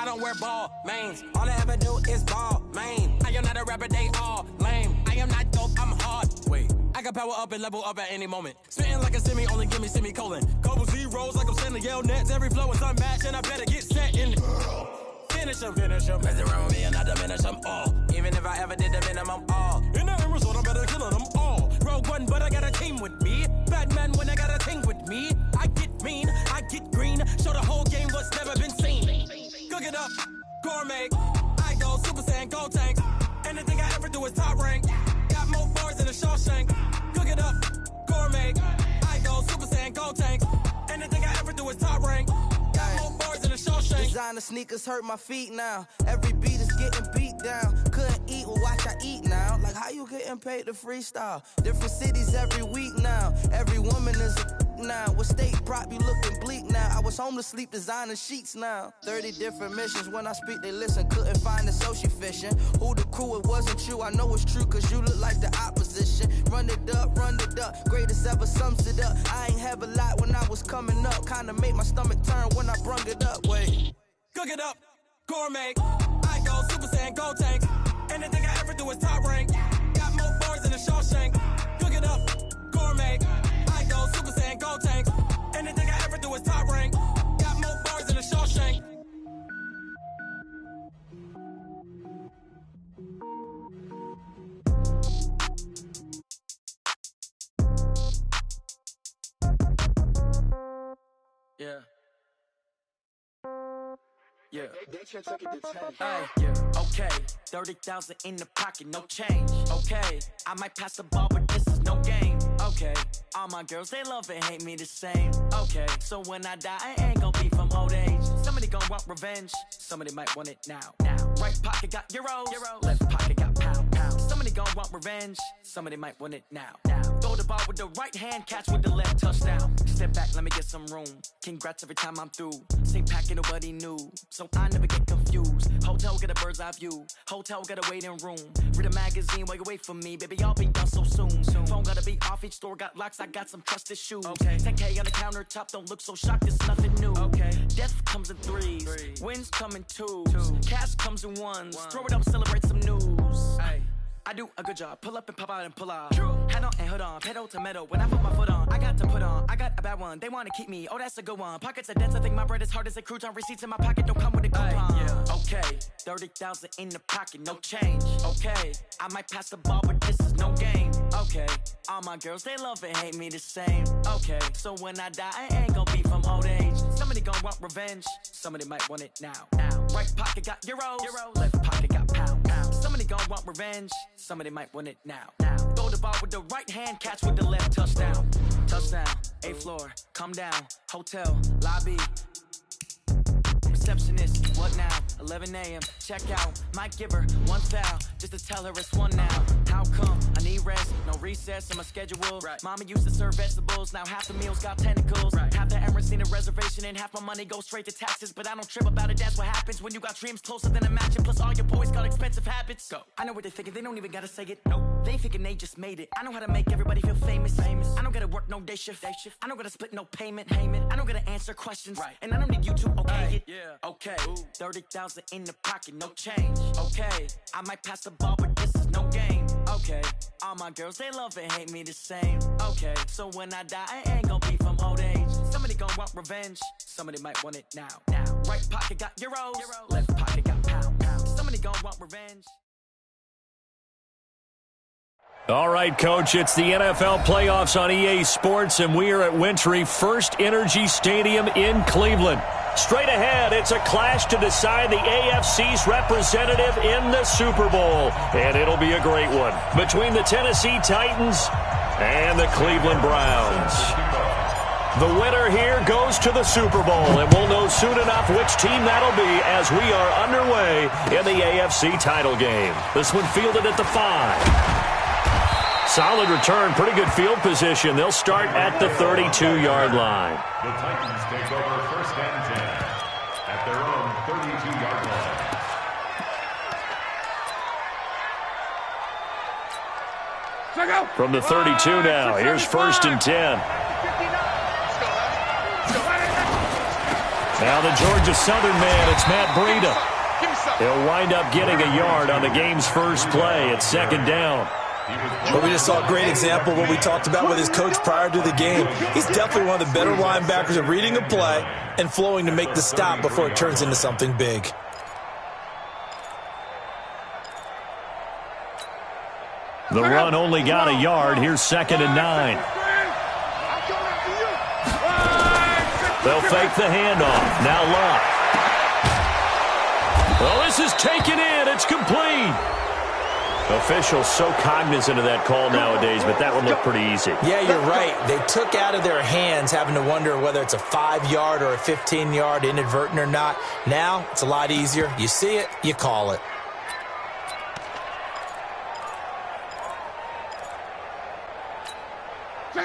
don't wear ball mains. All I ever do is ball main. I am not a rapper, they all lame. I am not dope, I'm hard. Wait, I can power up and level up at any moment. Spitting like a semi, only give me semicolon. Couple zeros like I'm sending yell nets. Every flow is unmatched and I better get set in. Finish them. Mess around with me and I diminish them all. Even if I ever did the minimum all. In the end result, I'm better killing them all. Rogue One, but I got a team with me. Batman when I got a team with me. I get mean, I get green. Show the whole game what's never been seen. Cook it up, gourmet. I go Super Saiyan, Gold Tank. Anything I ever do is top rank. Got more bars than a Shawshank. Cook it up, gourmet. I go Super Saiyan, Gold Tank. Anything I ever do is top rank. Got more bars than a Shawshank. Designer sneakers hurt my feet now. Every beat is getting beat down. Couldn't eat, well watch I eat now. Like how you getting paid to freestyle? Different cities every week now. Every woman is a now. What state prop you looking bleak now? I was home to sleep designing sheets now. 30 different missions. When I speak they listen. Couldn't find the social fishing. Who the crew? It wasn't you. I know it's true cause you look like the opposition. Run it up. Greatest ever sums it up. I ain't have a lot when I was coming up. Kinda made my stomach turn when I brung it up. Wait. Cook it up, gourmet. I go Super Saiyan, Gold Tank. Anything I ever do is top rank. Got more bars than a Shawshank. Cook it up, gourmet. I go Super Saiyan, Gold Tank. Anything I ever do is top rank. Got more bars than a Shawshank. Yeah. Yeah. Yeah. Okay. 30,000 in the pocket, no change. Okay. I might pass the ball, but this is no game. Okay. All my girls, they love and hate me the same. Okay. So when I die, I ain't gon' be from old age. Somebody gon' want revenge. Somebody might want it now. Right pocket got euros. Left pocket got pound. Somebody gon' want revenge. Somebody might want it now. Throw the ball with the right hand, catch with the left, touchdown. Step back, let me get some room. Congrats every time I'm through. Same packet, nobody knew. So I never get confused. Hotel get a bird's eye view. Hotel got a waiting room. Read a magazine while you wait for me. Baby, I'll be done so soon. Phone gotta be off, each store got locks. I got some trusted shoes. 10K on the countertop, don't look so shocked, it's nothing new. Death comes in threes. Wins come in twos. Cash comes in ones. Throw it up, celebrate some news. I do a good job. Pull up and pop out and pull out. Head on and hood on. Pedal to metal. When I put my foot on, I got to put on. I got a bad one. They want to keep me. Oh, that's a good one. Pockets are dense. I think my bread is hard as a crouton. Receipts in my pocket don't come with a coupon. Okay. 30,000 in the pocket. No change. Okay. I might pass the ball, but this is no game. Okay. All my girls, they love and hate me the same. Okay. So when I die, I ain't gonna be from old age. Somebody gonna want revenge. Somebody might want it now. Right pocket got euros. Left pocket got pound. Somebody gon' want revenge. Somebody might want it now. Throw the ball with the right hand, catch with the left, touchdown. Touchdown, 8th floor, come down. Hotel, lobby. Receptionist, what now? 11 a.m. Check out. Might give her one foul just to tell her it's one now. How come? I need rest, no recess in my schedule. Mama used to serve vegetables, now half the meals got tentacles. Half the errands need a reservation and half my money goes straight to taxes. But I don't trip about it, that's what happens when you got dreams closer than a match. And plus all your boys got expensive habits. Go. I know what they're thinking, they don't even gotta say it. Nope. They thinking they just made it. I know how to make everybody feel famous. I don't gotta work no day shift. I don't gotta split no payment. I don't gotta answer questions. And I don't need you to okay it. Okay. 30,000 in the pocket, no change. Okay. I might pass the ball, but this is no game. Okay. All my girls, they love and hate me the same. Okay. So when I die, I ain't gonna be from old age. Somebody gon' want revenge. Somebody might want it now. Right pocket got euros. Left pocket got pound. Somebody gon' want revenge. All right, Coach, it's the NFL playoffs on EA Sports, and we are at Wintry First Energy Stadium in Cleveland. Straight ahead, it's a clash to decide the AFC's representative in the Super Bowl, and it'll be a great one between the Tennessee Titans and the Cleveland Browns. The winner here goes to the Super Bowl, and we'll know soon enough which team that'll be as we are underway in the AFC title game. This one fielded at the 5. Solid return, pretty good field position. They'll start at the 32-yard line. The Titans take over first and 10 at their own 32-yard line. From the 32 now, here's first and 10. Now the Georgia Southern man, it's Matt Breida. He'll wind up getting a yard on the game's first play. It's second down. But we just saw a great example of what we talked about with his coach prior to the game. He's definitely one of the better linebackers at reading a play and flowing to make the stop before it turns into something big. The run only got a yard. Here's second and 9. They'll fake the handoff. Now Luck. Well, this is taken in. It's complete. Officials so cognizant of that call nowadays, but that one looked pretty easy. Yeah, you're right. They took out of their hands having to wonder whether it's a 5-yard or a 15-yard inadvertent or not. Now it's a lot easier. You see it, you call it.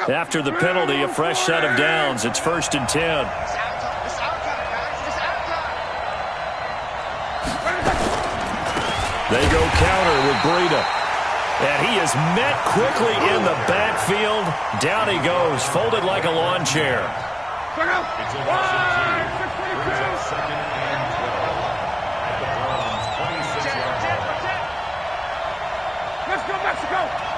After the penalty, a fresh set of downs. It's first and 10. They go counter with Breida. And he is met quickly in the backfield. Down he goes, folded like a lawn chair. It's a Washington. Brings up second and 12 at the Browns' 26-yard line. Let's go, Mexico!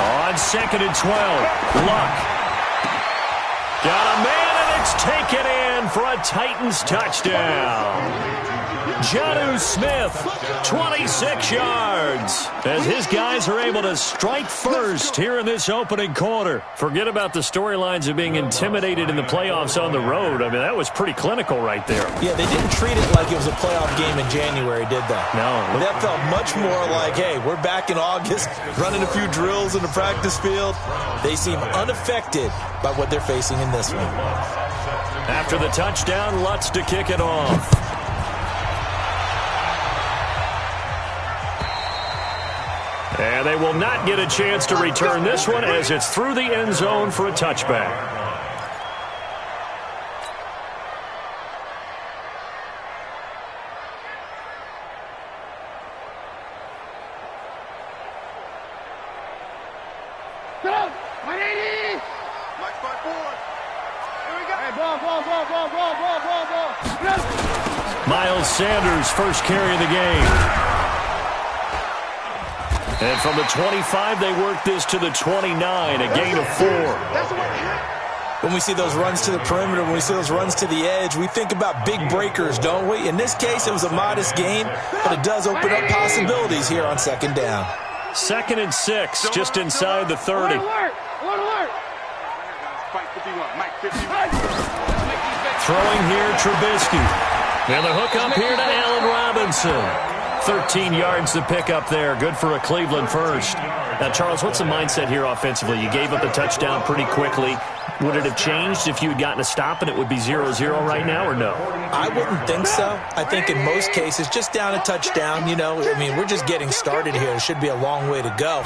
On second and 12, Luck. Got a man, and it's taken in for a Titans touchdown. Jonnu Smith, 26 yards, as his guys are able to strike first here in this opening quarter. Forget about the storylines of being intimidated in the playoffs on the road. I mean, that was pretty clinical right there. Yeah, they didn't treat it like it was a playoff game in January, did they? No. That felt much more like, hey, we're back in August, running a few drills in the practice field. They seem unaffected by what they're facing in this one. After the touchdown, Lutz to kick it off. And they will not get a chance to return this one as it's through the end zone for a touchback. Miles Sanders, first carry of the game. And from the 25, they work this to the 29, a gain of 4. When we see those runs to the perimeter, when we see those runs to the edge, we think about big breakers, don't we? In this case, it was a modest gain, but it does open up possibilities here on second down. Second and 6, just inside the 30. Throwing here, Trubisky. And the hook up here to Allen Robinson. 13 yards to pick up there. Good for a Cleveland first. Now, Charles, what's the mindset here offensively? You gave up a touchdown pretty quickly. Would it have changed if you had gotten a stop and it would be 0-0 right now, or no? I wouldn't think so. I think in most cases, just down a touchdown, you know, I mean, we're just getting started here. It should be a long way to go.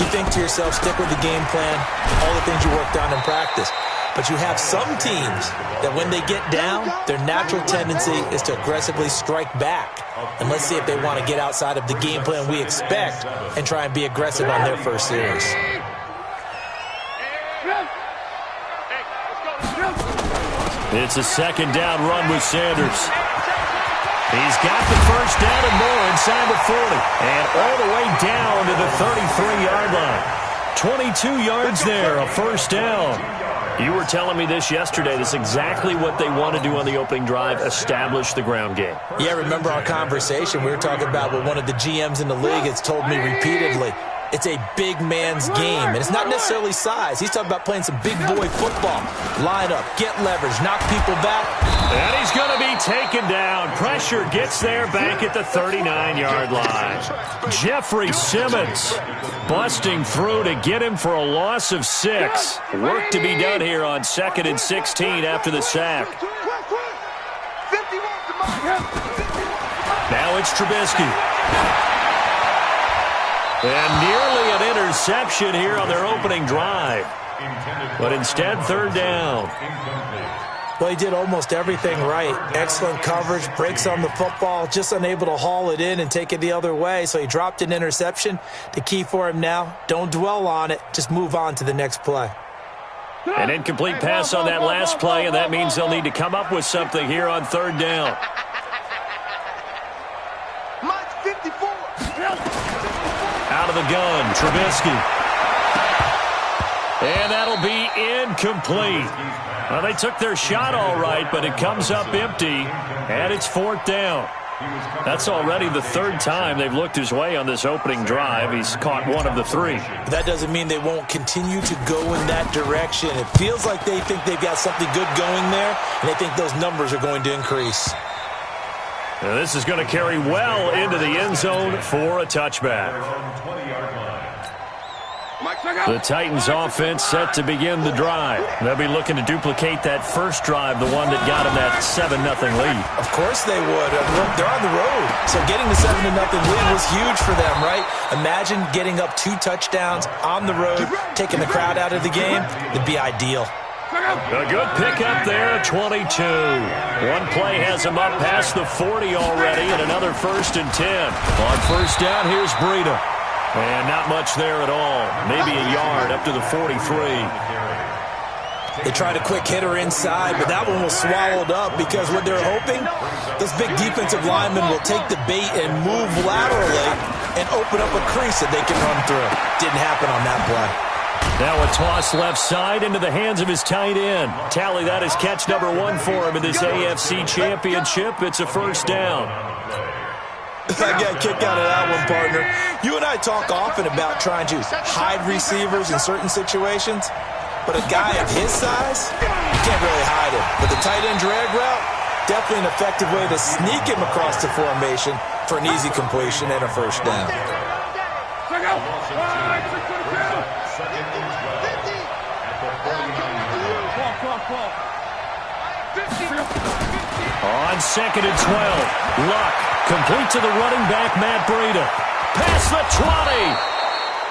You think to yourself, stick with the game plan, all the things you worked on in practice. But you have some teams that when they get down, their natural tendency is to aggressively strike back. And let's see if they want to get outside of the game plan we expect and try and be aggressive on their first series. It's a second down run with Sanders. He's got the first down and more inside the 40. And all the way down to the 33-yard line. 22 yards there, a first down. You were telling me this yesterday. This is exactly what they want to do on the opening drive, establish the ground game. Yeah, remember our conversation? We were talking about what one of the GMs in the league has told me repeatedly. It's a big man's game, and it's not necessarily size. He's talking about playing some big boy football. Line up, get leverage, knock people back. And he's going to be taken down. Pressure gets there back at the 39-yard line. Jeffrey Simmons busting through to get him for a loss of 6. Work to be done here on 2nd and 16 after the sack. Now it's Trubisky. And nearly an interception here on their opening drive. But instead, third down. Well, he did almost everything right. Excellent coverage, breaks on the football, just unable to haul it in and take it the other way. So he dropped an interception. The key for him now, don't dwell on it. Just move on to the next play. An incomplete pass on that last play, and that means they'll need to come up with something here on third down. Out of the gun, Trubisky. And that'll be incomplete. Well, they took their shot all right, but it comes up empty, and it's fourth down. That's already the third time they've looked his way on this opening drive. He's caught one of the three. That doesn't mean they won't continue to go in that direction. It feels like they think they've got something good going there, and they think those numbers are going to increase. Now this is going to carry well into the end zone for a touchback. The Titans offense set to begin the drive. They'll be looking to duplicate that first drive, the one that got them that 7-0 lead. Of course they would. They're on the road, so getting the 7-0 lead was huge for them, right? Imagine getting up 2 touchdowns on the road, taking the crowd out of the game. It'd be ideal. A good pickup there, 22. One play has him up past the 40 already, and another 1st and 10. On first down, here's Breida. And not much there at all. Maybe a yard up to the 43. They tried a quick hitter inside, but that one was swallowed up because what they're hoping, those big defensive linemen will take the bait and move laterally and open up a crease that they can run through. Didn't happen on that play. Now a toss left side into the hands of his tight end. Tally that is catch number 1 for him in this AFC Championship. It's a first down. I got a kick out of that one, partner. You and I talk often about trying to hide receivers in certain situations, but a guy of his size, you can't really hide him. But the tight end drag route, definitely an effective way to sneak him across the formation for an easy completion and a first down. On 2nd and 12, Luck complete to the running back, Matt Breida. Past the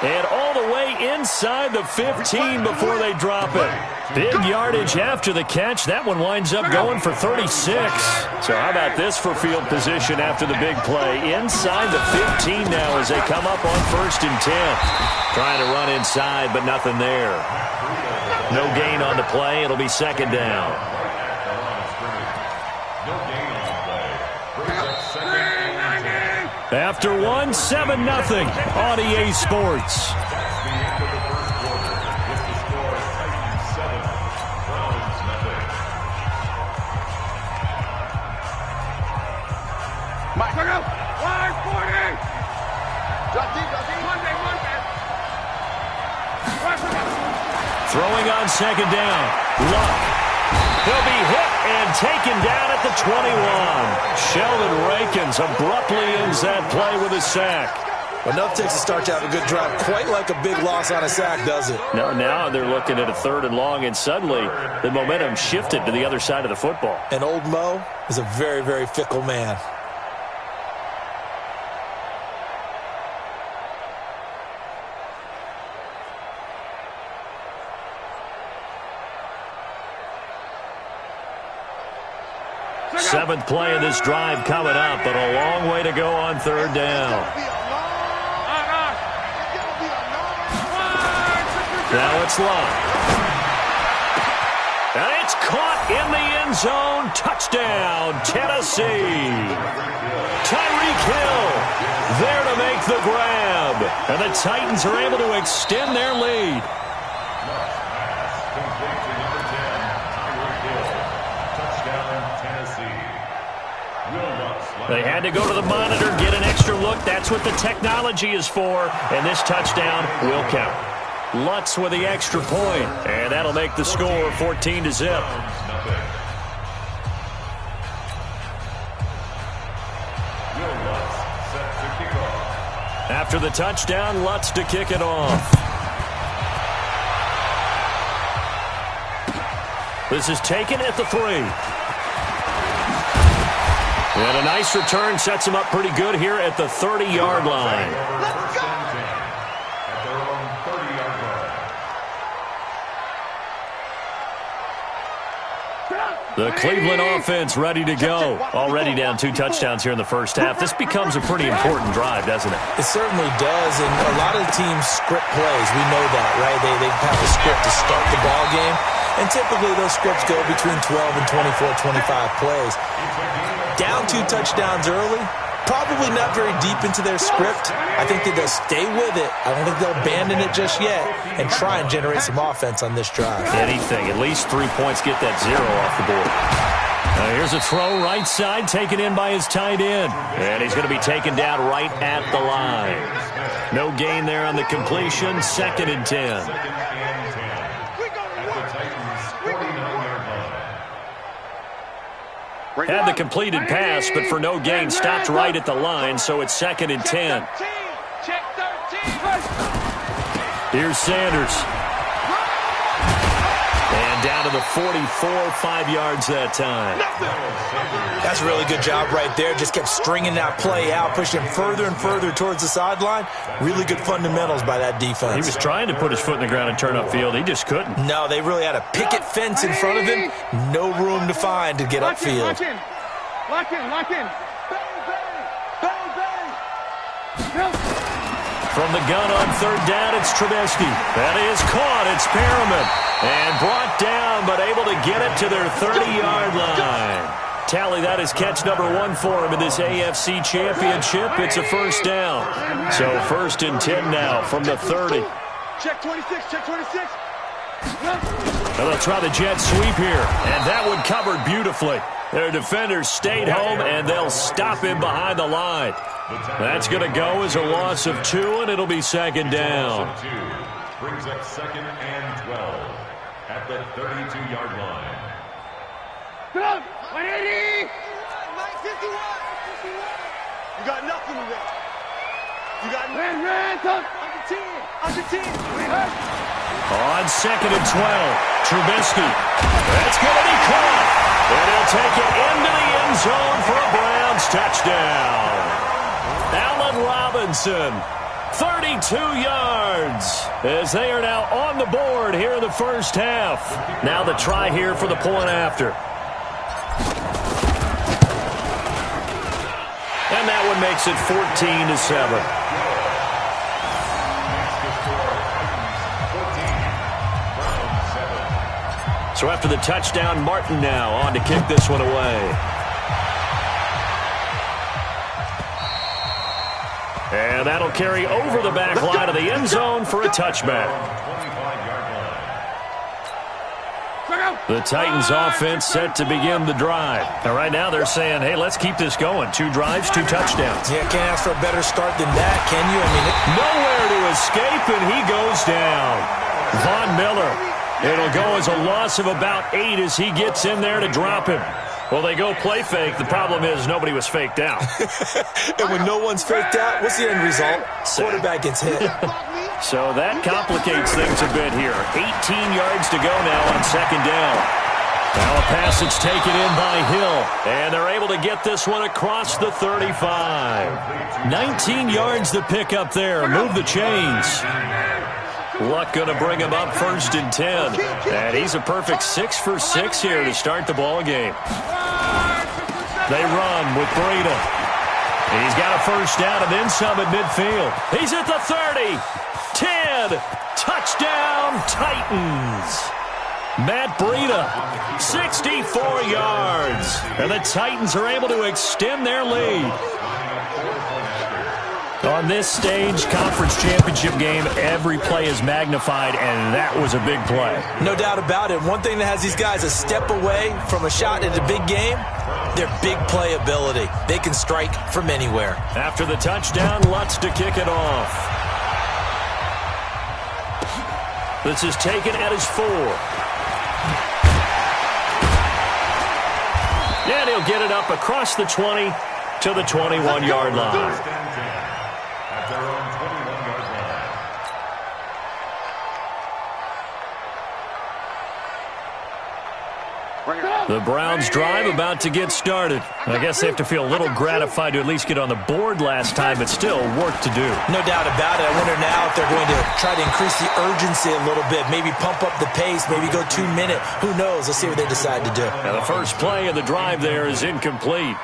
20. And all the way inside the 15 before they drop it. Big yardage after the catch. That one winds up going for 36. So how about this for field position after the big play? Inside the 15 now as they come up on 1st and 10. Trying to run inside, but nothing there. No gain on the play. It'll be 2nd down. After one, 7-0 on EA Sports. Throwing on 2nd down. Luck. He'll be hit and taken down at the 21. Sheldon Rankins abruptly ends that play with a sack. Well, enough takes a start to have a good drive. Quite like a big loss on a sack, does it? No, now they're looking at a 3rd and long, and suddenly the momentum shifted to the other side of the football. And old Mo is a very, very fickle man. Seventh play of this drive coming up, but a long way to go on 3rd down. Now it's Luck. And it's caught in the end zone. Touchdown, Tennessee. Tyreek Hill there to make the grab. And the Titans are able to extend their lead. They had to go to the monitor, get an extra look. That's what the technology is for. And this touchdown will count. Lutz with the extra point. And that'll make the score 14-0. After the touchdown, Lutz to kick it off. This is taken at the 3. And a nice return sets him up pretty good here at the 30-yard line. Let's go! At their own 30-yard The Cleveland offense ready to go. Already down 2 touchdowns here in the first half. This becomes a pretty important drive, doesn't it? It certainly does, and a lot of the teams script plays. We know that, right? They have a script to start the ball game, and typically those scripts go between 12 and 24, 25 plays. Down 2 touchdowns early, probably not very deep into their script. I think that they'll stay with it. I don't think they'll abandon it just yet and try and generate some offense on this drive. Anything. At least 3 points, get that 0 off the board. Here's a throw right side, taken in by his tight end. And he's going to be taken down right at the line. No gain there on the completion. 2nd and 10. Had the completed pass, but for no gain, stopped right at the line, so it's 2nd and 10. Here's Sanders. And down to the 44, 5 yards that time. That's a really good job right there. Just kept stringing that play out, pushing him further and further towards the sideline. Really good fundamentals by that defense. He was trying to put his foot in the ground and turn upfield. He just couldn't. No, they really had a picket fence in front of him. No room to find to get upfield. Lock in. From the gun on 3rd down, it's Trubisky. That is caught. It's Perriman. And brought down, but able to get it to their 30-yard line. Tally, that is catch number 1 for him in this AFC Championship. It's a first down. So 1st and 10 now from the 30. Check 26. Well, they'll try the jet sweep here. And that one covered beautifully. Their defenders stayed home, and they'll stop him behind the line. That's going to go as a loss of 2, and it'll be 2nd down. Brings up 2nd and 12 at the 32-yard line. Come on, 180. 51. You got nothing to that. You got ran. Under 10. On 2nd and 12, Trubisky. That's going to be caught. And he'll take it into the end zone for a Browns touchdown. Allen Robinson, 32 yards, as they are now on the board here in the first half. Now the try here for the point after. And that one makes it 14-7. So after the touchdown, Martin now on to kick this one away. And that'll carry over the back line of the end zone for a touchback. The Titans offense set to begin the drive. Now right now they're saying, hey, let's keep this going. 2 drives, 2 touchdowns. Yeah, can't ask for a better start than that, can you? I mean, nowhere to escape, and he goes down. Von Miller. It'll go as a loss of about 8 as he gets in there to drop him. Well, they go play fake. The problem is nobody was faked out. And when no one's faked out, what's the end result? Quarterback gets hit. So that complicates things a bit here. 18 yards to go now on 2nd down. Now a pass that's taken in by Hill. And they're able to get this one across the 35. 19 yards to pick up there. Move the chains. Luck going to bring him up 1st and 10. And he's a perfect 6 for 6 here to start the ball game. They run with Breida. He's got a first down and then some at midfield. He's at the 30. 10. Touchdown, Titans. Matt Breida, 64 yards. And the Titans are able to extend their lead. On this stage, conference championship game, every play is magnified, and that was a big play. No doubt about it. One thing that has these guys a step away from a shot at a big game, their big play ability. They can strike from anywhere. After the touchdown, Lutz to kick it off. This is taken at his 4. And he'll get it up across the 20 to the 21-yard line. The Browns' drive about to get started. I guess they have to feel a little gratified to at least get on the board last time, but still work to do. No doubt about it. I wonder now if they're going to try to increase the urgency a little bit, maybe pump up the pace, maybe go 2-minute. Who knows? Let's see what they decide to do. Now the first play of the drive there is incomplete.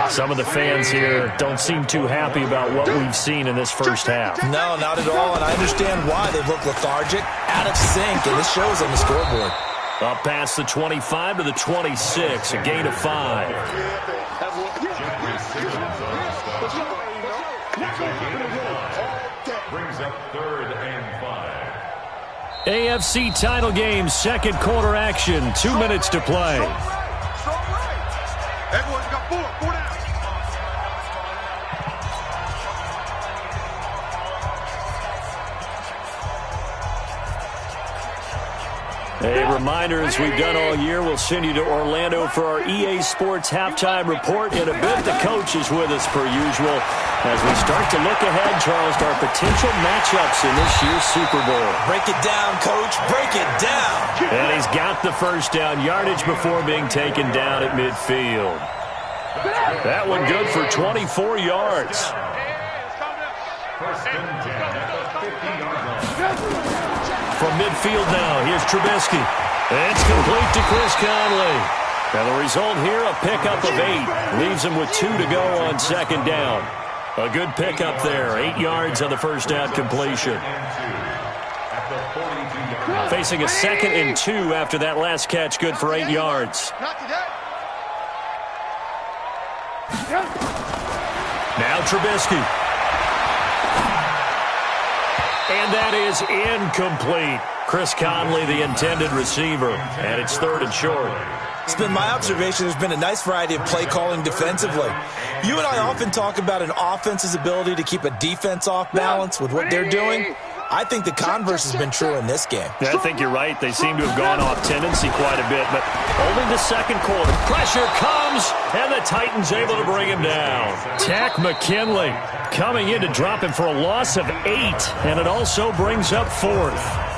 Some of the fans here don't seem too happy about what we've seen in this first half. No, not at all, and I understand why. They look lethargic, out of sync, and this shows on the scoreboard. Up past the 25 to the 26, a gain of 5. Brings up 3rd and 5. AFC title game, second quarter action, 2 minutes to play. Everyone's got 4 down. A reminder, as we've done all year, we'll send you to Orlando for our EA Sports halftime report. In a bit, the coach is with us per usual as we start to look ahead, Charles, to our potential matchups in this year's Super Bowl. Break it down, Coach. Break it down. And he's got the first down yardage before being taken down at midfield. That one good for 24 yards. First and 10 at the 50-yard line. From midfield now, here's Trubisky. It's complete to Chris Conley. Now the result here, a pickup of 8. Leaves him with 2 to go on second down. A good pickup there, 8 yards on the first down completion. Facing a 2nd and 2 after that last catch, good for 8 yards. Now Trubisky. And that is incomplete. Chris Conley, the intended receiver, and it's 3rd and short. It's been my observation there's been a nice variety of play calling defensively. You and I often talk about an offense's ability to keep a defense off balance with what they're doing. I think the converse has been true in this game. Yeah, I think you're right. They seem to have gone off tendency quite a bit, but only the second quarter. Pressure comes, and the Titans able to bring him down. Tack McKinley coming in to drop him for a loss of 8, and it also brings up 4th.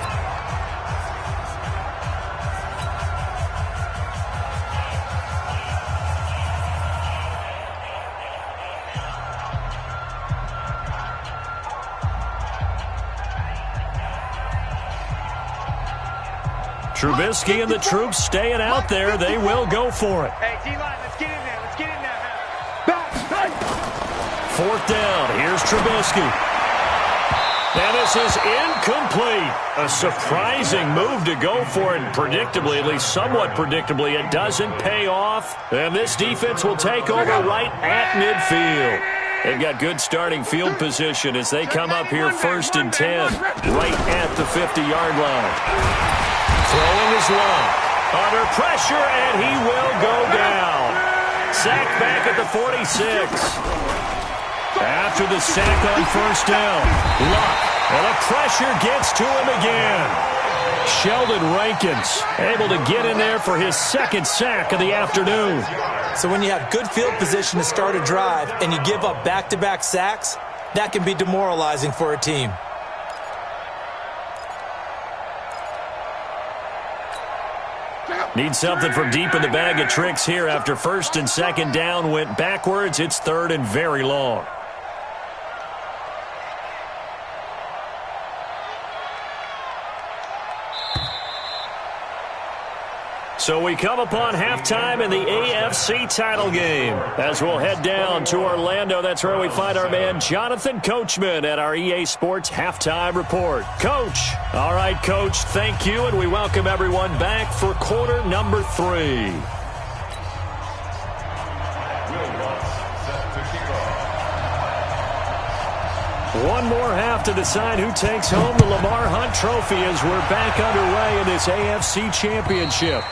Trubisky and the troops staying out there. They will go for it. Hey, D-line, let's get in there. Let's get in there now. 4th down. Here's Trubisky. And this is incomplete. A surprising move to go for it. Predictably, at least somewhat predictably, it doesn't pay off. And this defense will take over right at midfield. They've got good starting field position as they come up here 1st and 10, right at the 50-yard line. Throwing is long. Under pressure, and he will go down. Sacked back at the 46. After the sack on 1st down, Luck, and the pressure gets to him again. Sheldon Rankins able to get in there for his 2nd sack of the afternoon. So when you have good field position to start a drive and you give up back-to-back sacks, that can be demoralizing for a team. Need something from deep in the bag of tricks here after 1st and 2nd down went backwards. It's 3rd and very long. So we come upon halftime in the AFC title game as we'll head down to Orlando. That's where we find our man Jonathan Coachman at our EA Sports halftime report. Coach. All right, Coach, thank you, and we welcome everyone back for quarter number 3. One more half to decide who takes home the Lamar Hunt Trophy as we're back underway in this AFC Championship.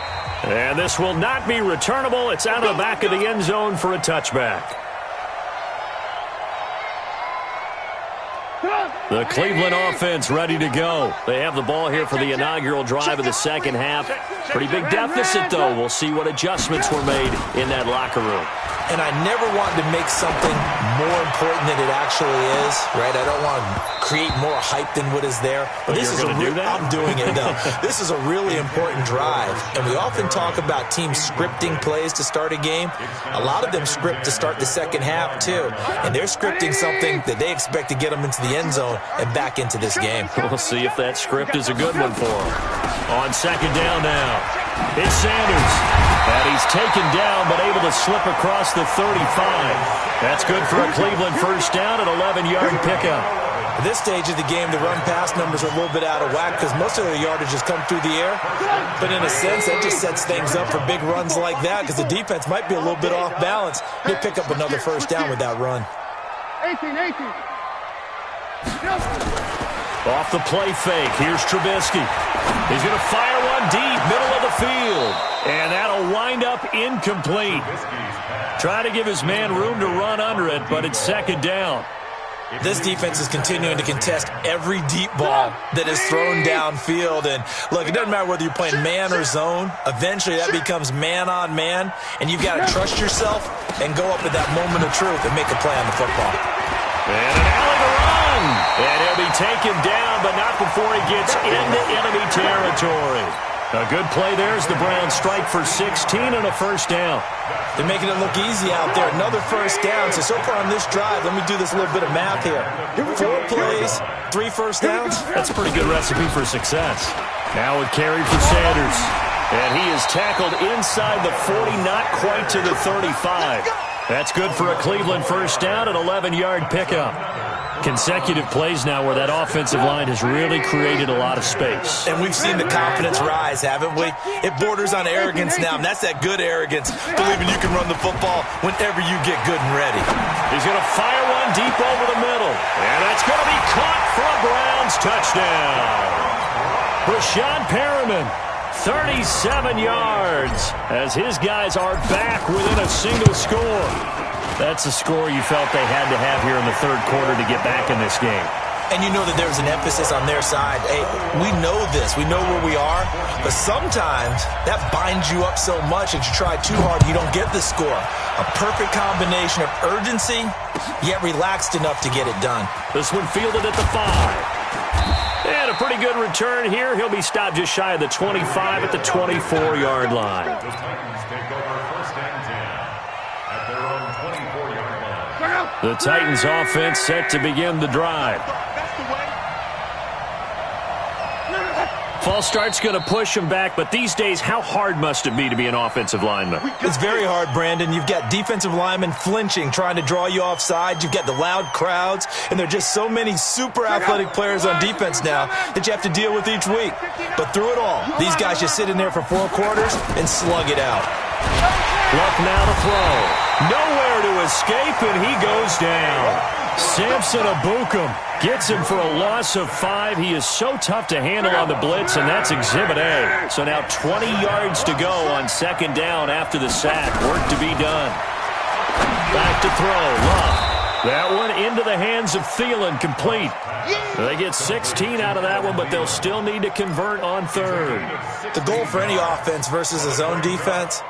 And this will not be returnable. It's out of the back of the end zone for a touchback. The Cleveland offense ready to go. They have the ball here for the inaugural drive of the second half. Pretty big deficit, though. We'll see what adjustments were made in that locker room. And I never want to make something more important than it actually is, right? I don't want to create more hype than what is there. But this is do that? I'm doing it, though. This is a really important drive. And we often talk about teams scripting plays to start a game. A lot of them script to start the second half, too. And they're scripting something that they expect to get them into the end zone and back into this game. We'll see if that script is a good one for them. On second down now, it's Sanders. And he's taken down, but able to slip across the 35. That's good for a Cleveland first down, an 11-yard pickup. At this stage of the game, the run-pass numbers are a little bit out of whack because most of their yardage has come through the air. But in a sense, that just sets things up for big runs like that because the defense might be a little bit off balance. They pick up another first down with that run. 18. Off the play fake, here's Trubisky. He's going to fire one deep, middle of the field. And that'll wind up incomplete. Trying to give his man room to run under it, but it's second down. This defense is continuing to contest every deep ball that is thrown downfield. And, look, it doesn't matter whether you're playing man or zone. Eventually, that becomes man-on-man. And you've got to trust yourself and go up at that moment of truth and make a play on the football. And an alley to run. And he'll be taken down, but not before he gets into enemy territory. A good play there as the Browns strike for 16 and a first down. They're making it look easy out there. Another first down. So far on this drive, let me do this little bit of math here. 4 plays, 3 first downs. That's a pretty good recipe for success. Now a carry for Sanders. And he is tackled inside the 40, not quite to the 35. That's good for a Cleveland first down, an 11-yard pickup. Consecutive plays now where that offensive line has really created a lot of space. And we've seen the confidence rise, haven't we? It borders on arrogance now, and that's that good arrogance, believing you can run the football whenever you get good and ready. He's going to fire one deep over the middle. And that's going to be caught for a Browns touchdown. Brashad Perriman, 37 yards, as his guys are back within a single score. That's a score you felt they had to have here in the third quarter to get back in this game. And you know that there's an emphasis on their side. Hey, we know this. We know where we are. But sometimes that binds you up so much that you try too hard, you don't get the score. A perfect combination of urgency, yet relaxed enough to get it done. This one fielded at the 5. And a pretty good return here. He'll be stopped just shy of the 25 at the 24-yard line. The Titans offense set to begin the drive. False start's going to push him back, but these days, how hard must it be to be an offensive lineman? It's very hard, Brandon. You've got defensive linemen flinching, trying to draw you offside. You've got the loud crowds, and there are just so many super athletic players on defense now that you have to deal with each week. But through it all, these guys just sit in there for 4 quarters and slug it out. Luck now to throw. Nowhere to escape, and he goes down. Samson Abukum gets him for a loss of 5. He is so tough to handle on the blitz, and that's Exhibit A. So now 20 yards to go on second down after the sack. Work to be done. Back to throw. Luck. That one into the hands of Thielen, complete. They get 16 out of that one, but they'll still need to convert on third. The goal for any offense versus a zone defense,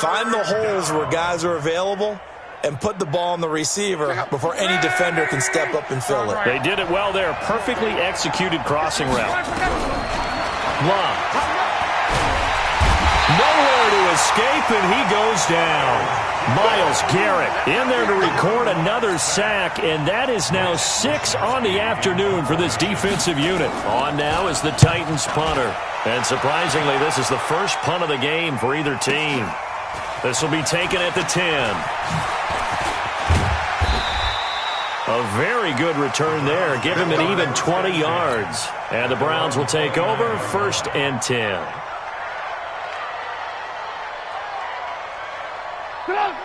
find the holes where guys are available and put the ball on the receiver before any defender can step up and fill it. They did it well there. Perfectly executed crossing route. Long. Nowhere to escape, and he goes down. Myles Garrett in there to record another sack, and that is now 6 on the afternoon for this defensive unit. On now is the Titans punter. And surprisingly, this is the first punt of the game for either team. This will be taken at the 10. A very good return there. Give him an even 20 yards. And the Browns will take over, 1st and 10.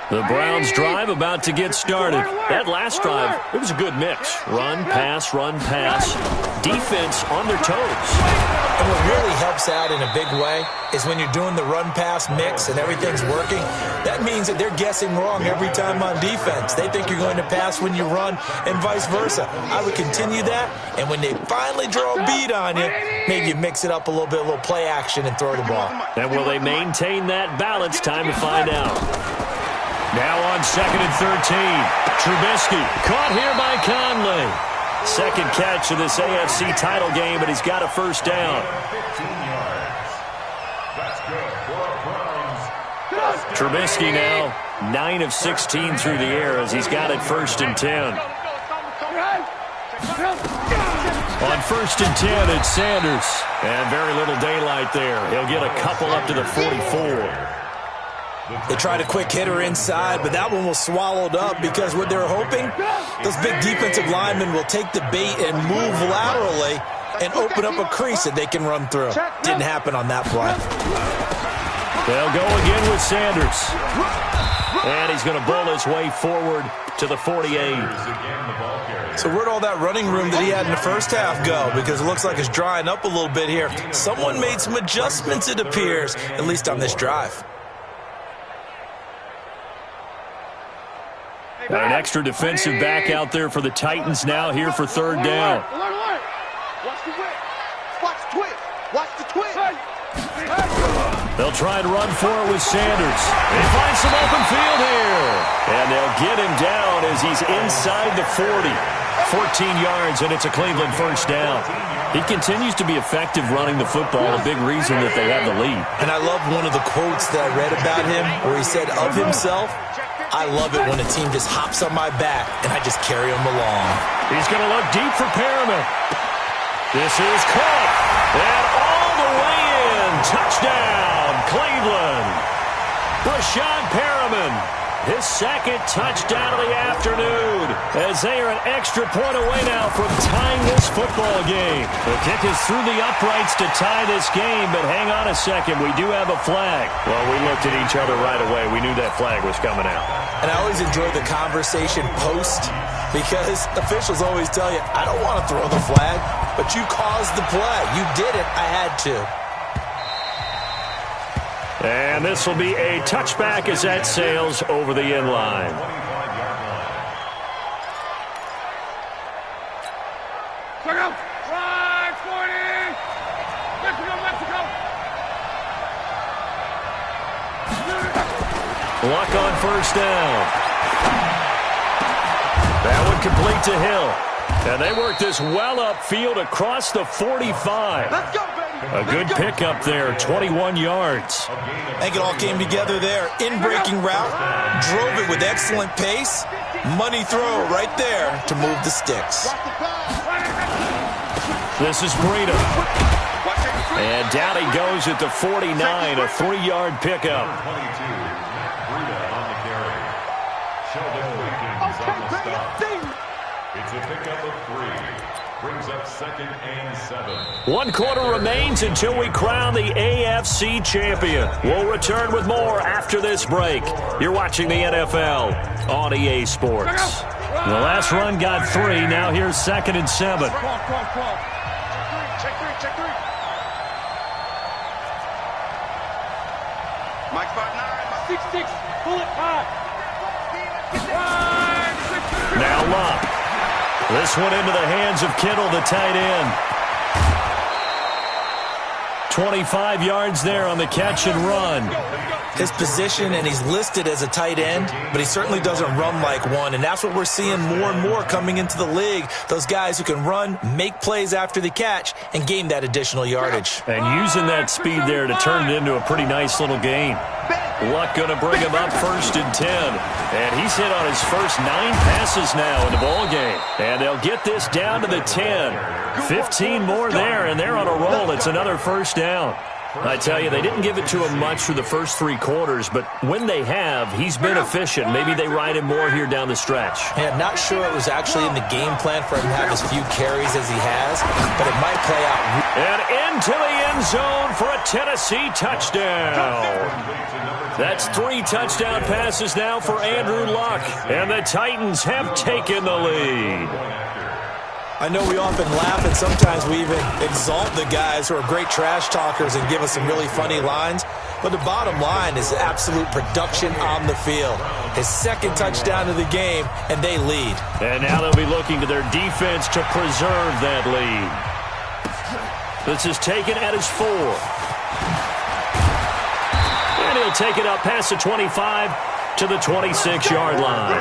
The Browns drive about to get started. That last drive, it was a good mix. Run, pass, run, pass. Defense on their toes. And what really helps out in a big way is when you're doing the run-pass mix and everything's working, that means that they're guessing wrong every time on defense. They think you're going to pass when you run and vice versa. I would continue that, and when they finally draw a beat on you, maybe you mix it up a little play action and throw the ball. And will they maintain that balance? Time to find out. Now on 2nd and 13. Trubisky caught here by Conley. Second catch of this AFC title game, but he's got a first down. 15 yards. That's good for a Browns. Trubisky now 9 of 16 through the air as he's got it 1st and 10. On 1st and 10, it's Sanders. And very little daylight there. He'll get a couple up to the 44. They tried a quick hitter inside, but that one was swallowed up because what they're hoping, those big defensive linemen will take the bait and move laterally and open up a crease that they can run through. Didn't happen on that play. They'll go again with Sanders. And he's going to bowl his way forward to the 48. So where'd all that running room that he had in the first half go? Because it looks like it's drying up a little bit here. Someone made some adjustments, it appears, at least on this drive. An extra defensive back out there for the Titans now here for 3rd down. Watch the whip. Watch the twist. Watch the twist. They'll try and run for it with Sanders. They find some open field here. And they'll get him down as he's inside the 40. 14 yards, and it's a Cleveland first down. He continues to be effective running the football, a big reason that they have the lead. And I love one of the quotes that I read about him where he said of himself, I love it when a team just hops on my back and I just carry them along. He's going to look deep for Perriman. This is caught. And all the way in. Touchdown, Cleveland. Brashad Perriman. His 2nd touchdown of the afternoon as they are an extra point away now from tying this football game. The kick is through the uprights to tie this game, but hang on a second. We do have a flag. Well, we looked at each other right away. We knew that flag was coming out. And I always enjoy the conversation post because officials always tell you, I don't want to throw the flag, but you caused the play. You did it. I had to. And this will be a touchback as that sails over the end line. Mexico! Right, 40! Mexico! Luck on first down. That one complete to Hill. And they work this well upfield across the 45. Let's go, baby! A good pickup there, 21 yards. I think it all came together there. In-breaking route, drove it with excellent pace. Money throw right there to move the sticks. This is Breida. And down he goes at the 49, a 3-yard pickup. 22. Breida on the carry. Sheldon Wilkins on the stop. It's a pickup of 3. Brings up 2nd and 7. 1 quarter remains until we crown the AFC champion. We'll return with more after this break. You're watching the NFL on EA Sports. The last run got 3. Now here's 2nd and 7. Check 3. Mike 5-9. 6-6. Pull it 5. Now Locke. This one into the hands of Kittle, the tight end. 25 yards there on the catch and run. His position, and he's listed as a tight end, but he certainly doesn't run like one, and that's what we're seeing more and more coming into the league. Those guys who can run, make plays after the catch, and gain that additional yardage. And using that speed there to turn it into a pretty nice little gain. Luck going to bring him up 1st and 10. And he's hit on his first 9 passes now in the ball game. And they'll get this down to the 10. 15 more there, and they're on a roll. It's another first down. I tell you, they didn't give it to him much for the first 3 quarters, but when they have, he's been efficient. Maybe they ride him more here down the stretch. Yeah, not sure it was actually in the game plan for him to have as few carries as he has, but it might play out. And into the end zone for a Tennessee touchdown. That's 3 touchdown passes now for Andrew Luck, and the Titans have taken the lead. I know we often laugh and sometimes we even exalt the guys who are great trash talkers and give us some really funny lines. But the bottom line is absolute production on the field. His second touchdown of the game, and they lead. And now they'll be looking to their defense to preserve that lead. This is taken at his 4. And he'll take it up past the 25 to the 26-yard line.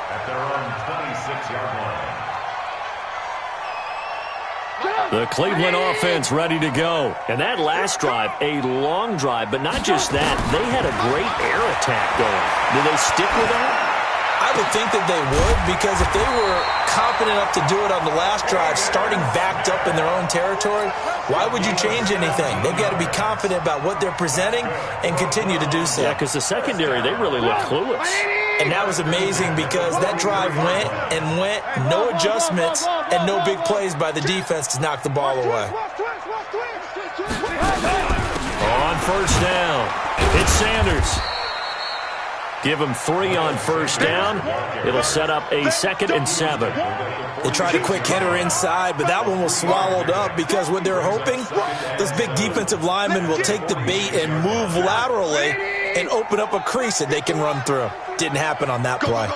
At their own 26-yard line. The Cleveland offense ready to go. And that last drive, a long drive, but not just that. They had a great air attack going. Do they stick with that? I would think that they would, because if they were confident enough to do it on the last drive, starting backed up in their own territory, why would you change anything? They've got to be confident about what they're presenting and continue to do so. Yeah, because the secondary, they really look clueless. And that was amazing because that drive went and went, no adjustments and no big plays by the defense to knock the ball away. On first down, it's Sanders. Give him 3 on first down. It'll set up a 2nd and 7. They tried a quick hitter inside, but that one was swallowed up because what they're hoping, those big defensive linemen will take the bait and move laterally and open up a crease that they can run through. Didn't happen on that play.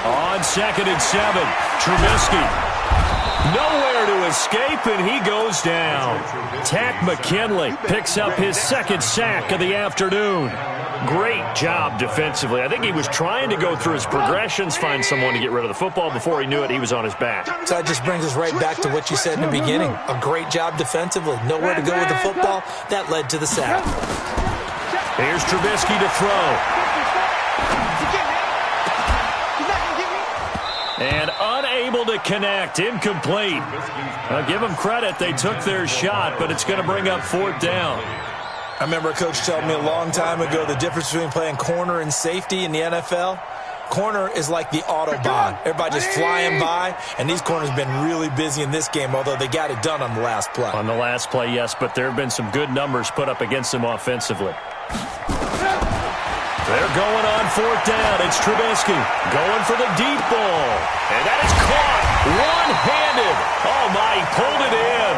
On 2nd and 7, Trubisky. Nowhere to escape, and he goes down. Tack McKinley picks up his 2nd sack of the afternoon. Great job defensively. I think he was trying to go through his progressions, find someone to get rid of the football. Before he knew it, he was on his back. So that just brings us right back to what you said in the beginning. A great job defensively. Nowhere to go with the football. That led to the sack. Here's Trubisky to throw. And unable to connect. Incomplete. I'll give them credit. They took their shot, but it's going to bring up 4th down. I remember a coach telling me a long time ago the difference between playing corner and safety in the NFL. Corner is like the Autobahn. Everybody just flying by, and these corners have been really busy in this game, although they got it done on the last play. On the last play, yes, but there have been some good numbers put up against them offensively. They're going on 4th down. It's Trubisky going for the deep ball. And that is caught one-handed. Oh, my, he pulled it in.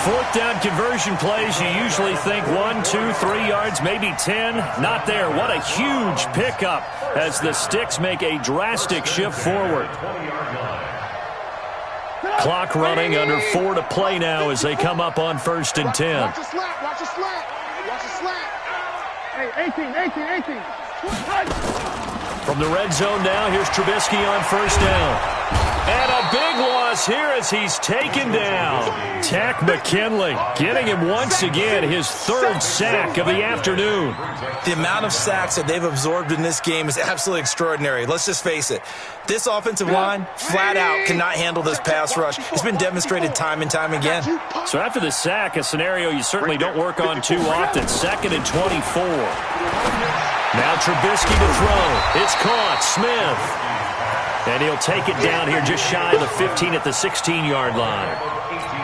4th down conversion plays, you usually think 1, 2, 3 yards, maybe 10. Not there. What a huge pickup as the Sticks make a drastic shift forward. Clock running, under 4 to play now as they come up on 1st and 10. Watch the slap, watch the slap. Watch the slap. Hey, 18. From the red zone now, here's Trubisky on 1st down. And a big loss here as he's taken down. Tack McKinley getting him once again, his 3rd sack of the afternoon. The amount of sacks that they've absorbed in this game is absolutely extraordinary. Let's just face it. This offensive line, flat out, cannot handle this pass rush. It's been demonstrated time and time again. So after the sack, a scenario you certainly don't work on too often. 2nd and 24. Now Trubisky to throw. It's caught. Smith. And he'll take it down here just shy of the 15 at the 16-yard line.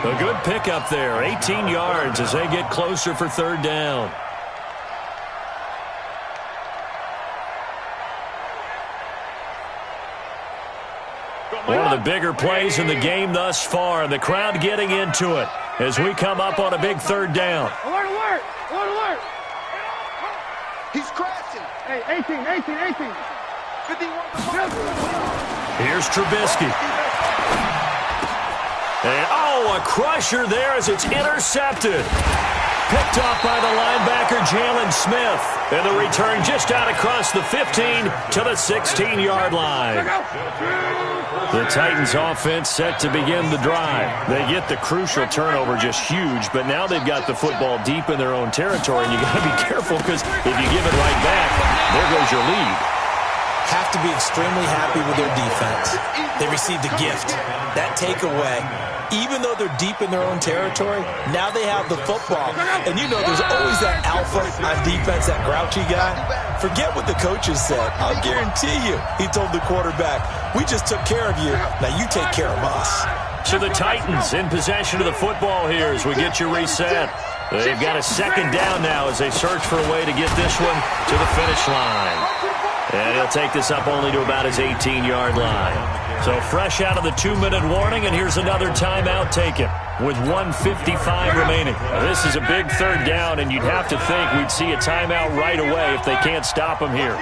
A good pickup there. 18 yards as they get closer for 3rd down. One of the bigger plays in the game thus far. The crowd getting into it as we come up on a big 3rd down. Alert, alert. Alert, alert. He's crashing. Hey, 18. 51. Here's Trubisky. And, a crusher there as it's intercepted. Picked off by the linebacker, Jalen Smith. And the return just out across the 15 to the 16-yard line. The Titans offense set to begin the drive. They get the crucial turnover, just huge, but now they've got the football deep in their own territory, and you got to be careful because if you give it right back, there goes your lead. Have to be extremely happy with their defense. They received a gift. That takeaway, even though they're deep in their own territory, now they have the football. And you know there's always that alpha on defense, that grouchy guy. Forget what the coaches said. I'll guarantee you, he told the quarterback, we just took care of you. Now you take care of us. So the Titans in possession of the football here as we get you reset. They've got a 2nd down now as they search for a way to get this one to the finish line. And he'll take this up only to about his 18-yard line. So fresh out of the 2-minute warning, and here's another timeout taken with 1:55 remaining. Now, this is a big third down, and you'd have to think we'd see a timeout right away if they can't stop him here.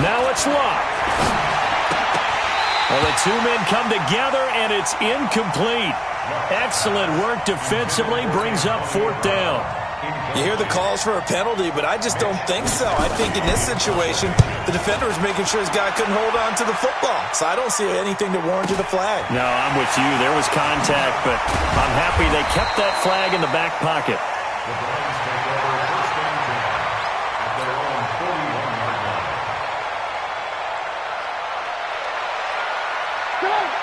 Now it's Locke. Well, the two men come together, and it's incomplete. Excellent work defensively, brings up 4th down. You hear the calls for a penalty, but I just don't think so. I think in this situation, the defender was making sure his guy couldn't hold on to the football. So I don't see anything that warranted a flag. No, I'm with you. There was contact, but I'm happy they kept that flag in the back pocket.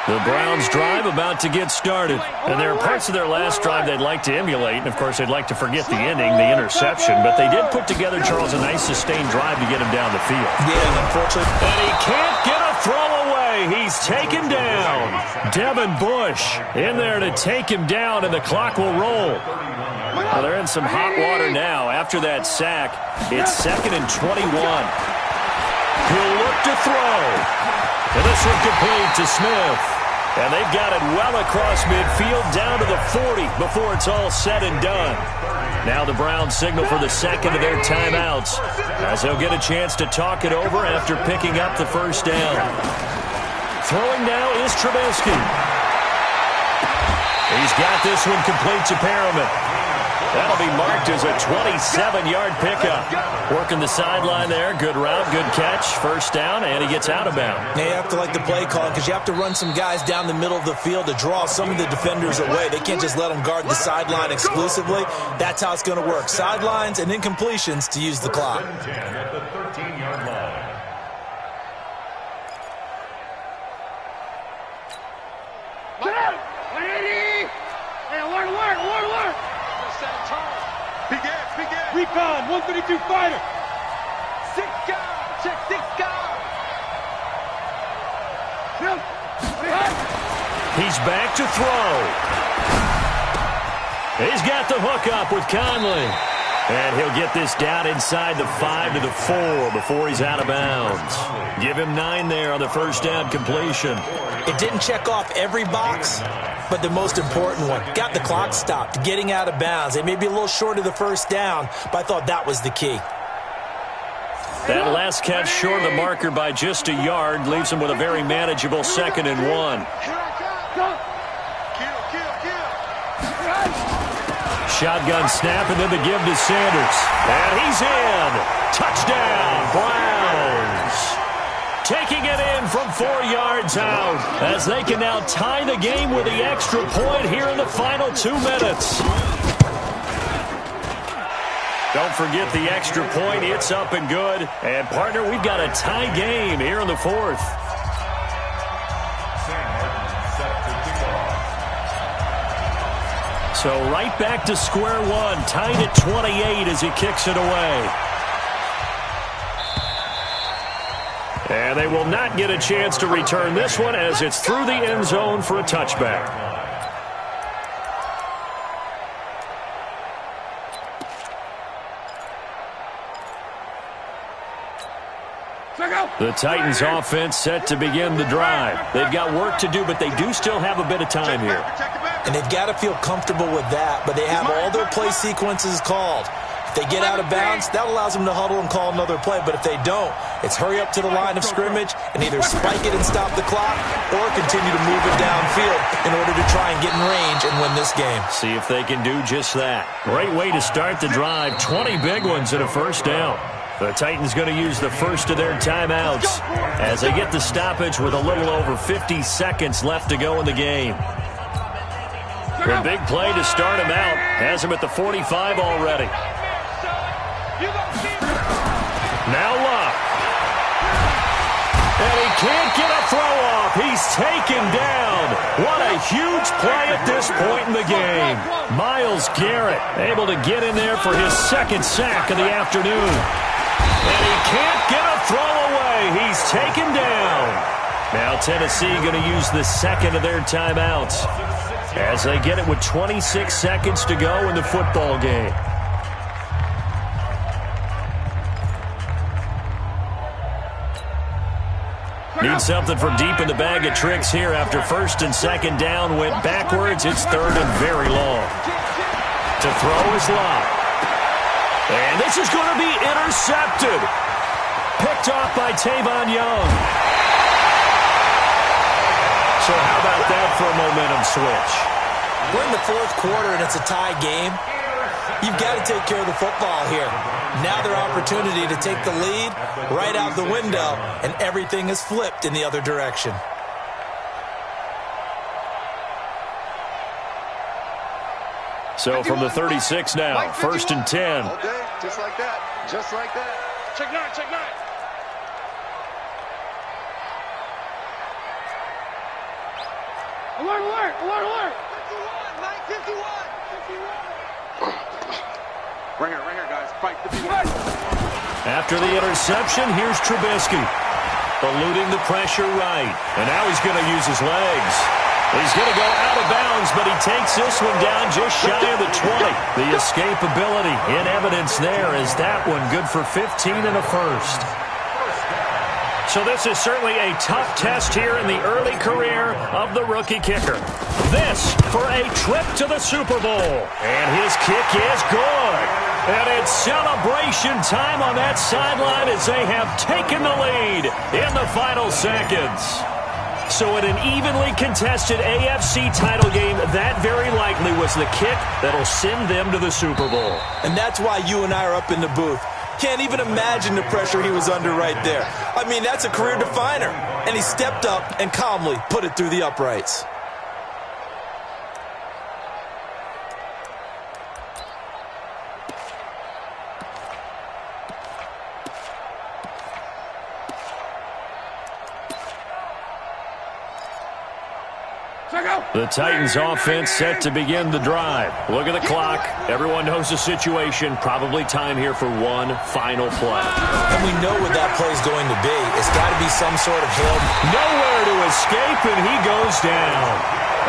The Browns' drive about to get started. And there are parts of their last drive they'd like to emulate. And, of course, they'd like to forget the ending, the interception. But they did put together, Charles, a nice sustained drive to get him down the field. Yeah, unfortunately. And he can't get a throw away. He's taken down. Devin Bush in there to take him down, and the clock will roll. Well, they're in some hot water now. After that sack, it's 2nd and 21. He'll look to throw. And this one complete to Smith. And they've got it well across midfield down to the 40 before it's all said and done. Now the Browns signal for the second of their timeouts as they'll get a chance to talk it over after picking up the first down. Throwing now is Trubisky. He's got this one complete to Perriman. That'll be marked as a 27-yard pickup. Working the sideline there. Good route, good catch. First down, and he gets out of bounds. They have to like the play call because you have to run some guys down the middle of the field to draw some of the defenders away. They can't just let them guard the sideline exclusively. That's how it's going to work. Sidelines and incompletions to use the clock. At the 13-yard line. Recon, 132 fighter. 6 guard, check 6 guard. He's back to throw. He's got the hook up with Conley. And he'll get this down inside the 5 to the 4 before he's out of bounds. Give him 9 there on the first down completion. It didn't check off every box, but the most important one. Got the clock stopped, getting out of bounds. They may be a little short of the first down, but I thought that was the key. That last catch short of the marker by just a yard leaves him with a very manageable 2nd and 1. Shotgun snap, and then the give to Sanders. And he's in. Touchdown, Browns. Taking it in from 4 yards out as they can now tie the game with the extra point here in the final 2 minutes. Don't forget the extra point. It's up and good. And, partner, we've got a tie game here in the 4th. So right back to square one, tied at 28 as he kicks it away. And they will not get a chance to return this one as it's through the end zone for a touchback. The Titans offense set to begin the drive. They've got work to do, but they do still have a bit of time here. And they've got to feel comfortable with that, but they have all their play sequences called. If they get out of bounds, that allows them to huddle and call another play. But if they don't, it's hurry up to the line of scrimmage and either spike it and stop the clock or continue to move it downfield in order to try and get in range and win this game. See if they can do just that. Great way to start the drive. 20 big ones and a first down. The Titans going to use the first of their timeouts as they get the stoppage with a little over 50 seconds left to go in the game. The big play to start him out has him at the 45 already. Now Locke. And he can't get a throw off. He's taken down. What a huge play at this point in the game. Myles Garrett able to get in there for his second sack of the afternoon. And he can't get a throw away. He's taken down. Now Tennessee going to use the second of their timeouts as they get it with 26 seconds to go in the football game. Need something from deep in the bag of tricks here after first and second down went backwards. It's third and very long. To throw is Lott. And this is going to be intercepted. Picked off by Tavon Young. So how about that for a momentum switch? We're in the fourth quarter and it's a tie game. You've got to take care of the football here. Now their opportunity to take the lead right out the window, and everything is flipped in the other direction. So from the 36 now, first and 10. All day, just like that, just like that. Check nine, check nine. Alert, alert, alert, alert. 51, Mike, 51. Right here, guys. Fight 51. After the interception, here's Trubisky. Eluding the pressure right. And now he's going to use his legs. He's going to go out of bounds, but he takes this one down just shy of the 20. The escapability in evidence there is that one good for 15 and a first. So this is certainly a tough test here in the early career of the rookie kicker. This for a trip to the Super Bowl. And his kick is good. And it's celebration time on that sideline as they have taken the lead in the final seconds. So in an evenly contested AFC title game, that very likely was the kick that'll send them to the Super Bowl. And that's why you and I are up in the booth. Can't even imagine the pressure he was under right there. I mean, that's a career definer. And he stepped up and calmly put it through the uprights. The Titans offense set to begin the drive. Look at the clock. Everyone knows the situation. Probably time here for one final play. And we know what that play is going to be. It's got to be some sort of hill. Nowhere to escape, and he goes down.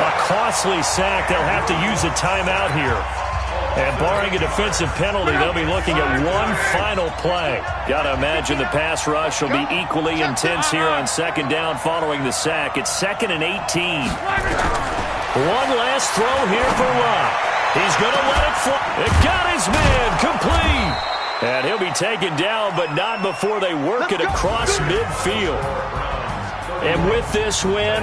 A costly sack. They'll have to use a timeout here. And barring a defensive penalty, they'll be looking at one final play. Got to imagine the pass rush will be equally intense here on second down following the sack. It's 2nd and 18. One last throw here for Lott. He's going to let it fly. It got his man complete. And he'll be taken down, but not before they work it across midfield. And with this win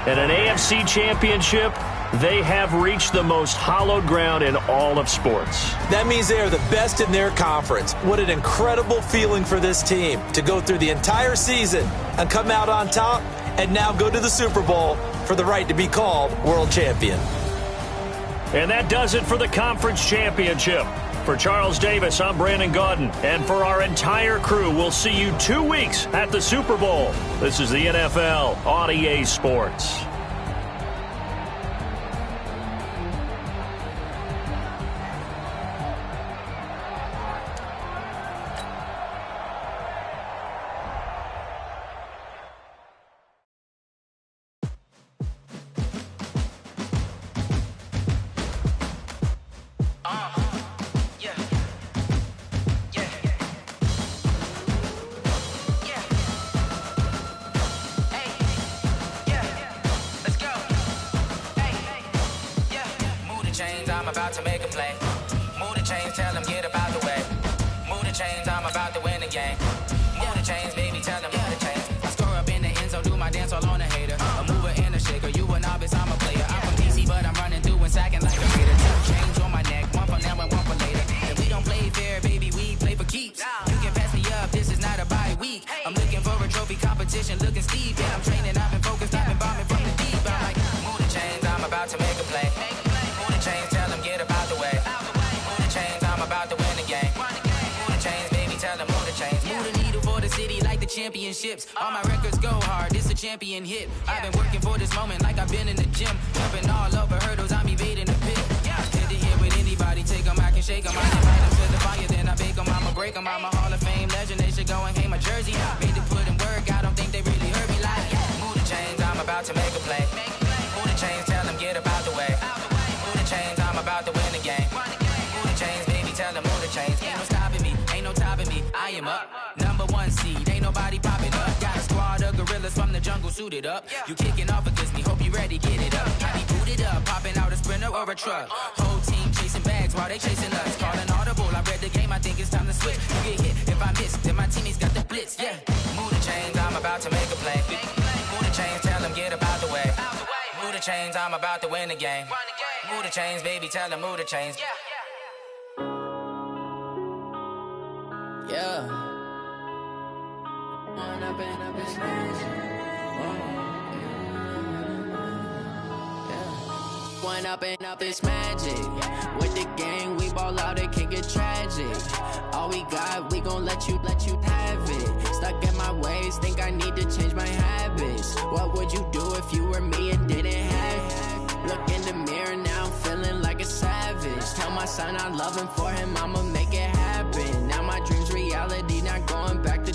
and an AFC championship, they have reached the most hallowed ground in all of sports. That means they are the best in their conference. What an incredible feeling for this team to go through the entire season and come out on top and now go to the Super Bowl for the right to be called world champion. And that does it for the conference championship. For Charles Davis, I'm Brandon Gaudin. And for our entire crew, we'll see you 2 weeks at the Super Bowl. This is the NFL on EA Sports. Championships, all my records go hard, it's a champion hit. I've been working for this moment like I've been in the gym. Jumping all over hurdles, I'm evading the pit. Head to head with anybody, take them, I can shake them. I invite them to the fire, then I bake them, I'ma break them. I'm a Hall of Fame legend, they should go and hang my jersey. Made to put in work, I don't think they really heard me like, move the chains, I'm about to make a play. Move the chains, tell them get about the way. Move the chains, I'm about to win the game. Move the chains, baby, tell them move the chains. Ain't no stopping me, ain't no topping me, I am up. Number 1 seed, ain't nobody popping up. Got a squad of gorillas from the suited up. You kicking off against me, hope you ready, get it up. I be booted up, popping out a Sprinter or a truck. Whole team chasing bags while they chasing us. Calling audible, I read the game, I think it's time to switch. You get hit, if I miss, then my teammates got the blitz, yeah. Move the chains, I'm about to make a play. Move the chains, tell them get about the way. Move the chains, I'm about to win the game. Move the chains, baby, tell them move the chains. Yeah. One up and up, it's magic. With the gang, we ball out, it can get tragic. All we got, we gon' let you have it. Stuck in my ways, think I need to change my habits. What would you do if you were me and didn't have it? Look in the mirror, now I'm feeling like a savage. Tell my son I love him, for him I'ma make it happen. Now my dream's reality, not going back to.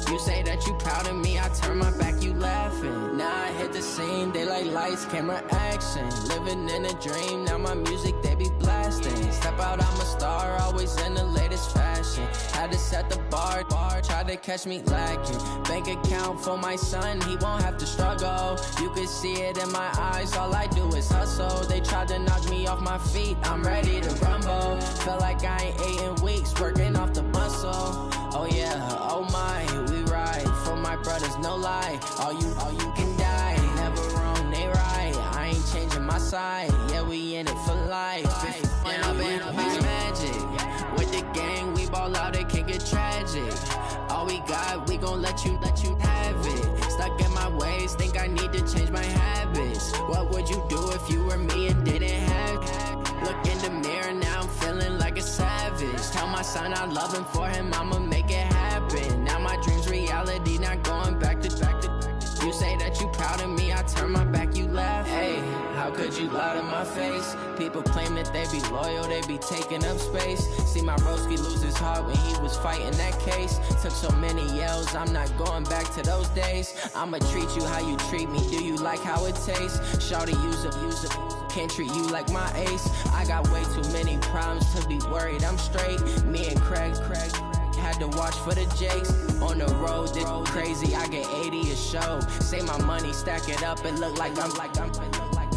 You say that you proud of me, I turn my back, you laughing. Now I hit the scene, they like lights, camera, action. Living in a dream, now my music, they be blasting. Step out, I'm a star, always in the latest fashion. Had to set the bar, try to catch me lacking. Bank account for my son, he won't have to struggle. You can see it in my eyes, all I do is hustle. They tried to knock me off my feet, I'm ready to rumble. Felt like I ain't ate in weeks, working off the muscle. Oh yeah, oh my, we ride for my brothers, no lie. All you can die, never wrong, they right. I ain't changing my side, yeah, we in it for life. And I've been it's magic. With the gang, we ball out, it can get tragic. All we got, we gon' let you have it. Stuck in my ways, think I need to change my habits. What would you do if you were me and didn't have it? Look in the mirror, now I'm feeling like a savage. Tell my son I love him, for him I'ma make it happen. Now my dream's reality, not going back to. You say that you proud of me, I turn my back, you laugh. Hey, how could you lie to my face? People claim that they be loyal, they be taking up space. See my broski lose his heart when he was fighting that case. Took so many yells, I'm not going back to those days. I'ma treat you how you treat me, do you like how it tastes? Shawty, use up, can't treat you like my ace. I got way too many problems to be worried, I'm straight. Me and Craig had to watch for the Jakes. On the road, this crazy, I get 80 a show. Say my money, stack it up, it look like I'm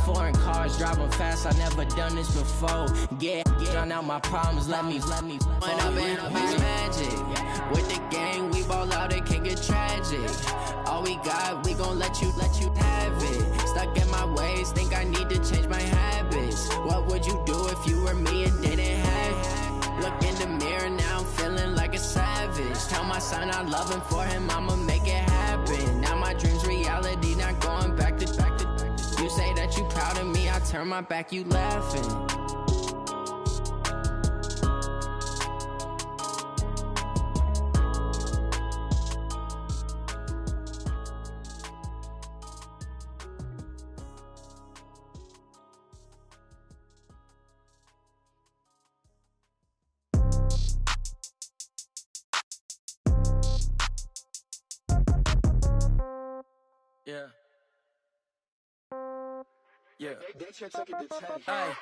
foreign cars, driving fast, I never done this before. Get on out my problems, let me When I've been it's magic. With the gang, we ball out, it can get tragic. All we got, we gon' let you have it. Stuck in my ways, think I need to change my habits. What would you do if you were me and didn't have it? Look in the mirror, now I'm feeling like a savage. Tell my son I love him, for him I'ma make it happen. Now my dream's reality, not going back to. You say that you proud of me, I turn my back, you laughing. Yeah. Yeah.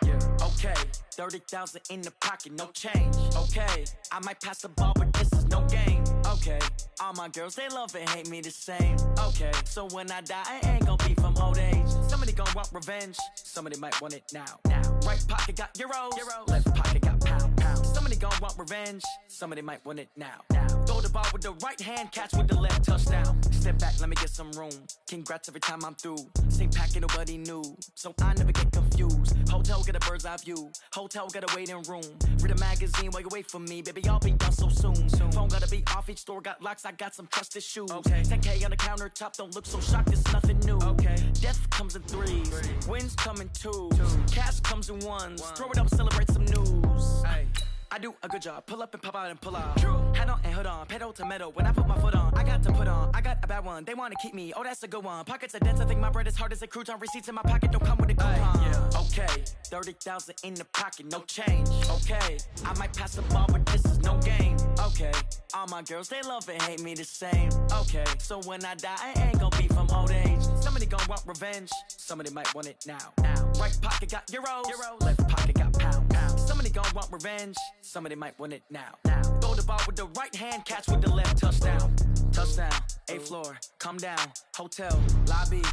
Yeah. Okay. 30,000 in the pocket, no change. Okay. I might pass the ball, but this is no game. Okay. All my girls, they love and hate me the same. Okay. So when I die, I ain't gon' be from old age. Somebody gon' want revenge. Somebody might want it now. Right pocket got euros. Left pocket got pound. Somebody gon' want revenge. Somebody might want it now. Throw the ball with the right hand, catch with the left, touchdown. Step back, let me get some room. Congrats every time I'm through. Same packet, nobody knew, so I never get confused. Hotel get a bird's eye view. Hotel get a waiting room. Read a magazine while you wait for me, baby. I'll be done so soon. Phone gotta be off, each store got locks. I got some trusted shoes. Okay. 10K on the countertop, don't look so shocked. It's nothing new. Okay. Death comes in threes. Wins come in twos. Cash comes in ones. Throw it up, celebrate some news. Hey. I do a good job, pull up and pop out and pull out. True. Hat on and hood on, pedal to metal. When I put my foot on, I got to put on. I got a bad one, they wanna keep me. Oh, that's a good one. Pockets are dense, I think my bread is hard as a crouton. Receipts in my pocket don't come with a coupon. Yeah. Okay, 30,000 in the pocket, no change. Okay, I might pass the ball, but this is no game. Okay, all my girls, they love and hate me the same. Okay, so when I die, I ain't gon' be from old age. Somebody gon' want revenge, somebody might want it now. Right pocket got euros. Left pocket got pound. Somebody gon' want revenge, somebody might want it now. Throw the ball with the right hand, catch with the left, touchdown. Touchdown, 8th floor, come down, hotel, lobby.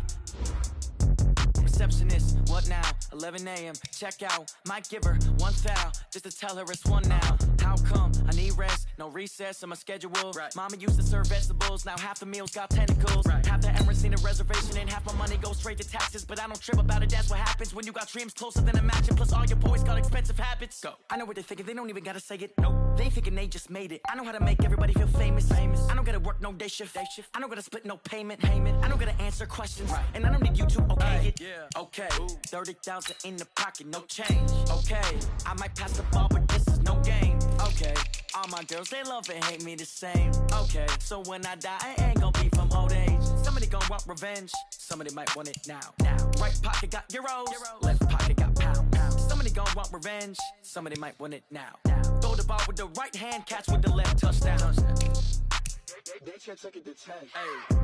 Receptionist, what now? 11 a.m. Check out. Might give her one foul just to tell her it's one now. How come? I need rest, no recess in my schedule. Right. Mama used to serve vegetables, now half the meals got tentacles. Right. Half the Emirates need a reservation and half my money goes straight to taxes. But I don't trip about it, that's what happens when you got dreams closer than a matching. Plus all your boys got expensive habits. Go. I know what they're thinking, they don't even gotta say it. Nope. They thinking they just made it. I know how to make everybody feel famous. I don't gotta work no day shift. I don't gotta split no payment. I don't gotta answer questions. Right. And I don't need you to okay it. Yeah. Okay, 30,000 in the pocket, no change. Okay, I might pass the ball, but this is no game. Okay, all my girls, they love and hate me the same. Okay, so when I die, I ain't gonna be from old age. Somebody gon' want revenge, somebody might want it now. Right pocket got euros, left pocket got pounds. Somebody gon' want revenge, somebody might want it now. Throw the ball with the right hand, catch with the left, touchdown. They can't take it to 10. Hey.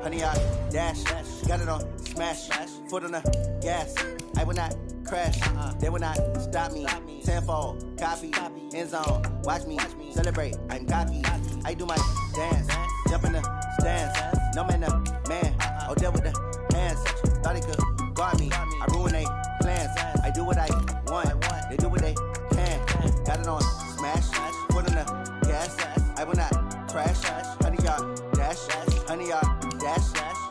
Honey, I dash, got it on smash, foot on the gas. I will not crash, they will not stop me. Tenfold, copy, end zone, watch me celebrate. I'm cocky, I do my dance, jump in the stands. No man, the man, oh, deal with the hands. Thought he could guard me, I ruin they plans. I do what I want, they do what they can. Got it on smash, foot on the gas. I will not crash, honey, y'all dash, honey, y'all dash,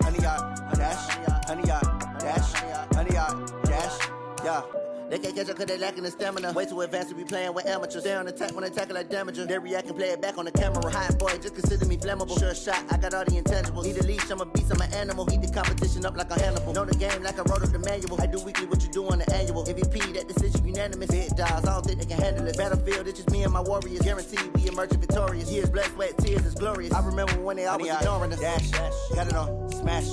honey, y'all dash, honey, y'all dash, honey, y'all dash, yeah. They can't catch up cause they lacking the stamina. Way too advanced to be playing with amateurs. Stay on attack when they tackle like damager. They react and play it back on the camera. Hot boy, just consider me flammable. Sure shot, I got all the intangibles. Need a leash, I'm a beast, I'm an animal. Heat the competition up like a Hannibal. Know the game like I wrote up the manual. I do weekly what you do on the annual. MVP, that decision unanimous. Big dogs, I don't think they can handle it. Battlefield, it's just me and my warriors. Guaranteed we emerging victorious. Years, blood, sweat, tears, it's glorious. I remember when they always ignoring us. Dash, got it on smash,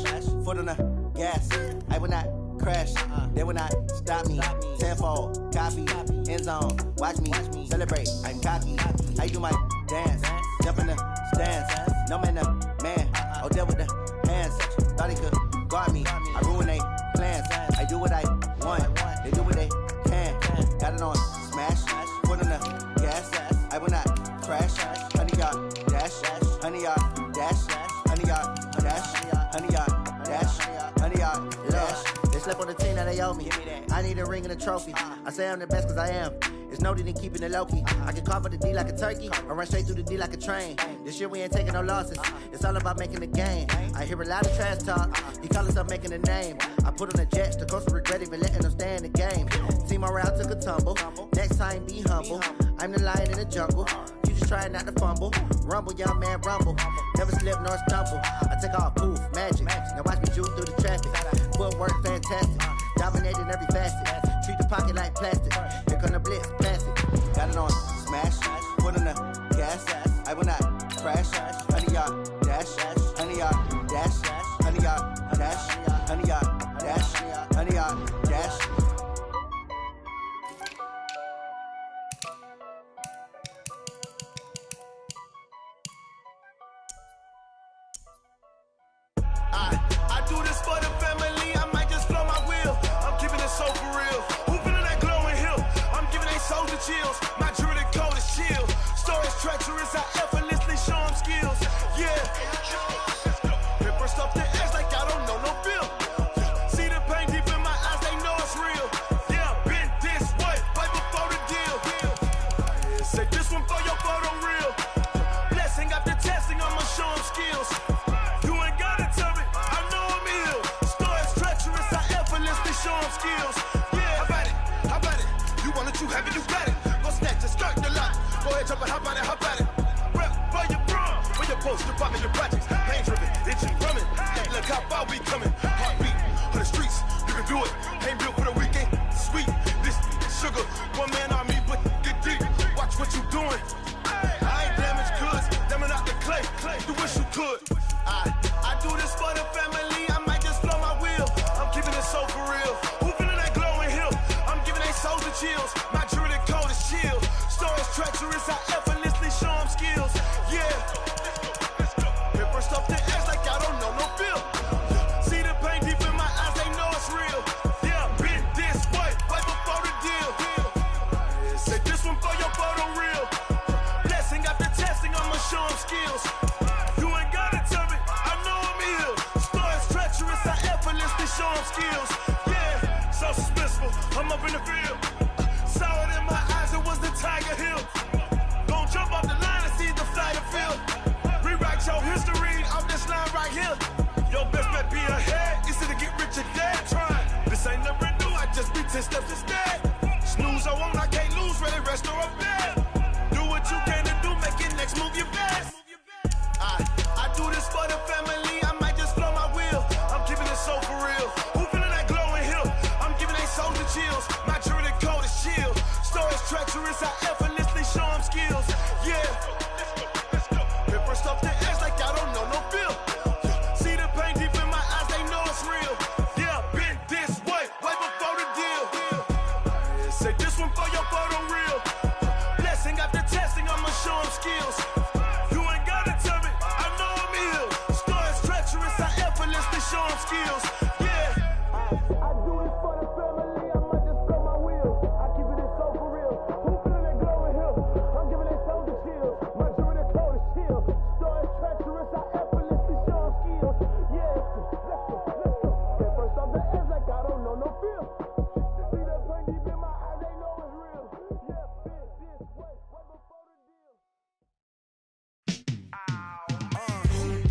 foot on the gas. I will not crash, they will not stop me. Tenfold, copy, end zone, watch me celebrate. I'm cocky, I do my dance, jump in the stands. No man, the man, oh, deal with the hands. Thought he could guard me, I ruin they plans. I do what I want, they do what they can. Got it on smash, foot on the gas. I will not crash, honey, y'all dash, honey, y'all dash, honey, y'all dash, honey, y'all dash, honey, y'all dash. They slept on the team that they owe me. I need a ring and a trophy. I say I'm the best cause I am. It's no need in keeping it low key. I can carve the D like a turkey, or run straight through the D like a train. This year we ain't taking no losses. It's all about making the game. I hear a lot of trash talk. He call himself making a name. I put on the Jets. The coach regret even letting them stay in the game. Team morale took a tumble. Next time be humble. I'm the lion in the jungle. You just trying not to fumble. Rumble, young man, rumble. Never slip nor stumble. I take off, poof, magic. Now watch me juke through the traffic. Footwork fantastic. Dominating every facet. Treat the pocket like plastic. Here come the blitz, plastic. Got it on smash, foot on the gas. I will not crash. Honey, y'all dash, honey, y'all dash, honey, y'all dash, honey, y'all dash, honey, y'all dash. I do this for the family. I might just blow my wheel. I'm keeping it so for real. Who feeling that glowing hill? I'm giving they soldier chills. My jewelry code is chill. Stories treacherous. I effortlessly show them skills. Yeah. Paper stuff the edge like I don't know no bill. See the pain deep in my eyes. They know it's real. Yeah, been this way right before the deal. Say this one for your photo reel. Blessing after testing. I'ma show them skills. Show them skills. Yeah, how about it? You want it, you have it, you got it. Go snatch it, start the lot. Go ahead, jump it, how about it? Rep for your bro, for your post, your pocket, your projects. Pain driven, engine drumming. Look how far we coming. Heartbeat for the streets, you can do it. Ain't built for the weekend. Sweet, this sugar. One man army, but get deep. Watch what you doing. I ain't damaged goods, damn it out the clay. Do wish you could. I do this for the family. I might treacherous, I effortlessly show them skills. Yeah. Hit first off the edge like I don't know no feel. See the pain deep in my eyes, they know it's real. Yeah, been this way before the deal. Say this one for your photo reel. Blessing after testing, I'ma show them skills. You ain't gotta tell me, I know I'm ill. Story's treacherous, I effortlessly show them skills. Yeah, so suspenseful, I'm up in the field. Saw it in my eyes, it was the Tiger Hill. Gon' jump off the line and see the flight of field. Rewrite your history off this line right here. Your best bet be ahead, easy to get rich or dead. Trying, this ain't never new, I just be 10 steps instead. Snooze I won't, I can't lose, ready, rest or I'm dead. Do what you can to do, make it next move your best. I do this for the family, I might just blow my wheel. I'm keeping it so for real. Who feeling that glowing hill? I'm giving they souls the chills. My journey code is chill. Story's treacherous, I effortlessly show them skills. Yeah. Hit first off the edge like I don't know no feel. See the pain deep in my eyes, they know it's real. Yeah, been this way before the deal. Say this one for your photo reel. Blessing after testing, I'ma show them skills. You ain't gotta tell me, I know I'm ill. Story's treacherous, I effortlessly show them skills. Yeah. I do this for the family, I might just blow my wheel. I keep it so for real. Who feeling that glowing hill? I'm giving they souls the chills. My journey code is chill. Story's treacherous, I effortlessly show them skills. Yeah. Let's go. Get first off the edge like I don't know no feel. See that pain deep in my eyes, they know it's real. Yeah, been this way before the deal.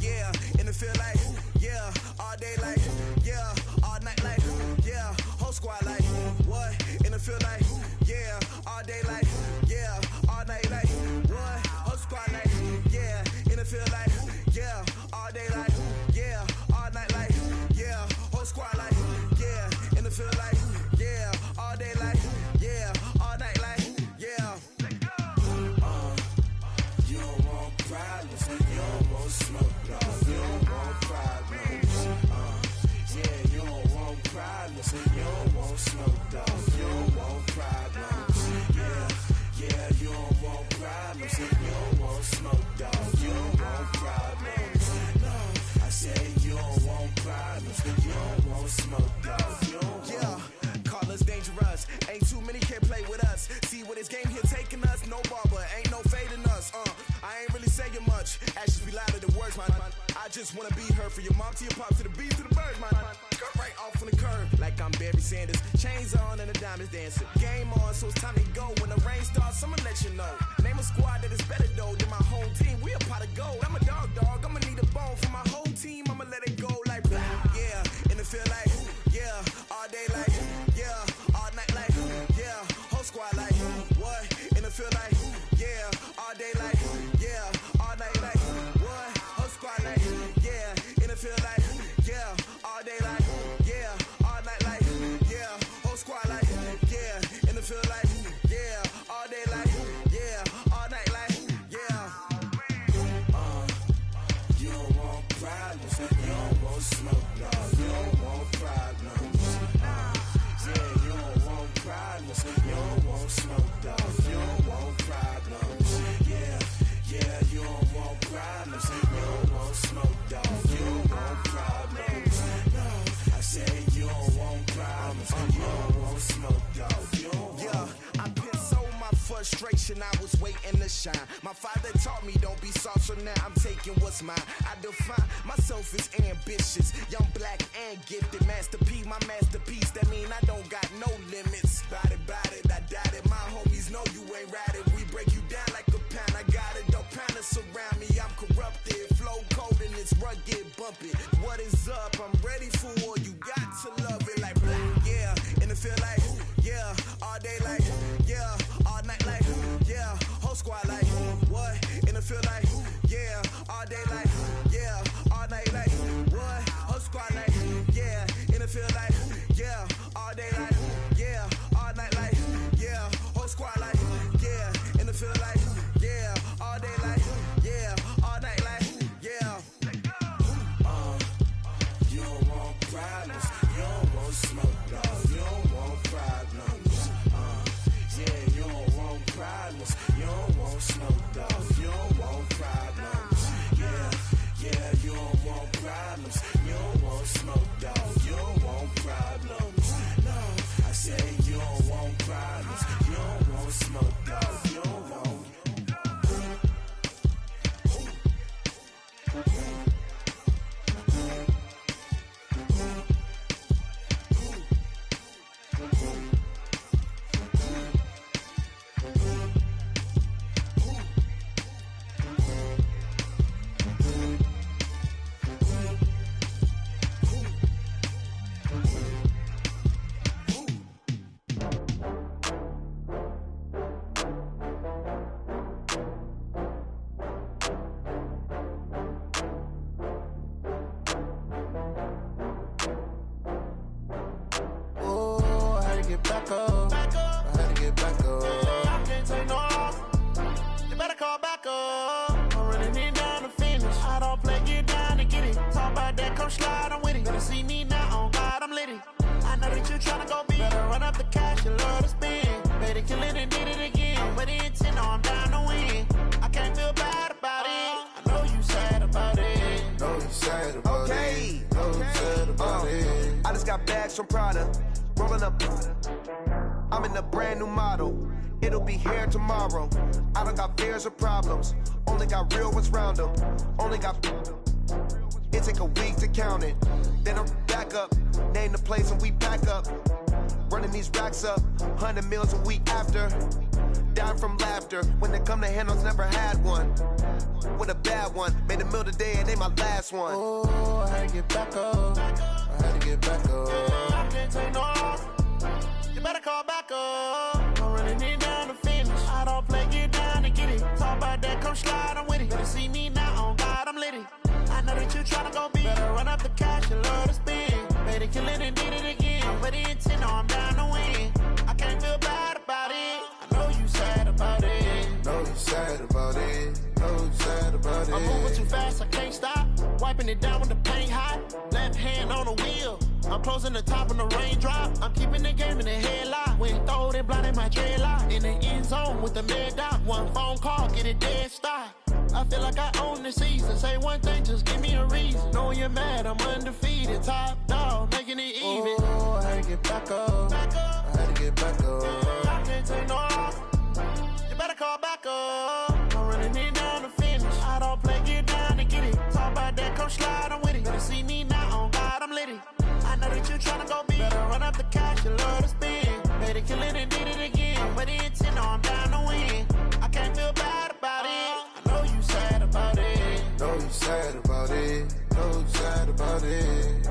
Yeah, and it feel like, yeah, all day like, yeah, all night like, yeah, whole squad like, what? And it feel like, yeah, all day like, yeah, all night like, what? Whole squad like, yeah, and it feel like, yeah, all day like, yeah, all night like, yeah, whole squad like, yeah, and it feel like, yeah, all day like, yeah, all night like, yeah. You don't want problems, you don't want smoke, dog. You don't want problems. Yeah, you don't want problems, you don't want smoke, dog. You don't want problems. Yeah, you don't want problems, you don't want smoke, dog. You don't want problems. No, I said you don't want problems, you don't want smoke, dog. You don't want. Call us dangerous. Ain't too many can play with us. See what this game here taking us. No barber, ain't no fading us. I ain't really saying much. Actions be louder than words, man. I just wanna be heard. For your mom to your pop to the beat to the birds, man. Cut right off on the curb like I'm Barry Sanders. Chains on and the diamonds dancing. Game on, so it's time to go. When the rain starts, I'ma let you know. Name a squad that is better though than my home team. We a pot of gold. I'm a dog. I'ma need a bone for my whole team. I'ma let it go like blah. Yeah, and it feel like, yeah, all day like, yeah, all night like, yeah, whole squad like, what? And it feel like, yeah, all day like, yeah, all night like, what? Whole squad like, yeah, and it feel like, yeah, all day like, yeah, all night like, yeah, whole squad like, yeah, and it feel like, yeah, all day like, yeah, all night like, yeah. You don't want problems, you don't want smoke, dog. You don't want problems. Yeah, you don't want problems, you don't want smoke, dog. You don't want problems. Yeah, you don't want problems, you don't want smoke, dog. You don't want problems. No, I said you don't want problems, you don't want smoke, dog. You don't want. Yeah, I pissed so my frustration, I was waiting to shine. My father taught me don't be soft, so now I'm taking what's mine. I define myself as ambitious, young, black, and gifted. Master P, my masterpiece, that mean I don't got no limits. Bout it, I doubt it. My homies know you ain't ratted. We break you down like a pound. I got it, don't pound us around me. I'm corrupted, flow cold and it's rugged, bumpy. What is up? I'm ready for war. You got to love it like blah. Yeah, and it feel like, yeah, all day like, yeah, all night like, yeah, whole squad like, what? And it feel like, yeah, all day like, yeah, all night like, what? Whole squad like, yeah, and it feel like, yeah, all day like, yeah, all night like, yeah, whole squad like, yeah, and it feel like, yeah, all day like, yeah, all night like, yeah. You don't want come slide, I'm with it. Better see me now, on God, I'm litty. I know that you tryna go big. Better run up the cash, you love to spend. Better kill it and did it again. But the intent, no, I'm down to win. I can't feel bad about it. I know you sad about it. Know you sad about it. Know you sad about it. I just got bags from Prada. Rolling up. I'm in a brand new model. It'll be here tomorrow. I don't got fears or problems. Only got real ones round them. Only got. It take a week to count it. Then I'm back up. Name the place and we pack up. Running these racks up. 100 meals a week after. Dying from laughter. When they come to handles, never had one. With a bad one. Made a meal today and they my last one. Oh, I had to get back up. I had to get back up. I can't take no loss. You better call back up. I'm running it down to finish. I don't play, get down to get it. Talk about that, come slide, I'm with it. Better see me now, on God, I'm litty. I know that you tryna go big. Better run up the cash, you love to spend. Better kill it and did it again. But the intent, no, I'm down to win. I can't feel bad about it. I know you sad about it. Know you sad about it. Know you sad about it. I'm moving too fast, I can't stop. Wiping it down with the paint hot. Left hand on the wheel. I'm closing the top on the raindrop. I'm keeping the game in the headlock. When throw it, blinding my dreadlock. In the end zone with the mad dot. One phone call, get it dead stop. I feel like I own the season. Say one thing, just give me a reason. Knowing you're mad, I'm undefeated. Top dog, making it even. Oh, I had to get back up. I had to get back up. I can't take no loss. You better call back up. I'm running it down to finish. I don't play, get down to get it. Talk about that, come slide, I'm with it. Better see me now, on God, I'm litty. I know that you tryna go big. Better run up the cash, you love to spend. Better kill it and did it again. But the intent, no, I'm down to win. I can't feel bad about it. I know you sad about it. Know you sad about it. Know you sad about it.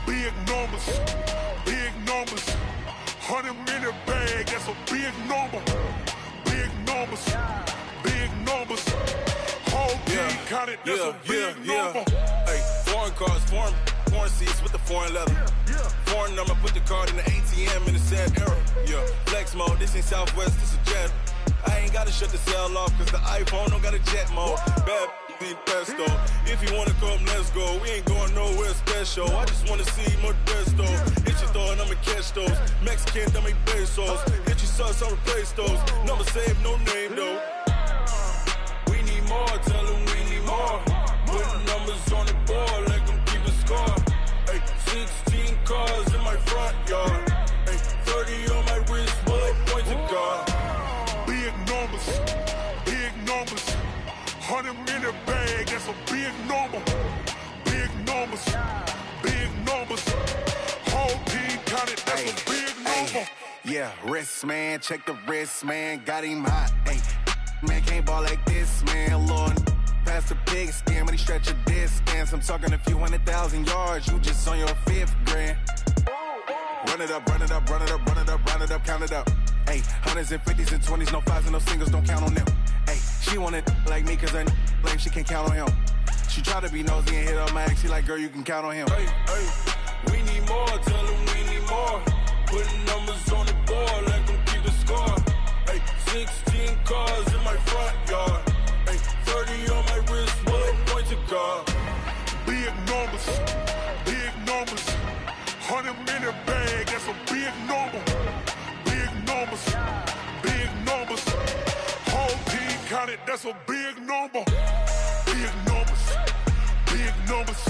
Big numbers, big numbers. 100-minute bag, that's a big number. Big numbers, big numbers. Whole team counted, that's a big number. Hey, foreign cars, foreign seats with the foreign leather. Foreign number, put the card in the ATM in the sad era. Yeah, flex mode, this ain't Southwest, this is Jet. I ain't gotta shut the cell off, cause the iPhone don't got a jet mode. Bad need pesto. If you wanna come, let's go. We ain't going nowhere special. I just wanna see Modesto. Hit your throw and I'ma catch those. Mexican, dummy pesos. Hit your sauce, I'll replace those. Number save, no name though. We need more, tell them we need more. Put numbers on the board, let them keep a score. Hey, 16 cars in my front yard. Hey, 30 on my wrist, bullet point to God. Big numbers, big numbers. 100-minute bag, that's a big number. Big numbers, big numbers. Whole team counted, that's a big number. Yeah, wrist man, check the wrist man, got him hot. Ay, man can't ball like this, man. Lord, past the big skin when he stretch a distance. I'm talking a few 100,000 yards, you just on your 5th grand. Run it up, run it up, run it up, run it up, run it up, count it up. Ay, 100s and 50s and 20s, no 5s and no singles, don't count on them. Ay, she want it like me cause her lame, she can't count on him. She try to be nosy and hit up my ex, she like, girl, you can count on him. Hey, hey, we need more, tell them we need more. Putting numbers on the board, let them keep the score. Hey, 16 cars in my front yard. Hey, 30 on my wrist, bullet point to God. Big numbers, big numbers. 100-minute bag, that's a big number. Big numbers, big numbers. Whole team counted, that's a big number. Big numbers, big numbers.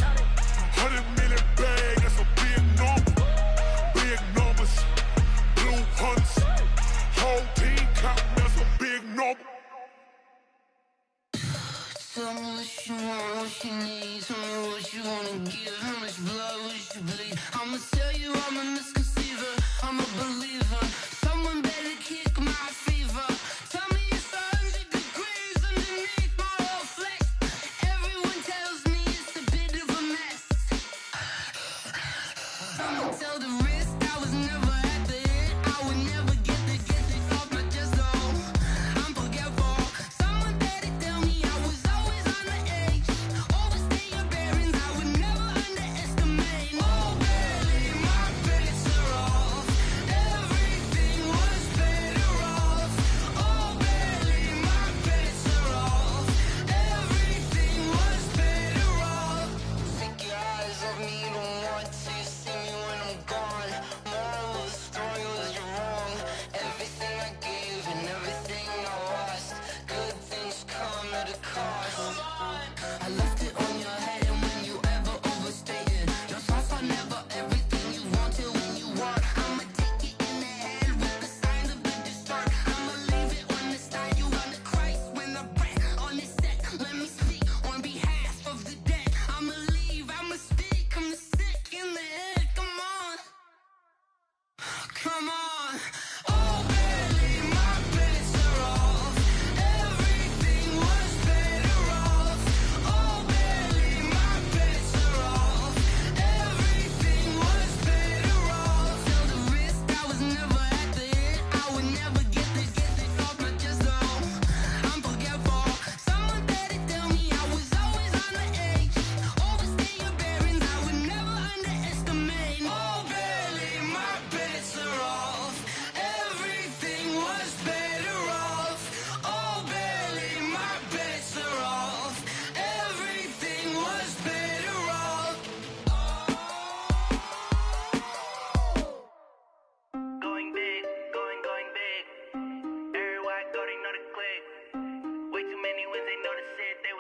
100-minute bag, that's a big number. Big numbers, blue hunts. Whole team counting, that's a big number. Tell me what you want, what you need. Tell me what you wanna give. How much blood would you bleed? I'ma tell you I'm a misconceiver. I'm a believer. Someone better kick my fever. Tell me it's 100 degrees underneath my whole flesh. Everyone tells me it's a bit of a mess.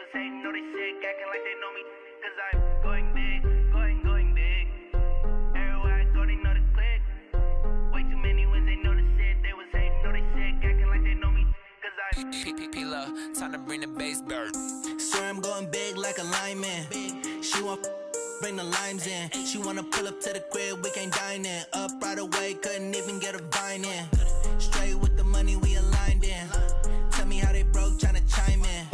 was hating, know they sick, acting like they know me. Cause I'm going big, going big. Everywhere I go, they know the click. Way too many wins, they know the shit. They was hating, know they sick, acting like they know me. Cause I'm P-P-P-Love, time to bring the bass bird. Swear I'm going big like a lineman. She want bring the limes in. She wanna pull up to the crib, we can't dine in. Up right away, couldn't even get a vine in. Straight with the money, we aligned in. Tell me how they broke, tryna chime in.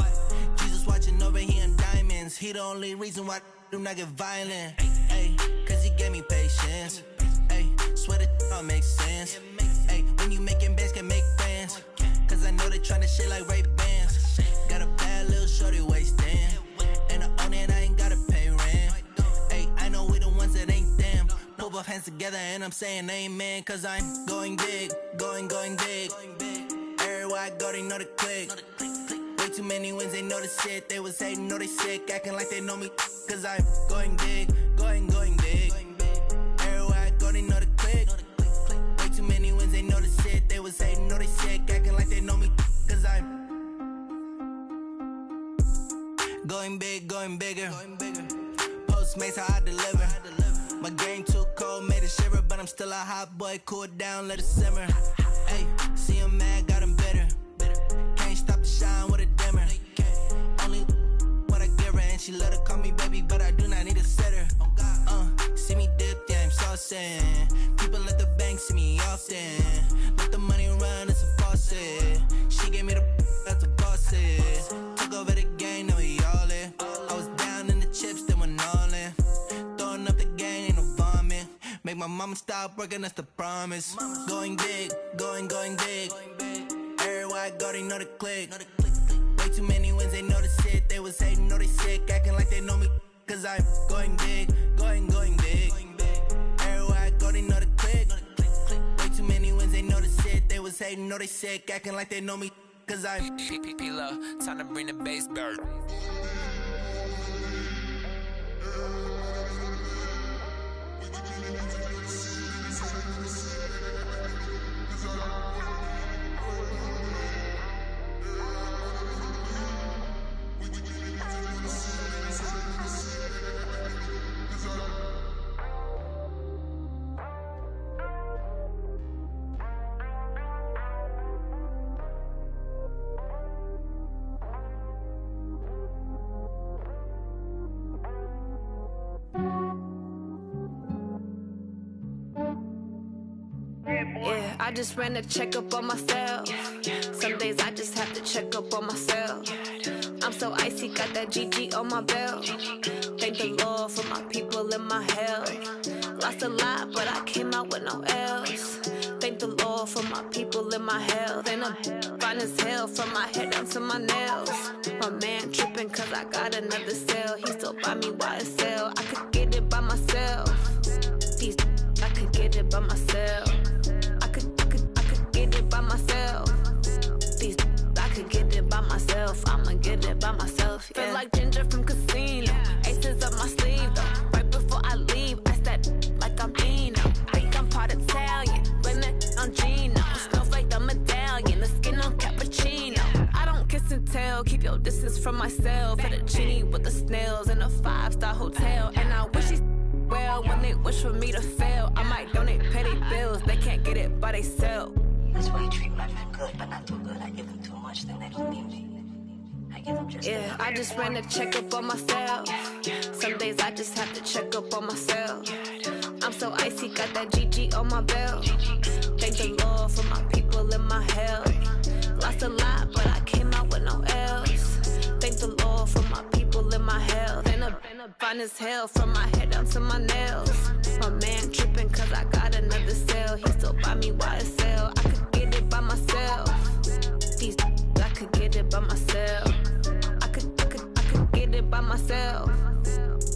Jesus watching over here in diamonds. He the only reason why I do not get violent. Ay, cause he gave me patience. Ay, swear that all makes sense. Ay, when you making bands, can make friends. Cause I know they tryna shit like Ray-Bans. Got a bad little shorty wasting. And I own it, I ain't gotta pay rent. Ay, I know we the ones that ain't them. Put both hands together and I'm saying amen. Cause I'm going big, going big. Everywhere I go, they know the click. Way too many wins, they know the shit. They was hating, know they sick, acting like they know me. Cause I'm going big, going big. Everywhere I go, they know the click. Way too many wins, they know the shit. They was hating, know they sick, acting like they know me. Cause I'm going big, going bigger. Postmates how I deliver. My game too cold, made it shiver, but I'm still a hot boy. Cool down, let it simmer. Hey, see him mad, got him bitter. Can't stop the shine with a dimmer. Only what I give her, and she let her call me baby, but I do not need a sitter. See me dip, yeah, I'm saucing. People at the bank see me often. Let the money run, it's a faucet. She gave me the that's a faucet. Took over the game, now we all in. I was down in the chips, then went all in. Throwing up the game, ain't no vomit. Make my mama stop working, that's the promise. Going big, going big. Everywhere I go, they know the click. Way too many wins, they know the shit. They was hating, know they sick, acting like they know me. Cause I'm going big, going big. Everywhere I go, they know the click. Way too many wins, they know the shit. They was hating, know they sick, acting like they know me. Cause I'm P-P-P-Love, time to bring the bass bird. Yeah, I just ran a checkup on myself. Some days I just have to check up on myself. I'm so icy, got that GG on my belt. Thank the Lord for my people and my health. Lost a lot, but I came out with no L's. Thank the Lord for my people and my health. And I'm fine as hell from my head down to my nails. My man tripping cause I got another cell. He still buy me YSL. I could get it by myself. These I could get it by myself. I could get it by myself. These I could get it by myself. I'ma get it by myself. Yeah. Feel like Ginger from Casino. Aces up my sleeve though. Right before I leave, I step like I'm Dino. Think I'm part Italian. Blame it on Gino. Snowflake the medallion. The skin on cappuccino. I don't kiss and tell. Keep your distance from myself. At a genie with the snails in a 5-star hotel. And I wish he's well when they wish for me to fail. I might donate petty bills. They can't get it by they sell. That's why you treat my men good, but not too good. I give them too much, then they don't need me. I give them just yeah, I just ran a checkup on myself. Some days I just have to check up on myself. I'm so icy, got that GG on my belt. Thank the Lord for my people and my health. Lost a lot, but I came out with no L's. Thank the Lord for my people and my health. And I'm fine as hell from my head down to my nails. My man tripping cause I got another cell. He still buy me YSL. I could get it by myself. These I could get it by myself. I could get it by myself.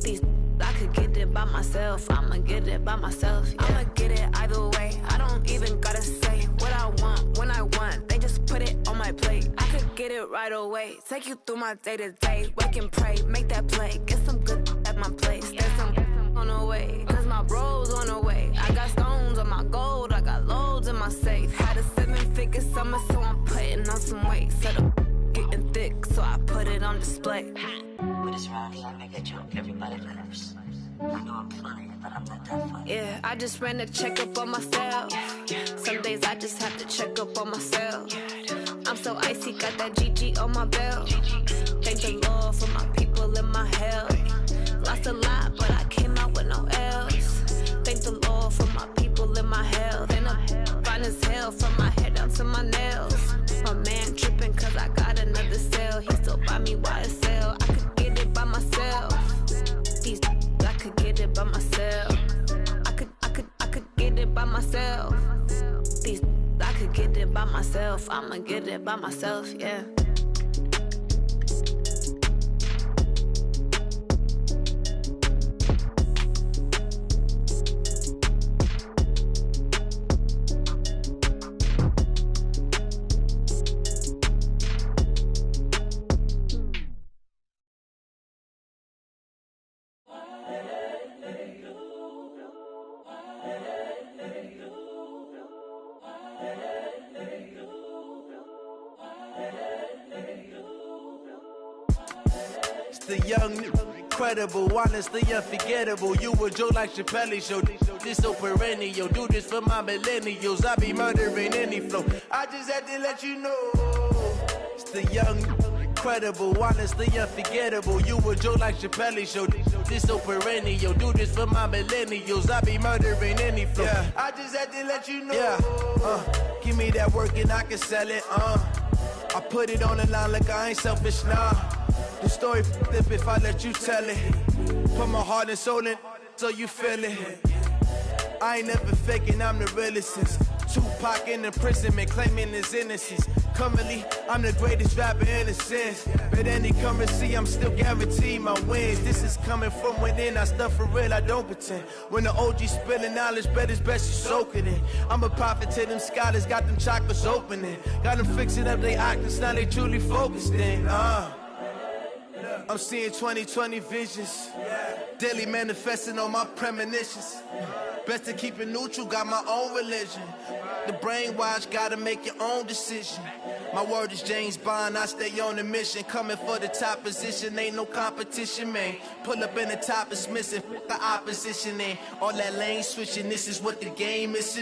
These I could get it by myself. I'ma get it by myself. Yeah. I'ma get it either way. I don't even gotta say what I want when I want. They just put it on my plate. I could get it right away. Take you through my day to day. Wake and pray, make that play. Get some good at my place. There's some on the way. Cause my bro's on the way. I got stones on my gold. I got loads in my safe. Had a 7-figure summer, so I'm putting on some weight. Set up getting thick, so I put it it on display. But it's around here, I make a joke, everybody laughs. I know I'm funny, but I'm not that funny. Yeah, I just ran a checkup on myself. Some days I just have to check up on myself. I'm so icy, got that GG on my belt. Thank the Lord for my people in my health. Lost a lot, but I came out with no else. Thank the Lord for my people in my health. And I'm fine as hell from my head down to my nails. My man tripping cause I got another cell. He still buy me YSL. I could get it by myself. These I could get it by myself. I could get it by myself. These I could get it by myself. I'ma get it by myself, yeah. The young, incredible, honestly unforgettable. You a joke like Chappelle show. This so perennial. Do this for my millennials. I be murdering any flow. I just had to let you know. It's the young, incredible, honestly unforgettable. You a joke like Chappelle show. This so perennial. Do this for my millennials. I be murdering any flow. Yeah. I just had to let you know. Yeah. Give me that work and I can sell it. I put it on the line like I ain't selfish, nah. The story flip if I let you tell it. Put my heart and soul in so you feel it. I ain't never faking, I'm the realest since Tupac in imprisonment, claiming his innocence. Currently, I'm the greatest rapper in a sense. But any currency, I'm still guaranteed my wins. This is coming from within, I stuff for real, I don't pretend. When the OG spilling knowledge, bet it's best you soak it in. I'm a prophet to them scholars, got them chakras opening. Got them fixing up their octaves, now they truly focused in. I'm seeing 2020 visions. Daily manifesting on my premonitions. Best to keep it neutral, got my own religion. The brainwash, gotta make your own decision. My word is James Bond, I stay on a mission. Coming for the top position, ain't no competition, man. Pull up in the top, it's missing, the opposition ain't. All that lane switching, this is what the game is.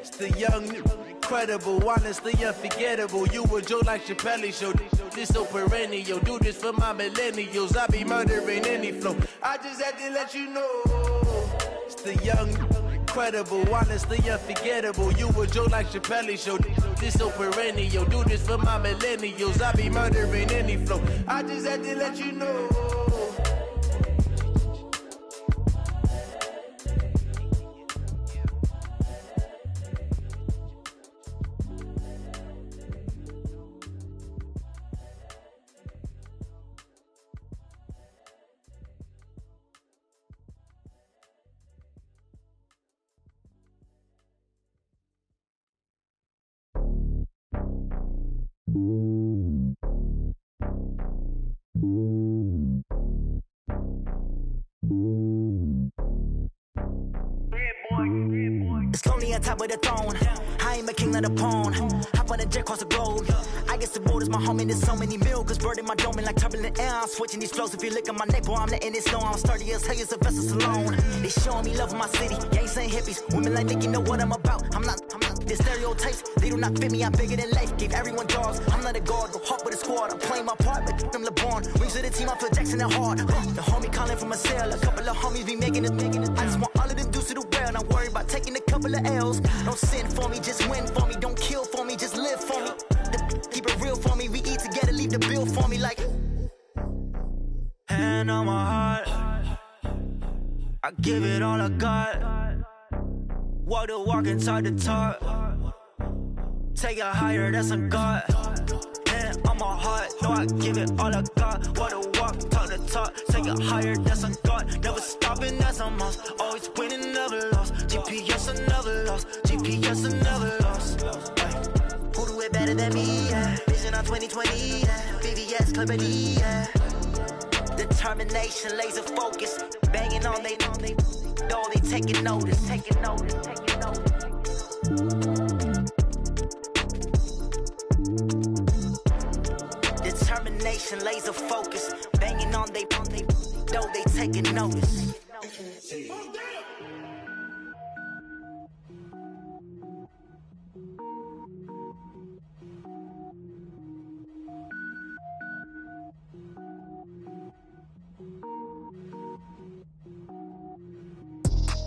It's the young, incredible, honestly unforgettable. You a joke like Chappelle show. This so perennial. Do this for my millennials. I be murdering any flow. I just had to let you know. It's the young, incredible, honestly unforgettable. You a joke like Chappelle show. This so perennial. Do this for my millennials. I be murdering any flow. I just had to let you know. It's lonely on top of the throne. I ain't a king of the pawn. Hop on a jet across the globe. I guess the road is my home and there's so many milkers birding my dome like turbulent air. I'm switching these flows. If you look at my neck, boy, I'm letting it snow. I'm sturdy as hell, a vessel alone. They showing me love in my city. Gangs ain't hippies. Women like Nick, you know what I'm about. I'm not the stereotypes. They do not fit me. I'm bigger than life. Gave everyone jobs. I'm not a guard. Go hard with a squad. I'm playing my part, but them LeBron. Rings to the team. I feel Jackson and hard. The homie calling from a cell. A couple of homies be making it. I just want all of them dudes to do well. Not worry about taking a couple of L's. Don't sin for me, just win for me. Don't kill for me, just live for me. Keep it real for me. We eat together, leave the bill for me like. Hand on my heart, I give it all I got. Walk the walk and talk the talk. Take it higher, that's a God. Hand on my heart, no, I give it all I got. Walk the walk, talk the talk. Take it higher, that's a God. Never stopping, that's a must. Always winning, never lost. GPS, I never lost. GPS, I never lost. Who do it better than me? Yeah. Vision on 2020. Yeah. VVS, Clippity. Yeah. Determination, laser focus. Banging on they door, they taking notice. Taking notice, taking notice. Determination. determination, laser focus. Banging on they though they taking notice.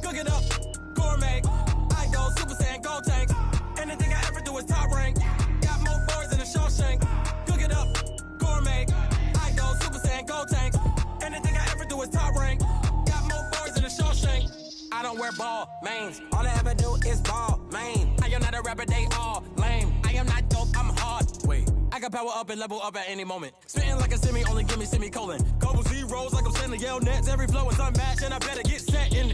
Cook it up, gourmet. I go Super Saiyan, gold tank. Anything I ever do is top rank. Got more boys than a Shawshank. Cook it up, gourmet. I go Super Saiyan, gold tank. Anything I ever do is top rank. Got more boys than a Shawshank. I don't wear ball mains. All I ever do is ball main. I am not a rapper, they all lame. I am not dope, I'm hard. Wait, I can power up and level up at any moment. Spitting like a semi, only give me semicolon. Couple zeros like I'm sending yell nets. Every flow is unmatched, and I better get set in.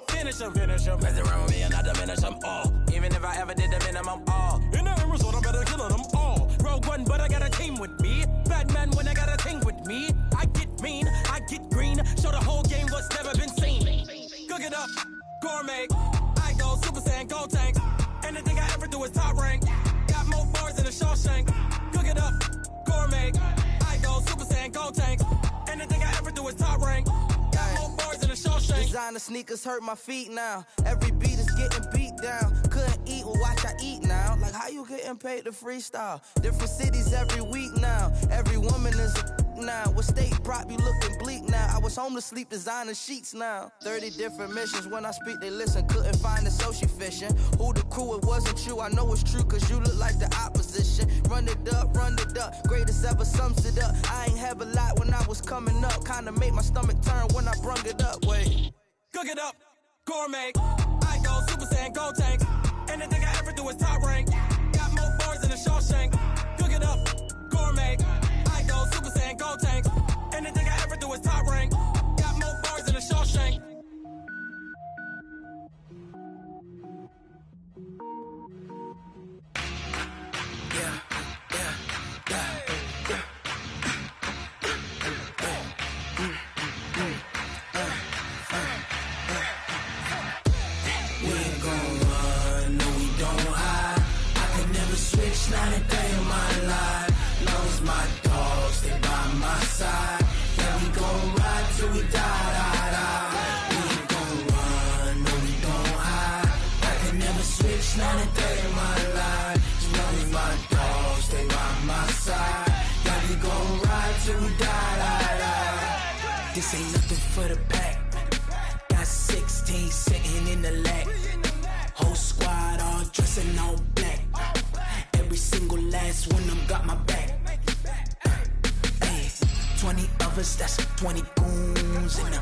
Finish them. Mess around with me and I diminish them all. Even if I ever did the minimum, all. In the end result, I'm better killing them all. Rogue One, but I got a team with me. Batman when I got a team with me. I get mean, I get green. Show the whole game what's never been seen. Cook it up, gourmet. I go Super Saiyan, gold tank. Anything I ever do is top rank. Got more bars than a Shawshank. Cook it up, gourmet. I go Super Saiyan, gold tank. Anything I ever do is top rank. Got more bars than a Shawshank. Designer sneakers hurt my feet now. Every beat is getting beat down. Couldn't eat, well watch I eat now. Like how you getting paid to freestyle? Different cities every week now. Every woman is a now. What state prop you looking bleak now? I was home to sleep designing sheets now. 30 different missions. When I speak they listen. Couldn't find it so she fishing. Who the crew, it wasn't you. I know it's true cause you look like the opposition. Run it up. Greatest ever sums it up. I ain't have a lot when I was coming up. Kinda made my stomach turn when I brung it up. Wait. Cook it up, gourmet. I go Super Saiyan, gold tank. Anything I ever do is top rank. Got more bars than a Shawshank. Cook it up, gourmet. I go Super Saiyan, gold tank. Anything I ever do is top rank. Got more bars than a Shawshank. Not a day in my life. Long as my dogs stay by my side. Yeah, we gon' ride till we die. We ain't gon' run, no we don't hide. I can never switch, not a day in my life. As long as my dogs stay by my side. Yeah, we gon' ride till we die. This ain't nothing for the pack. Got 16 sitting in the lap. Whole squad all dressing all black. Every single last one of them got my back. Ay, 20 of us, that's 20 goons. And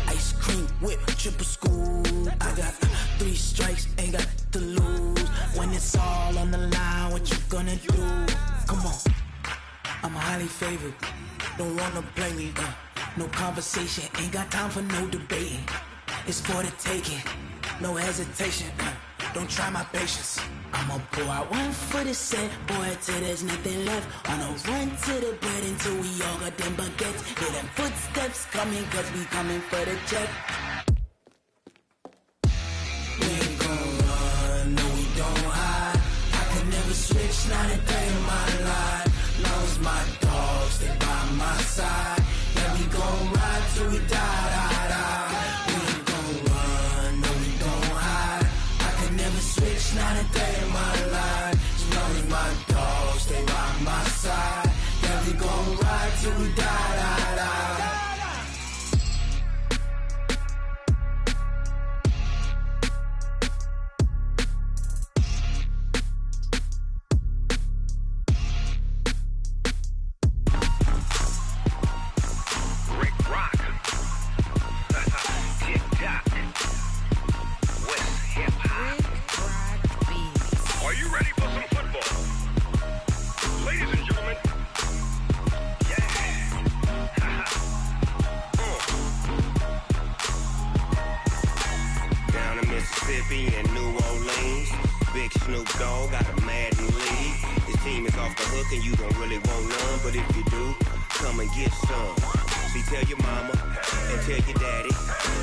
ice cream whip, triple scoop. I got 3 strikes, ain't got to lose. When it's all on the line, what you gonna do? Come on, I'm highly favored. Don't wanna play me, no conversation. Ain't got time for no debating. It's for the taking, no hesitation. Don't try my patience. I'ma pour out one for the set, boy, till there's nothing left. On a run to the bread until we all got them baguettes. Hear them footsteps coming, cause we coming for the check. We ain't gon' run, no we don't hide. I can never switch, not a day in my life. Long as my dogs stay by my side. Yeah, we gon' ride till we die. We ain't gon' run, no we don't hide. I can never switch, not a day in my life. As long as my dogs stay by my side. Yeah, we gon' ride till we die. come and get some. See, tell your mama and tell your daddy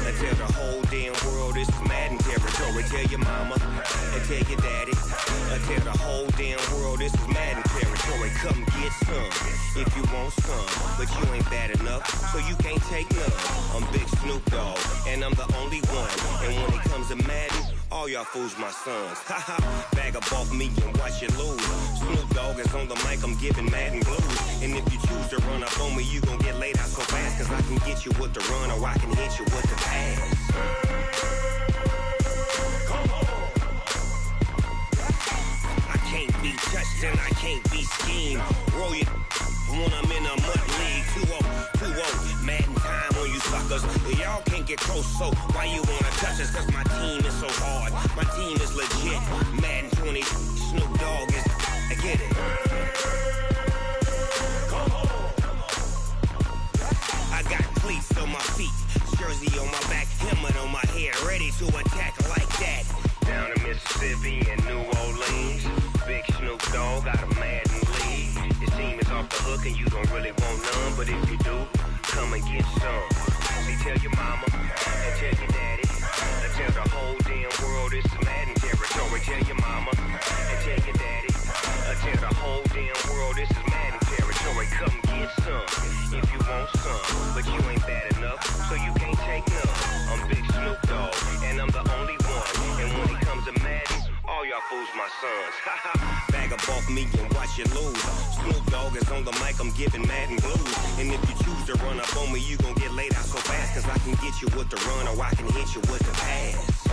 and tell the whole damn world this is Madden territory. Tell your mama and tell your daddy and tell the whole damn world this is Madden territory. Come get some if you want some, but you ain't bad enough, so you can't take none. I'm Big Snoop Dogg, and I'm the only one. And when it comes to Madden, all y'all fools my sons. Haha, bag up off me and watch you lose. Snoop Dogg is on the mic, I'm giving Madden blues. And if you choose to run up on me, you gon' get laid out so fast, cause I can get you with the run or I can hit you with the pass. I can't be touched and I can't be schemed. Roll you when I'm in a mud league. 2-0, Madden time on you suckers. Y'all can't get close, so why you wanna touch us? Cause my team is so hard, my team is legit. Madden 20, Snoop Dogg is, I get it. I got cleats on my feet, jersey on my back, helmet on my head, ready to attack like that. Down in Mississippi and New Orleans, Big Snoop Dogg got a Madden league. His team is off the hook and you don't really want none, but if you do, come and get some. See, tell your mama and tell your daddy and tell the whole damn world this is Madden territory. Tell your mama and tell your daddy and tell the whole damn world this is Madden territory. Come get some if you want some, but you ain't bad enough, so you can't take none. I'm Big Snoop Dogg, and I'm the only one. And when it comes to Madden, all y'all fools my sons. Bag up off me and watch you lose. Snoop Dogg is on the mic, I'm giving Madden blues. And if you choose to run up on me, you gon' get laid out so fast, cause I can get you with the run or I can hit you with the pass.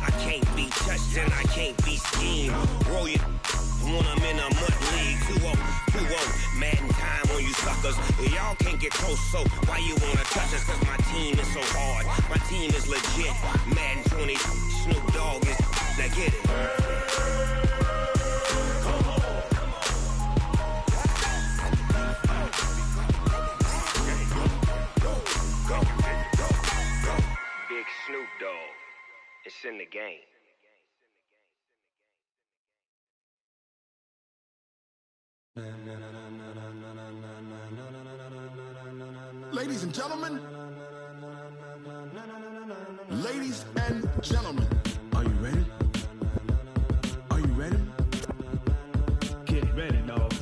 I can't be touched and I can't be schemed. Roll you when I'm in a mud league. 2-0, Madden time on you suckers. Y'all can't get close, so why you wanna touch us? Cause my team is so hard, my team is legit. Madden 20, Snoop Dogg is, now get it. Big Snoop Dogg, it's in the game. Ladies and gentlemen, ladies and gentlemen, are you ready? Are you ready? Get ready, dog.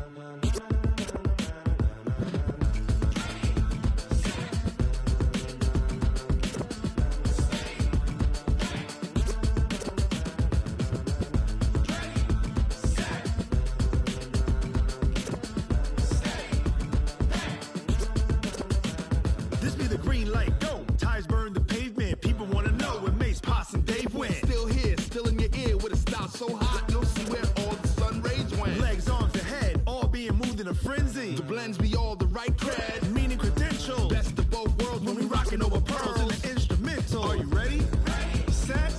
So hot, you'll see where all the sun rays went. Legs, arms, ahead, all being moved in a frenzy. The blends be all the right cred, meaning credentials. Best of both worlds when we rocking over pearls in the instrumental. Are you ready? Ready. Set.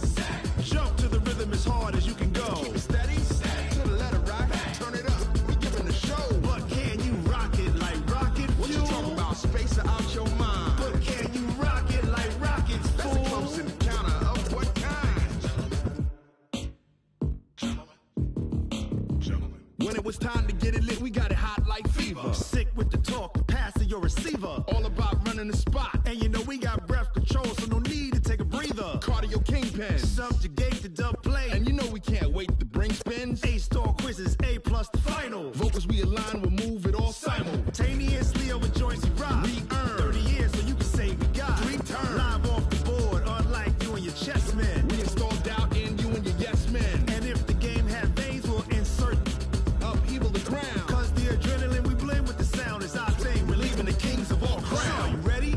Jump to the rhythm as hard as you can go. Keep it steady. To the letter right. Turn it up. We giving the show. But can you rock it like rocket fuel? What you talking about? Space out your mind. But can you rock it like rockets, fool? That's a close encounter of what kind? When it was time to get it lit, we got it hot like fever. Sick with the talk, the pass to your receiver. All about running the spot. And you know we got breath control, so no need to take a breather. Cardio kingpin, subjugate the dub play. And you know we can't wait to bring spins. A-star quizzes, A+ the final. Vocals we align, we'll move it all simultaneously over joints we rock. We earn 30 years, so you can say we got 3 turns. Live off the board, unlike you and your chess men. We install doubt in you and your yes men. And if the game had veins, we'll insert upheaval the ground. Cause the adrenaline we blend with the sound is our thing. We're leaving the kings of all crowns. So are you ready?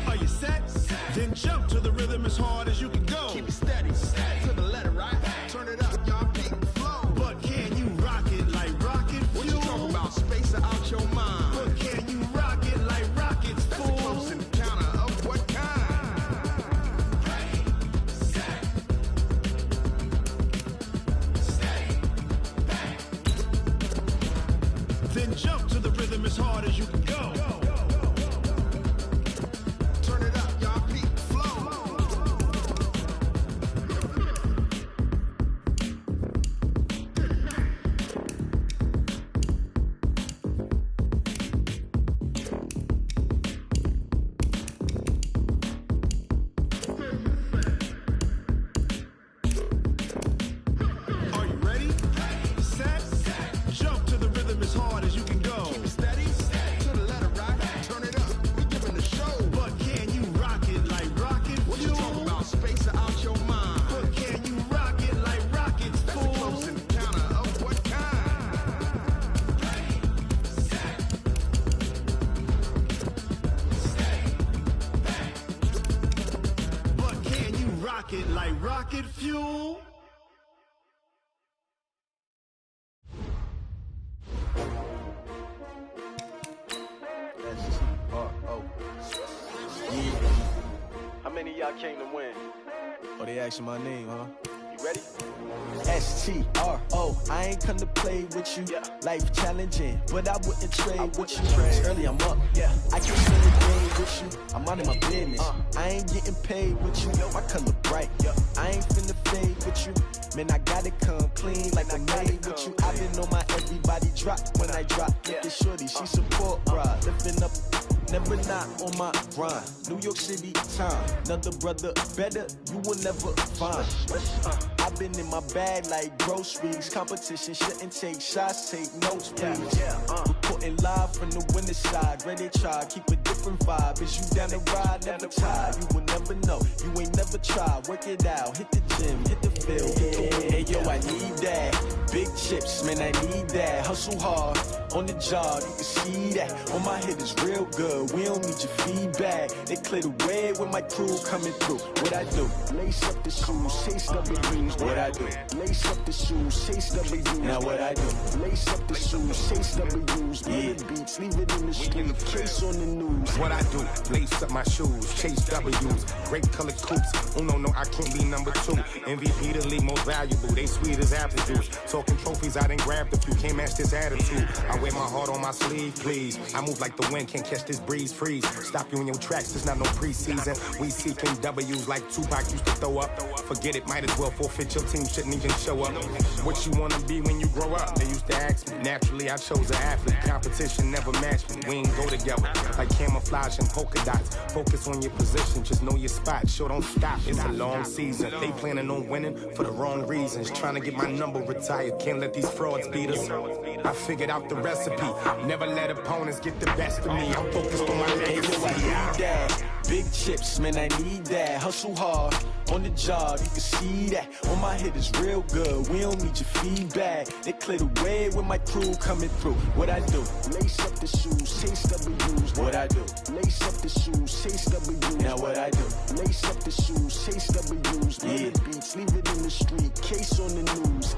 Are you set? Then jump to the rhythm as hard as you can go. Keep it steady. To the letter, right? Turn it up, y'all keep the flow. But can you rock it like rocket fuel? What you talking about? Space out your mind. But can you rock it like rockets, fool? That's a close encounter of what kind? Ready, set, steady, back. Then jump to the rhythm as hard as you can go. Turn it up, y'all peak flow. came to win. Oh, they asking my name, huh? You ready? S-T-R-O, I ain't come to play with you. Life challenging, but I wouldn't trade with you. It's early, I'm up. I can spend the day with you. I'm out of my business. I ain't getting paid with you. My color bright. I ain't finna fade with you. Man, I gotta come clean like I'm made with you. I've been on my everybody drop when I drop. Look at shorty, she support ride. Lifting up, never not on my grind. New York City time, another brother better, you will never find. I've been in my bag like groceries. Competition shouldn't take shots, take notes, please. Reporting live from the winter side. Ready to try, keep a different vibe. Is you down the ride, never tired. You will never know, you ain't never tried. Work it out, hit the gym, hit the field, hit the wind. Hey yo, I need that. Big chips, man, I need that. Hustle hard, on the job, you can see that. On my head is real good, we don't need your feedback. They clear the way when my crew coming through. What I do? Lace up the shoes, chase W's. What I do? Lace up the shoes, chase W's. Now what I do? Lace up the shoes, chase W's. Little beats, leave it in the street, case on the news. What I do? Lace up my shoes, chase W's. Great color coops. Oh no, I can't be number 2. MVP the league most valuable. They sweet as apple juice. Talking trophies, I done grabbed a few. Can't match this attitude. I wear my heart on my sleeve, please. I move like the wind, can't catch this breeze. Freeze. Stop you in your tracks. It's not no preseason. We seeking W's like Tupac used to throw up. Forget it, might as well forfeit. Your team shouldn't even show up. What you wanna be when you grow up? They used to ask me. Naturally, I chose an athlete. Competition never matched me. We ain't go together like camouflage and polka dots. Focus on your position, just know your spot. Sure, don't stop. It's a long season. They planning on winning for the wrong reasons. Trying to get my number retired. Can't let these frauds beat us. I figured out the recipe. Never let opponents get the best of me. I'm focused on my legacy. Big chips, man, I need that. Hustle hard, on the job, you can see that. On my head is real good, we don't need your feedback. They clear the way when my crew coming through. What I do? Lace up the shoes, chase W's. What I do? Lace up the shoes, chase W's. Now what I do? Lace up the shoes, chase W's. Little beats, leave it in the street, case on the news.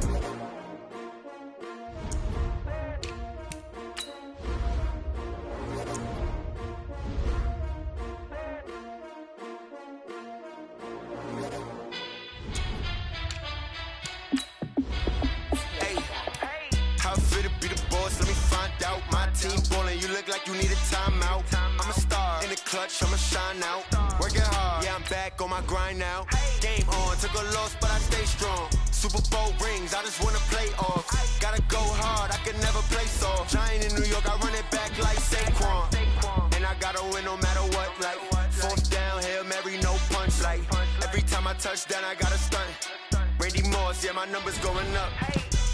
Team ballin', you look like you need a timeout. I'm a star in the clutch, I'ma shine out. Working hard, yeah, I'm back on my grind now. Game on, took a loss, but I stay strong. Super Bowl rings, I just wanna play off. Gotta go hard, I can never play soft. Giant in New York, I run it back like Saquon. And I gotta win no matter what, like fourth down, Hail Mary, no punch. Like every time I touch down, I gotta stunt. Randy Moss, yeah, my numbers going up.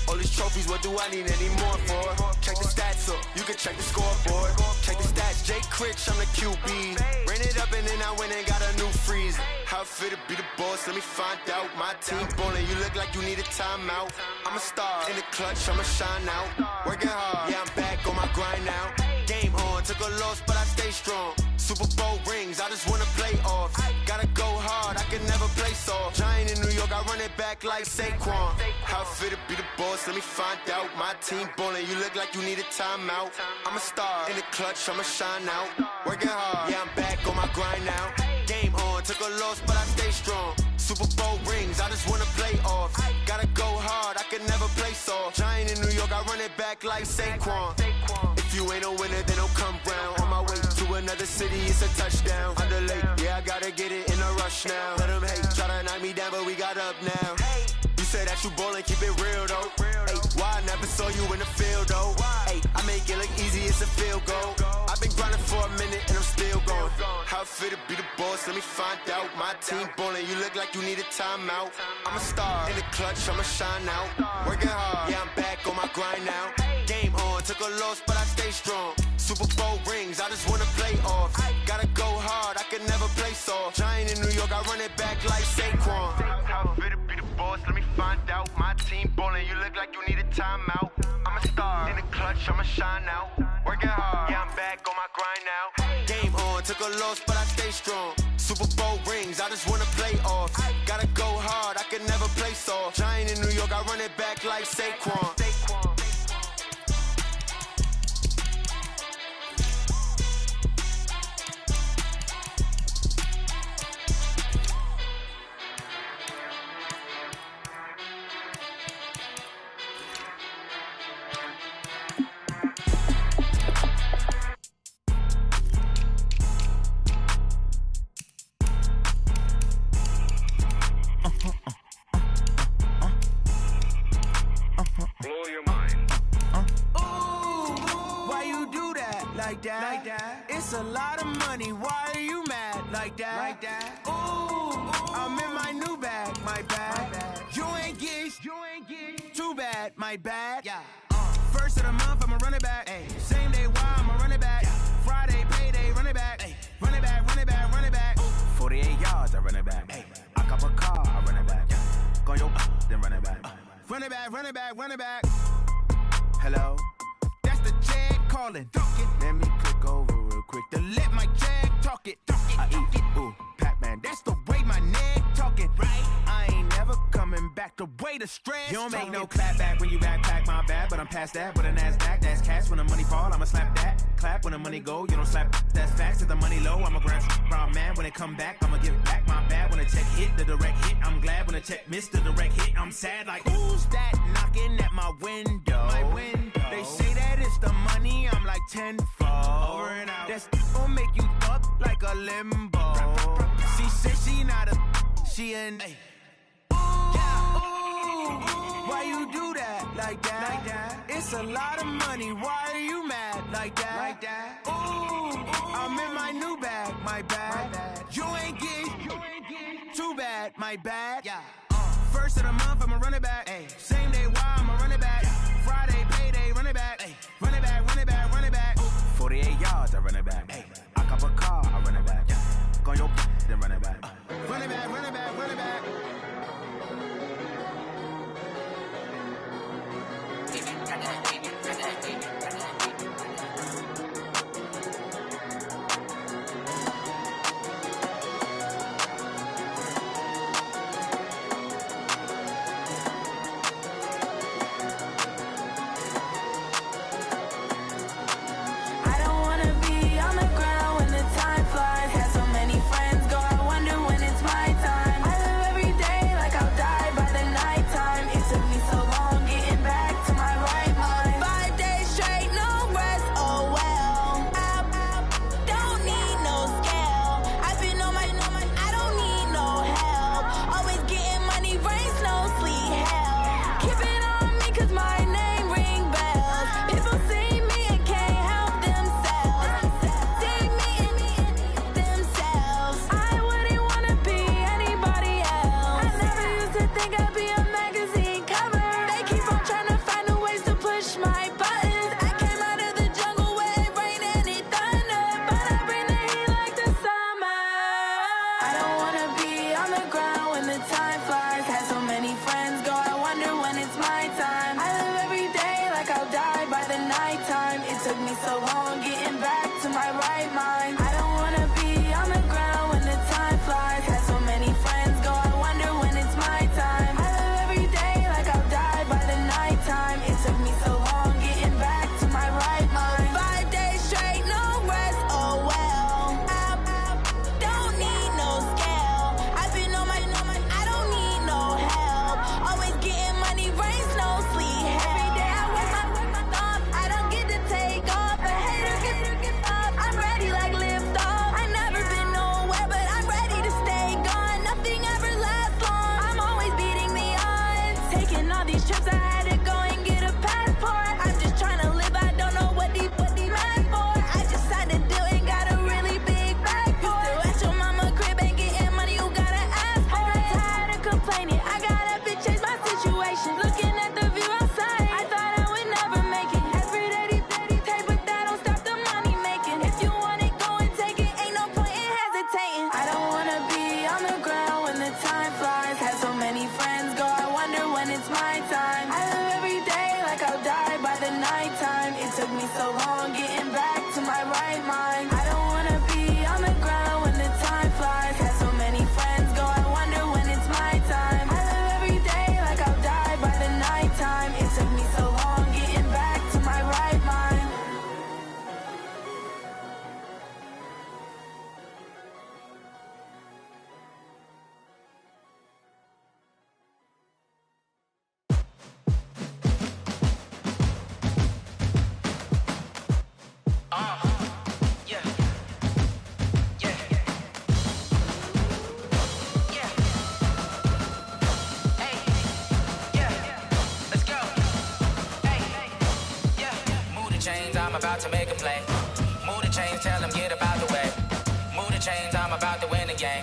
All these trophies, what do I need any more for? Check the stats up, you can check the scoreboard. Check the stats, Jake Critch, I'm the QB. Ran it up and then I went and got a new freeze. How it fit to be the boss, let me find out. My team ballin', you look like you need a timeout. I'm a star in the clutch, I'ma shine out. Working hard, yeah, I'm back on my grind now. Game on, took a loss, but I stay strong. Super Bowl rings, I just wanna play off. Gotta go hard, I can never play soft. Giant in New York, I run it back like Saquon. How it fit to be the boss, let me find out. My team ballin', you look like you need a timeout. I'm a star in the clutch, I'ma shine out. Working hard, yeah, I'm back on my grind now. Game on, took a loss, but I stay strong. Super Bowl rings, I just wanna play off. Gotta go hard, I can never play soft. Giant in New York, I run it back like Saquon. If you ain't a winner, then don't come round. On my way to another city, it's a touchdown. Underlay, yeah, I gotta get it in a rush now. Let them hate, try to knock me down, but we got up now. You say that you ballin', keep it real though. Hey, why I never saw you in the field though? Hey, I make it look easy, it's a field goal. I've been grinding for a minute and I'm still going. How it fit to be the boss, let me find out. My team ballin', you look like you need a timeout. I'm a star in the clutch, I'ma shine out. Working hard, yeah, I'm back on my grind now. Game on, took a loss, but I stay strong. Super Bowl rings, I just wanna play off. Gotta go hard, I can never play soft. Giant in New York, I run it back like Saquon. How it fit to be the boss, let me find out. My team ballin', you look like you need a timeout. I'm a star in the clutch, I'ma shine out. Working hard, yeah, I'm back on my grind now. Game on, took a loss, but I stay strong. Super Bowl rings, I just wanna play off. Gotta go hard, I can never play soft. Giant in New York, I run it back like Saquon. like that. It's a lot of money, why are you mad like that? Ooh, I'm in my new bag, my bad. You ain't geeks, too bad, my bad. First of the month, I'ma run it back. Same day, why I'ma run it back. Friday, payday, run it back. Run it back, run it back, run it back. 48 yards, I run it back. I cop a car, I run it back. Go your then run it back. Run it back, run it back, run it back. Hello? That's the jag calling. Let me click over real quick to let my jag talk it. I eat, ooh, Pac-Man. That's the way my neck talking. I ain't never coming back the way the stress. You don't make no clap back when you backpack, my bad. But I'm past that with a NASDAQ. That's cash when the money fall, I'ma slap that. Clap when the money go, you don't slap. That's facts. If the money low, I'ma grab brown man. When it come back, I'ma give back my bad. When the check hit, the direct hit, I'm glad. When the check missed the direct hit, I'm sad. Like, who's that knocking at my window? My window. They say that it's the money, I'm like tenfold. Over and out. That's gon' make you up like a limbo. She said she not a, she an. Why you do that like that? It's a lot of money, why are you mad like that? Ooh, I'm in my new bag, my bad. You ain't geek, too bad, my bad. First of the month, I'ma run it back. Same day, why I'ma run it back. Friday, payday, run it back. Run it back, run it back, run it back. 48 yards, I run it back. I cop a car, I run it back. Go your then run it back. Run it back, run it back, run it back. About to make a play. chains, I'm about to win the game.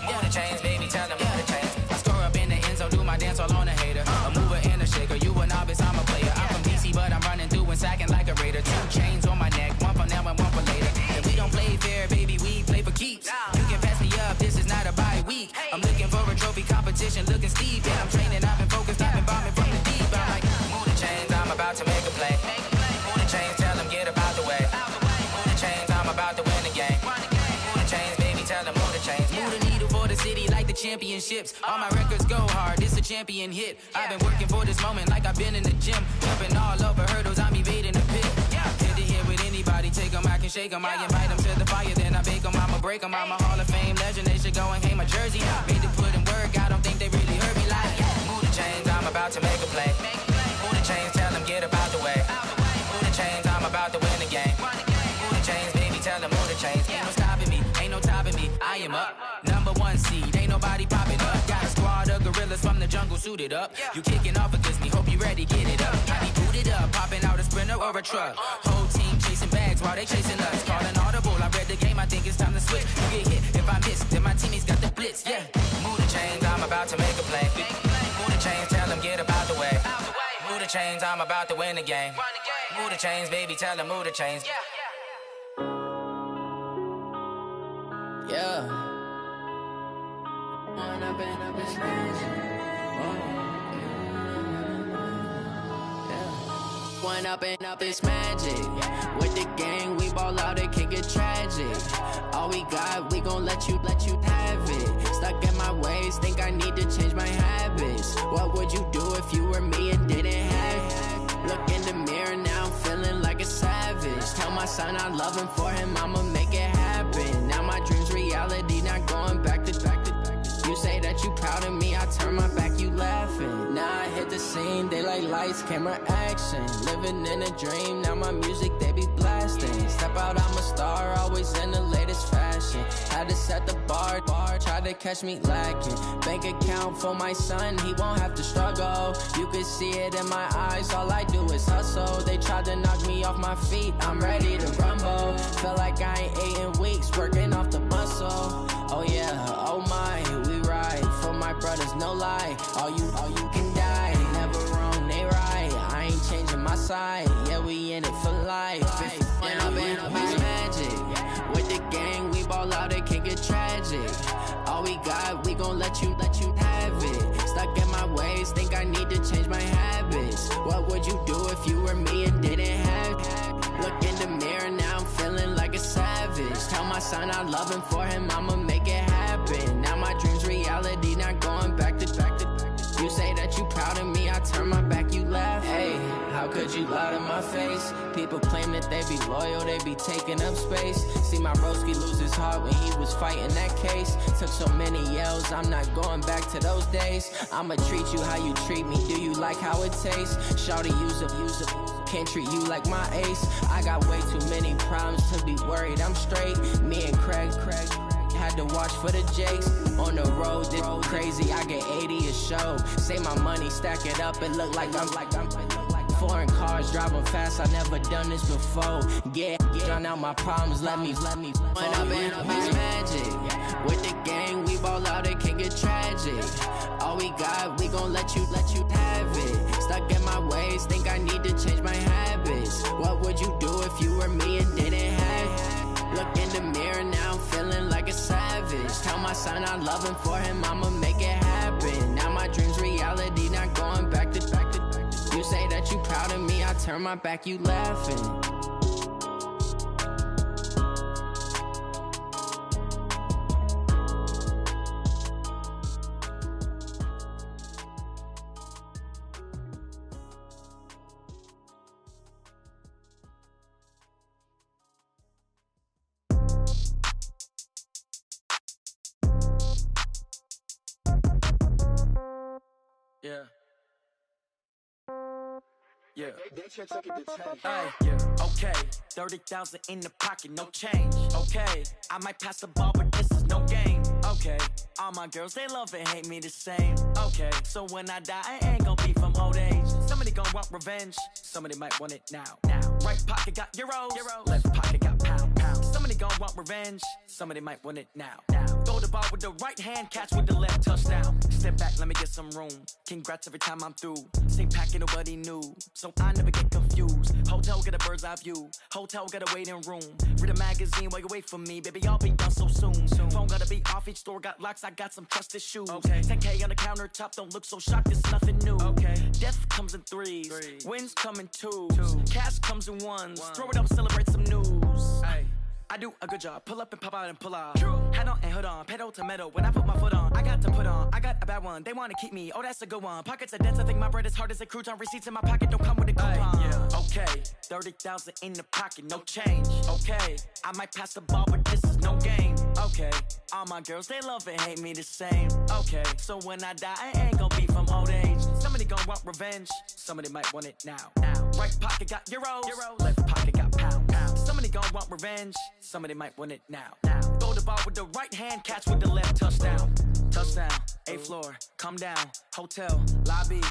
Move the chains, baby, tell them move the chains. I score up in the end zone, do my dance all on a hater. A mover and a shaker, you a novice, I'm a player. I'm from DC, but I'm running through and sacking like a raider. 2 chains on my neck, one for now and one for later. And we don't play fair, baby, we play for keeps. You can pass me up, this is not a bye week. I'm looking for a trophy competition, looking steep. And I'm training, I've been focused, I've been bombing from the deep. I'm like, move the chains, I'm about to make a play. Move the chains, tell them get up out the way. Move the chains, I'm about to win the game. Move the chains, baby, tell them move the chains. Move the needle for the city like the championships. All my records go hard, this a champion hit. I've been working for this moment like I've been in the gym. Jumping all over hurdles, I'm evading the pit. Hit it here with anybody, take them, I can shake them. I invite them to the fire, then I bake them, I'ma break them. I'm a Hall of Fame legend, they should go and hang my jersey. Made to put in work, I don't think they really heard me like. Move the chains, I'm about to make a play. Move the chains, tell them get up out the way. Move the chains, I'm about to win the game. Move the chains, baby, tell them move the chains. Ain't no stopping me, ain't no topping me, I am up. Number 1 seed, ain't nobody popping up. Got a squad of gorillas from the jungle suited up. You kicking off against me, hope you ready, get it up. I be booted up, popping out a sprinter or a truck. Whole team chasing bags while they chasing us. Calling audible, I read the game, I think it's time to switch. You get hit, if I miss, then my teammates got the blitz, yeah. Move the chains, I'm about to make a play. Move the chains, tell them get up out the way. Move the chains, I'm about to win the game. Move the chains, baby, tell them move the chains. Yeah. One up and up is One up and up is magic. With the gang, we ball out, it can get tragic. All we got, we gon' let you have it. Stuck in my ways, think I need to change my habits. What would you do if you were me and didn't have it? Look in the mirror, now I'm feeling like a savage. Tell my son I love him, for him I'ma make it happen. Now my dream's reality, not going back to. You say that you proud of me, I turn my back, you laughing. Now I hit the scene, they like lights, camera, action. Living in a dream, now my music, they be blasting. Step out, I'm a star, always in the latest fashion. Had to set the bar, try to catch me lacking. Bank account for my son, he won't have to struggle. You can see it in my eyes, all I do is hustle. They tried to knock me off my feet, I'm ready to rumble. Feel like I ain't ate in weeks, working off the muscle. Oh yeah, oh my, we ride for my brothers, no lie. All you can die, never wrong, they right. I ain't changing my side, yeah, we in it for life. When up and up is magic. With the gang, we ball out, it can get tragic. All we got, we gon' let you have it. Stuck in my ways, think I need to change my habits. What would you do if you were me and didn't have it? Look in the mirror, now I'm feeling like a savage. Tell my son I love him, for him I'ma make it happen. Now my dream's reality, not going back to. You say that you proud of me, I turn my back, you laugh. Hey, how could you lie to my face? People claim that they be loyal, they be taking up space. See my broski lose his heart when he was fighting that case. Took so many yells, I'm not going back to those days. I'ma treat you how you treat me, do you like how it tastes? Shawty, use a can't treat you like my ace. I got way too many problems to be worried, I'm straight. Me and Craig had to watch for the Jakes. On the road, this crazy, I get 80 a show. Say my money, stack it up, it look like I'm foreign cars, driving fast, I never done this before. Get drown out my problems, let me When up and up is magic. With the gang, we ball out, it can get tragic. All we got, we gon' let you have it. Stuck in my ways, think I need to change my habits. What would you do if you were me and didn't have it? Look in the mirror, now I'm feeling like a savage. Tell my son I love him, for him I'ma make it happen. Now my dream's reality, not going back to. You say that you proud of me, I turn my back, you laughing. Yeah. Yeah. Yeah. Okay. 30,000 in the pocket, no change. Okay. I might pass the ball, but this is no game. Okay. All my girls, they love and hate me the same. Okay. So when I die, I ain't gonna be from old age. Somebody gonna want revenge. Somebody might want it now. Right pocket got euros. Left pocket got pound. Somebody gon' want revenge, somebody might want it now. Throw the ball with the right hand, catch with the left, touchdown. Step back, let me get some room. Congrats every time I'm through. Same packing, nobody new, so I never get confused. Hotel get a bird's eye view. Hotel get a waiting room. Read a magazine while you wait for me, baby. I'll be done so soon. Phone gotta be off, each store got locks. I got some trusted shoes. 10K on the countertop, don't look so shocked. It's nothing new. Death comes in threes, wins come in twos, cash comes in ones. Throw it up, celebrate some news. I do a good job, pull up and pop out and pull out. Hat on and hood on, pedal to metal. When I put my foot on, I got to put on. I got a bad one, they wanna keep me. Oh, that's a good one. Pockets are dense, I think my bread is hard as a crouton. Receipts in my pocket don't come with a coupon. Okay, 30,000 in the pocket, no change. Okay, I might pass the ball, but this is no game. Okay, all my girls, they love and hate me the same. Okay, so when I die, I ain't gon' be from old age. Somebody gon' want revenge, somebody might want it now. Right pocket got euros, left pocket got pounds. Somebody gon' want revenge, somebody might want it now. Throw the ball with the right hand, catch with the left, touchdown. Touchdown, 8th floor, come down, hotel, lobby.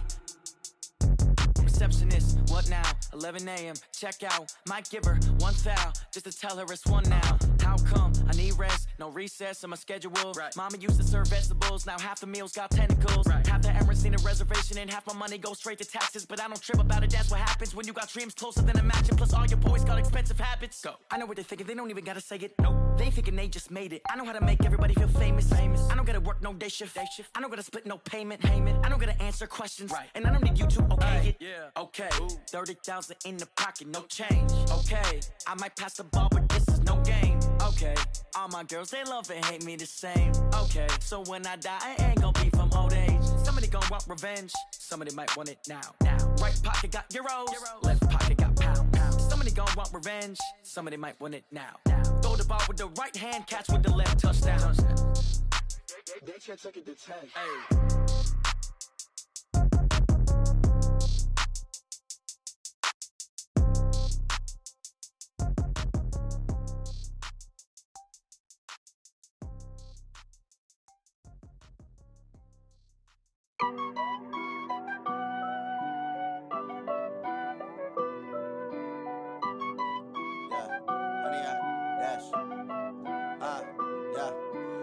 Receptionist, what now? 11 a.m., check out. Might give her one foul, just to tell her it's one now. How come? I need rest, no recess in my schedule. Mama used to serve vegetables, now half the meals got tentacles. Half the Emirates need a reservation and half my money goes straight to taxes. But I don't trip about it, that's what happens when you got dreams closer than a matching. Plus all your boys got expensive habits. Go. I know what they're thinking, they don't even gotta say it. Nope. They thinking they just made it. I know how to make everybody feel famous. I don't gotta work no day shift. I don't gotta split no payment. I don't gotta answer questions. And I don't need you to okay it. Okay, 30,000 in the pocket, no change. Okay, I might pass the ball, but this is no game. Okay, all my girls, they love and hate me the same. Okay, so when I die, I ain't gon' be from old age. Somebody gon' want revenge, somebody might want it now. Right pocket got euros, left pocket got pounds. Somebody gon' want revenge, somebody might want it now. Throw the ball with the right hand, catch with the left, touchdown. They can't take it to 10.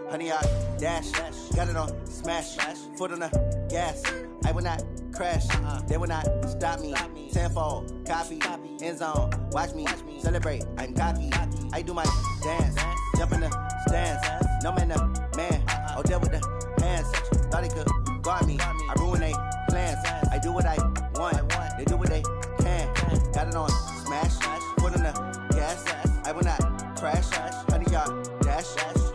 Honey, I dash, got it on smash, foot on the gas. I will not crash, they will not stop me. Tenfold, copy, end zone, watch me celebrate. I'm cocky, I do my dance, jump in the stands. No man, the man, oh, deal with the hands. Thought he could guard me, I ruin they plans. I do what I want, they do what they can. Got it on smash, foot on the gas. I will not crash, honey, y'all dash,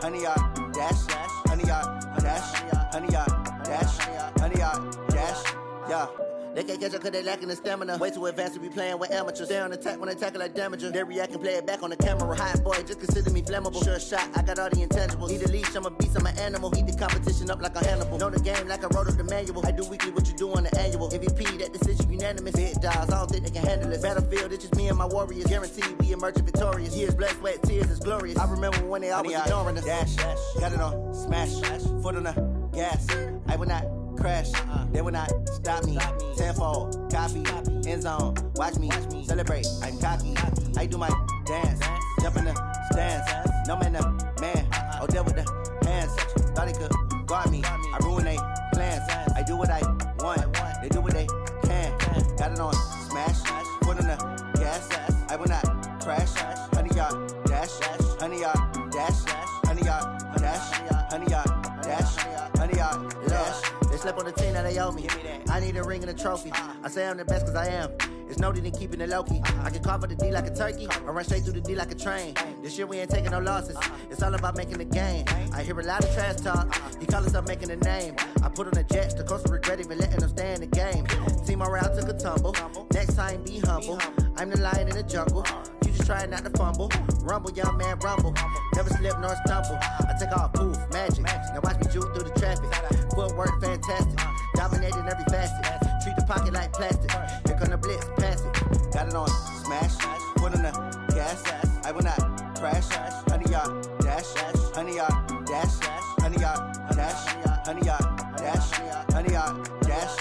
honey, y'all dash, honey, y'all dash, honey, y'all dash, honey, y'all dash, yeah. They can't catch up cause they lacking the stamina. Way too advanced to be playing with amateurs. Stay on attack when they tackle like damager. They react and play it back on the camera. Hot boy, just consider me flammable. Sure shot, I got all the intangibles. Need a leash, I'm a beast, I'm an animal. Heat the competition up like a Hannibal. Know the game like I wrote up the manual. I do weekly what you do on the annual. MVP, that decision unanimous. Big dogs, I don't think they can handle it. Battlefield, it's just me and my warriors. Guaranteed we emerge victorious. Years, blood, sweat, tears, it's glorious. I remember when they always ignoring us. Dash, got it on smash, foot on the gas. I will not crash, they will not stop me. Tenfold, copy, end zone, watch me celebrate. I'm cocky, I do my dance, jump in the stands. No man, the man, oh, deal with the hands. Thought he could guard me, I ruin they plans. I do what I want, they do what they can. Got it on smash, foot on the gas. I will not crash, honey, y'all dash, honey, y'all dash, honey, y'all dash, honey, y'all dash, honey, y'all dash. They slept on the team that they owe me. I need a ring and a trophy. I say I'm the best cause I am. It's no need in keeping it low-key. I can carve up the D like a turkey or run straight through the D like a train. This year we ain't taking no losses. It's all about making the game. I hear a lot of trash talk. He call us up making a name. I put on the jets. The coach will regret even letting them stay in the game. Team morale took a tumble. Next time be humble. I'm the lion in the jungle. You just trying not to fumble. Rumble, young man, rumble. Never slip nor stumble. I take off, poof, magic. Now watch me juke through the traffic. Footwork fantastic. Dominating every facet. Treat the pocket like plastic. Here come the blitz, pass it. Got it on smash, foot on the gas. I will not crash. Honey, y'all dash, honey, y'all dash, honey, y'all dash, honey, y'all dash, honey, y'all dash.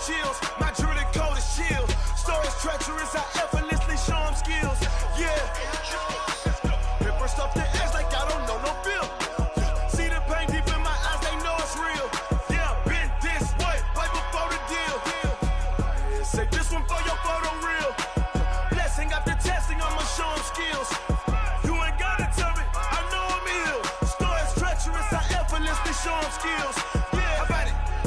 chills. My jewelry code is chill. Stories treacherous, I effortlessly show them skills. Yeah. Paper stuff the edge like I don't know no bill. See the pain deep in my eyes, they know it's real. Yeah, been this way, right before the deal. Say this one for your photo reel. Blessing after testing, I'ma show them skills. You ain't gotta tell me, I know I'm ill. Stories treacherous, I effortlessly show them skills. Yeah,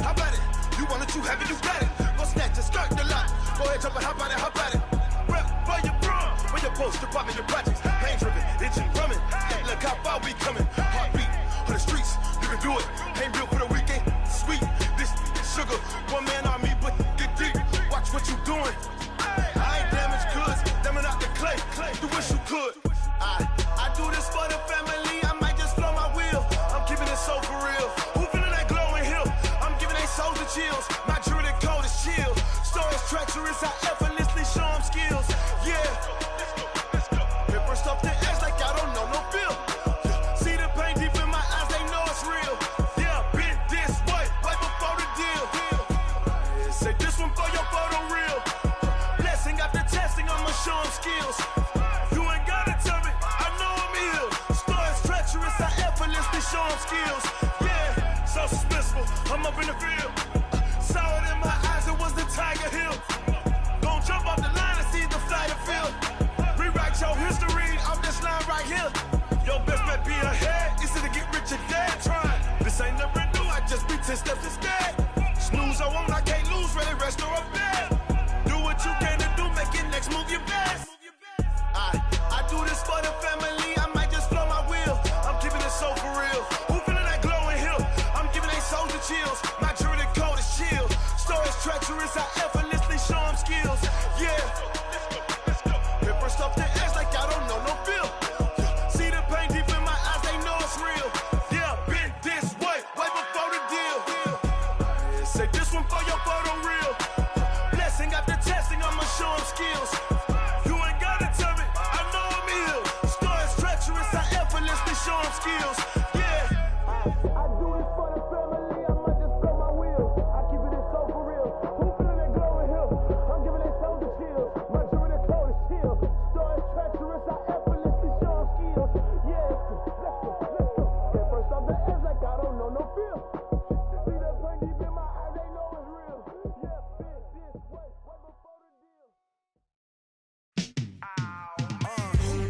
how about it? You want it, you have it, you got it. Go snatch it, skirt the lot. Go ahead, jump it, how about it? Rep for your bro, for your poster, popping your projects. Pain driven, itching, drumming. Hey, look how far we coming. Heartbeat on the streets, you can do it. Ain't built for the weekend. Sweet, this sugar, one man army, but get deep. Watch what you doing. I ain't damaged goods, damn it out the clay. You wish you could. I do this for the family. I might just blow my wheel. I'm keeping it so for real. Who feeling that glowing hill? I'm giving they souls the chills. My jewelry code is chill. Stories treacherous, I effortlessly show them skills. Yeah. Paper stuff the edge like I don't know no bill. See the pain deep in my eyes, they know it's real. Yeah, been this way, right before the deal. Say this one for your photo reel. Blessing after testing, I'ma show them skills. You ain't gotta tell me, I know I'm ill. Stories treacherous, I effortlessly show them skills. Yeah, so suspenseful, I'm up in the field. Saw it in my eyes, it was the Tiger Hill. Gon' jump off the line and see the flight of field. Rewrite your history off this line right here. Your best bet be ahead, easy to get rich or dead trying. This ain't never new, I just be 10 steps instead. Snooze, I won't, I can't lose, ready, rest or a bed. Do what you can to do, make it next move your best. I do this for the family, I might just blow my wheel. I'm keeping it so for real. Who feeling that glowing hill? I'm giving they souls the chills. My jewelry code is chill. Stories treacherous, I effortlessly show them skills. Yeah. Paper stuff the edge like I don't know no bill. See the pain deep in my eyes, they know it's real. Yeah, been this way, right before the deal. Say this one for your photo reel. Blessing after testing, I'ma show them skills. You ain't gotta tell me, I know I'm ill. Stories treacherous, I effortlessly show them skills. Yeah. I do this for the family, I might just blow my wheel. I keep it so for real. Who feeling that glowing hill? I'm giving they souls the chills. My jewelry code is chill. Stories treacherous, I effortlessly show them skills. Yeah, let's go. Get first off the edge like I don't know no feel. See that pain deep in my eyes, they know it's real. Yeah, been this way, right before the deal.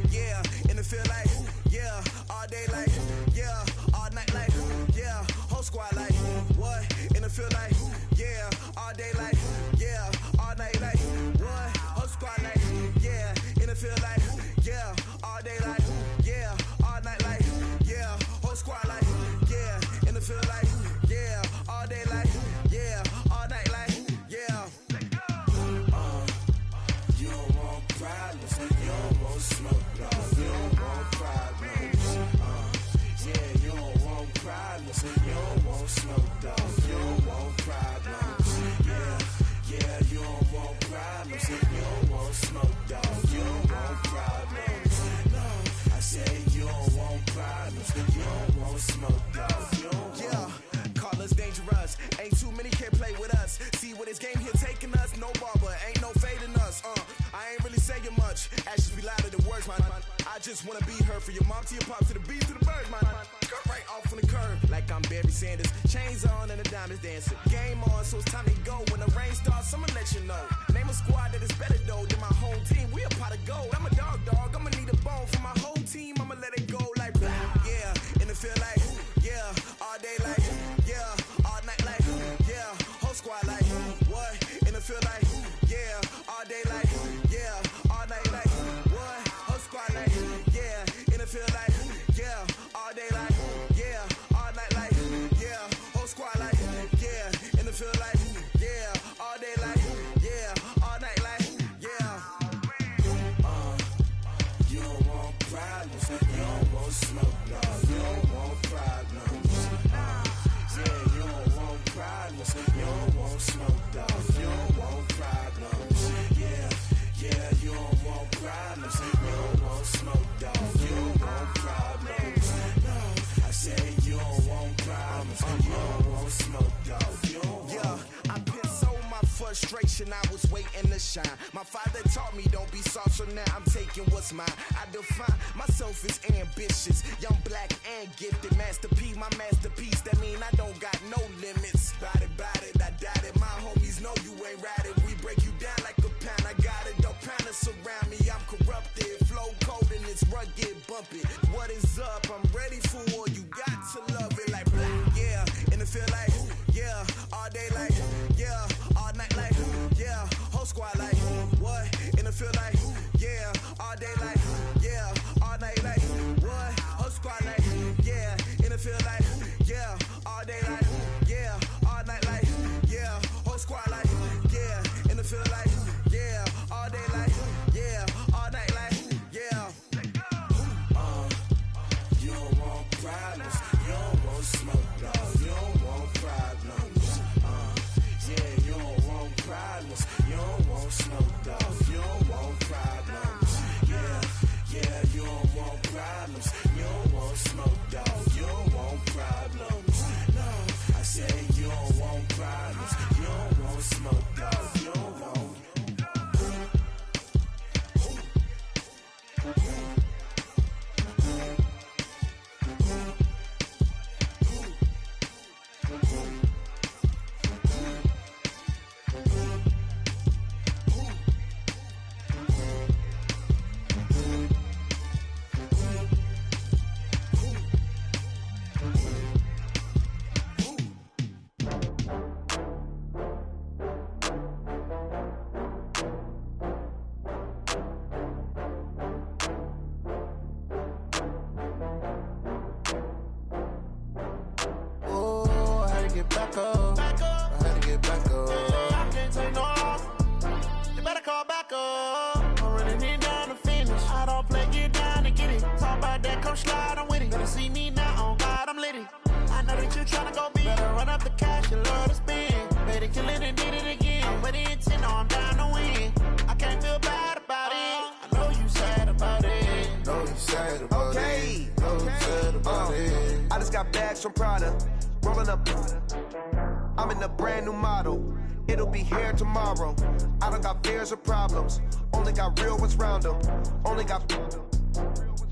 Yeah, and it feel like, yeah, all day like, yeah, all night like, yeah, whole squad like, what? And it feel like, yeah, all day like, yeah, all night like, what? Whole squad like, yeah, and it feel like, yeah, all day like, yeah, all night like, yeah, whole squad like, yeah, and it feel like, yeah, all day like, yeah, all night like, yeah. You don't want problems, you don't want smoke, dog. You don't want problems. Yeah, you don't want problems, you don't want smoke, dog. You don't want problems. Yeah, you don't want problems, you don't want smoke, dog. You don't want problems. No, I said you don't want problems, you don't want smoke, dog. You don't want. Yeah, call us dangerous. Ain't too many can play with us. See where this game here taking us. No barber, ain't no fading us. I ain't really saying much. Actions be louder than words, man. I just wanna be heard from your mom to your pop to the beat to the birds, man. Cut right off on the curb like I'm Barry Sanders. Chains on and the diamonds dancing. Game on, so it's time to go. When the rain starts, I'ma let you know. Name a squad that is better though than my home team. We a pot of gold. I'm a dog. I'ma need a bone for my whole team. I'ma let it go like blah. Yeah, and it feel like, yeah, all day like, yeah, all night like, yeah, whole squad like, what? And it feel like, yeah, all day like, yeah, all night like, what? Whole squad like, yeah, and it feel like, yeah, all day like, yeah, all night like, yeah, whole squad like, yeah, and it feel like, yeah, all day like, yeah, all night like, yeah. You don't want problems, you don't want smoke, dog. You don't want problems. Yeah, you don't want problems, you don't want smoke, dog. You don't want problems. frustration, I was waiting to shine. My father taught me don't be soft, so now I'm taking what's mine. I define myself as ambitious, young, black, and gifted. Master P, my masterpiece, that mean I don't got no limits. Bout it, I doubt it. My homies know you ain't ratted. We break you down like a pound. I got it, don't pound to surround me. I'm corrupted, flow cold and it's rugged, bumpy. What is up? I'm ready for war. You got to love it like black, yeah. And it feel like, yeah. All day like, yeah. All night like, yeah. Whole squad like, what? And it feel like, yeah. All day like, yeah. All night like, what? Whole squad like, yeah. And it feel like, yeah. All day like, yeah. All night like, yeah. Whole squad like, yeah. And it feel like, yeah. All day like, yeah. All night like, yeah. You don't want problems. You don't want smoke, dog. You don't want problems. Yeah, you don't want problems. You don't want smoke, dog. You don't want problems. Yeah, you don't want problems. You don't want smoke, dog. You don't want problems. No, I say you don't want problems. You don't want smoke, dog. You don't want. From Prada, rolling up. I'm in a brand new model. It'll be here tomorrow. I don't got fears or problems. Only got real ones round them. Only got.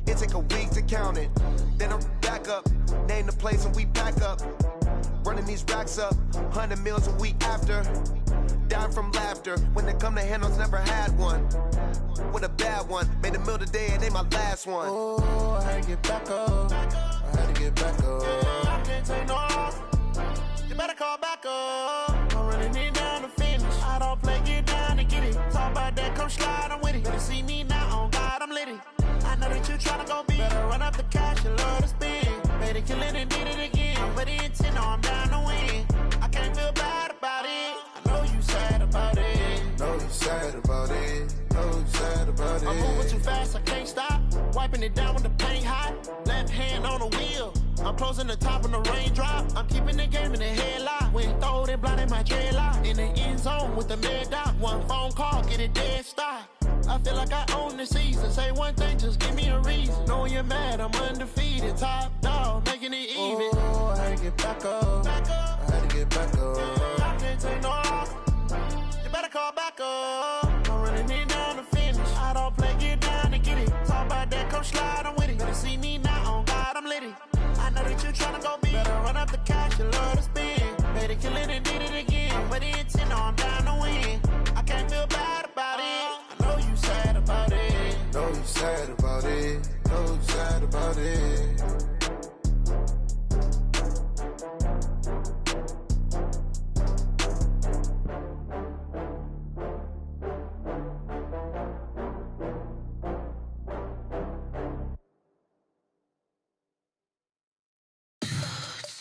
It take a week to count it. Then I'm back up. Name the place and we pack up. Running these racks up. 100 meals a week after. Dying from laughter. When it come to handles, never had one. With a bad one. Made a meal today and ain't my last one. Oh, I had to get back up. I had to get back up. I can't take no loss. You better call back up. I'm running it down to finish. I don't play, get down to get it. Talk about that, come slide, I'm with it. Better see me now, on God, I'm litty. I know that you tryna go big. Better run up the cash, you love to spend. Better kill it and did it again. I'm with the intent, no, I'm down to win. I can't feel bad about it. I know you sad about it. Know you sad about it. Know you sad about it. I'm moving too fast, I can't stop. Wiping it down with the paint hot. Left hand on the wheel. I'm closing the top on the raindrop. I'm keeping the game in the headlock. When throwed and blinded my dreadlock. In the end zone with the mad dot. One phone call, get it dead stop. I feel like I own the season. Say one thing, just give me a reason. Knowing you're mad, I'm undefeated. Top dog, making it even. Oh, I had to get back up. I had to get back up. I can't take no loss. You better call back up. I'm running it down to finish. I don't play, get down to get it. Talk about that, come slide, I'm with it. Better see me now, on God, I'm litty. I know that you tryna go big. Better run up the cash, you love to spend. Better kill it and did it again. But the intent, no, I'm down to win. I can't feel bad about it. I know you sad about it. Know you sad about it. Know you sad about it.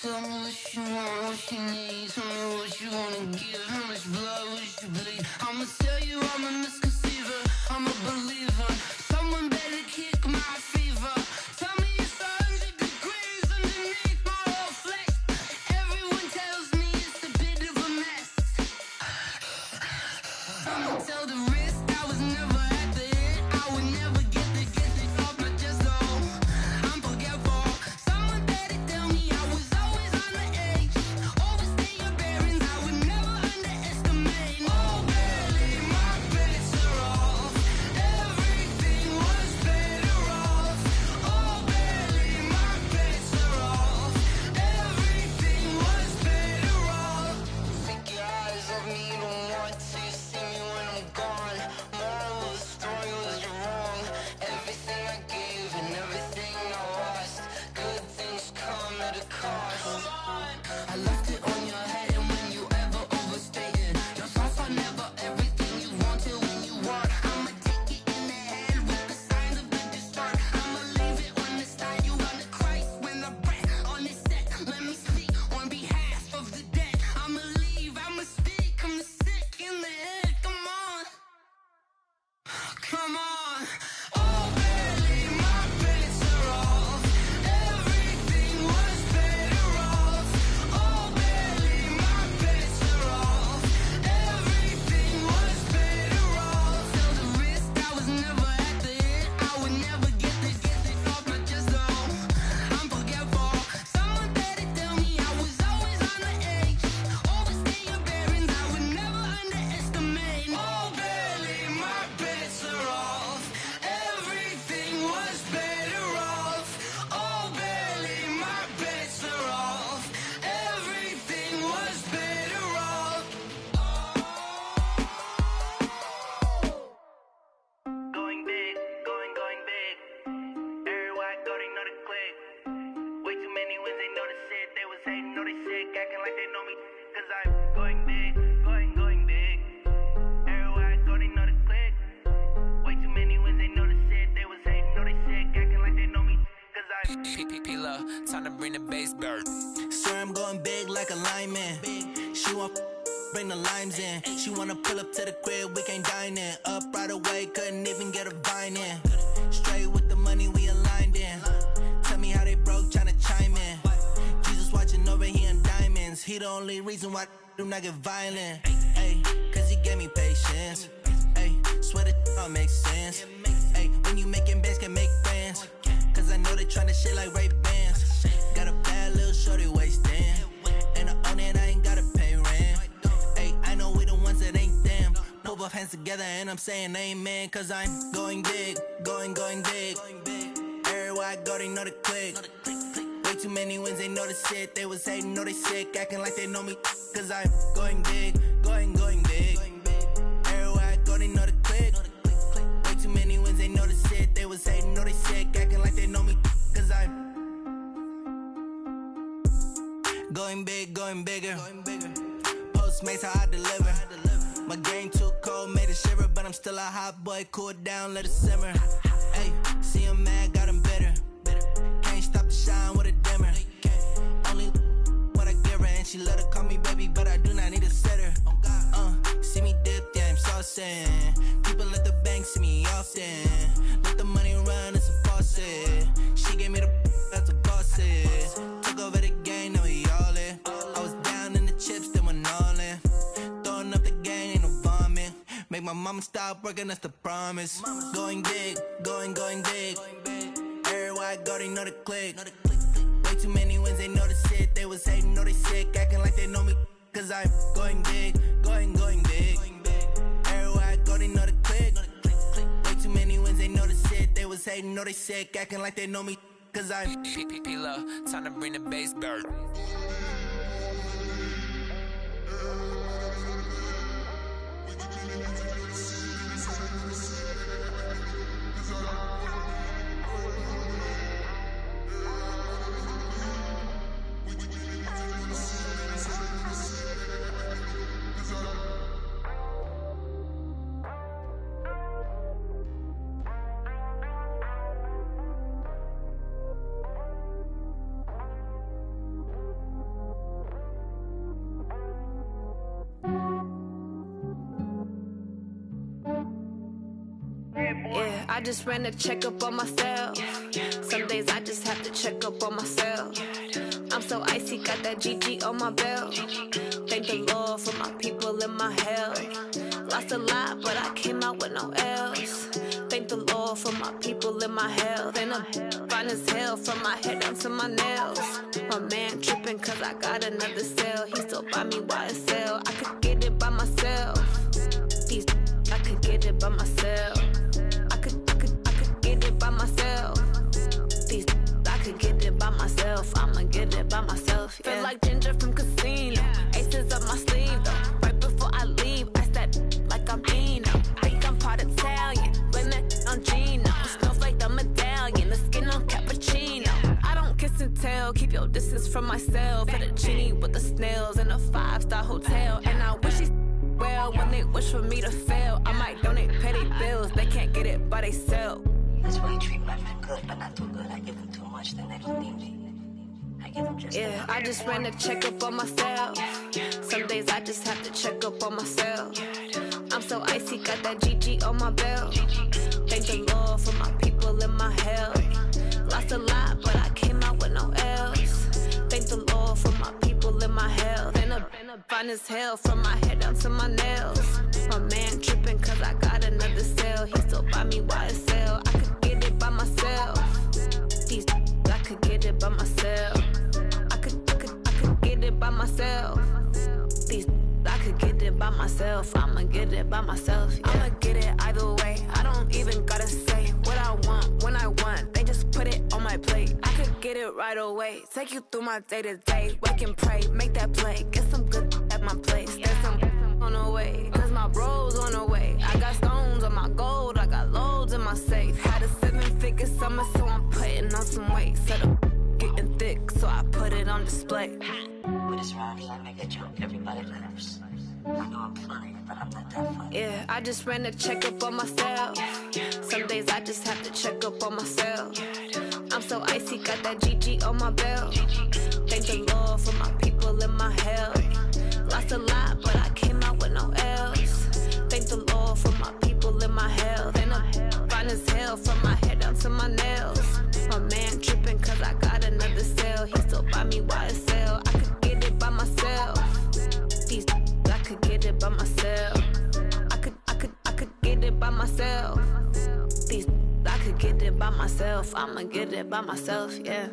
Tell me what you want, what you need. Tell me what you wanna give. How much blood would you bleed? I'ma tell you I'm a misconceiver. I'm a believer. Someone better kick my fever. Tell me it's 100 degrees underneath my whole flesh. Everyone tells me it's a bit of a mess. I'ma tell the risk I was never at the end. I would never get it off my chest, though. I'm forgetful. Someone better tell me I was always on the edge. Overstay your bearings, I would never underestimate. Oh, the bass bird. Swear I'm going big like a lineman. She want bring the limes in. She wanna pull up to the crib, we can't dine in. Up right away, couldn't even get a vine in. Straight with the money we aligned in. Tell me how they broke, tryna chime in. Jesus watching over here in diamonds. He the only reason why I do not get violent. Ay, cause he gave me patience. Ay, swear that all makes sense. Ay, when you making bands can make friends. Cause I know they tryna shit like Ray-Bans. Got a bad little shorty wasting. And I own it, I ain't gotta pay rent. Ay, I know we the ones that ain't them. Pull both hands together and I'm saying amen. Cause I'm going big, going big. Everywhere I go, they know the click. Way too many wins, they know the shit. They was hating, know they sick, acting like they know me. Cause I'm going big, going big. Everywhere I go, they know the click. Way too many wins, they know the shit. They was hating, know they sick, acting like they know me. Cause I'm going big, going bigger. Postmates how I deliver. My game too cold, made it shiver. But I'm still a hot boy, cool it down, let it simmer. Hey, see him mad, got him bitter. Can't stop the shine with a dimmer. Only what I give her, and she let her call me baby, but I do not need a sitter. See me dip, yeah, I'm saucing. People at the bank see me often. Let the money run, it's a faucet. She gave me the that's a boss is. Took over the game, now we all in. I was down in the chips, then went all in. Throwing up the game, ain't no vomit. Make my mama stop working, that's the promise. Going big, going big. Everywhere I go, they know the click. Way too many wins, they know the shit. They was hating, know they sick, acting like they know me. Cause I'm going big, going big. Everywhere I go, they know the click. Way too many wins, they know the shit. They was hating, know they sick, acting like they know me. Cause I'm P-Love, time to bring the bass bird. Yeah, I just ran a checkup on myself. Some days I just have to check up on myself. I'm so icy, got that GG on my belt. Thank the Lord for my people in my health. Lost a lot, but I came out with no L's. Thank the Lord for my people in my health. And I'm fine as hell from my head down to my nails. My man tripping cause I got another cell. He still buy me YSL. I could get it by myself. I could get it by myself. I could get it by myself. I could get it by myself. I'ma get it by myself. Yeah. Feel like Ginger from Casino. Aces up my sleeve though. Right before I leave, I step like I'm Dino. Think I'm part Italian. Blame that on Gino. Snowflake the medallion. The skin on cappuccino. I don't kiss and tell. Keep your distance from myself. At a genie with the snails in a 5-star hotel. And I wish he well when they wish for me to fail. I might donate, pay their bills. They can't get it by they sell. That's why you treat my friend good, but not too good. I give them too much, then they don't need me. I give them just yeah, I just ran a checkup on myself. Some days I just have to check up on myself. I'm so icy, got that GG on my belt. Thank the Lord for my people in my health. Lost a lot, but I came out with no L's. Thank the Lord for my people in my health. And I'm fine as hell from my head down to my nails. My man tripping cause I got another cell. He still buy me YSL. I could get it by myself. I could get it by myself. I could get it by myself. I could get it by myself. I'ma get it by myself. Yeah. I'ma get it either way. I don't even gotta say what I want when I want. They just put it on my plate. I could get it right away. Take you through my day to day. Wake and pray, make that play. Get some good at my place. There's some on the way. Cause my bros on the way. I got stones on my gold. I got loads in my safe. Had a 7-figure summer, so I'm putting on some weight. Set up getting thick, so I put it on display. With this round, I make a joke. Everybody laughs. I know I'm funny, but I'm not that funny. Yeah, I just ran a checkup on myself. Some days I just have to check up on myself. I'm so icy, got that GG on my belt. Thank the Lord for my people in my hell. Lost a lot, but I came out with no L's. Thank the Lord for my people in my health. And I'm fine as hell from my head down to my nails. My man tripping cause I got another cell. He still buy me YSL. I could get it by myself. I could get it by myself. I could get it by myself. I could get it by myself. I'ma get it by myself, yeah.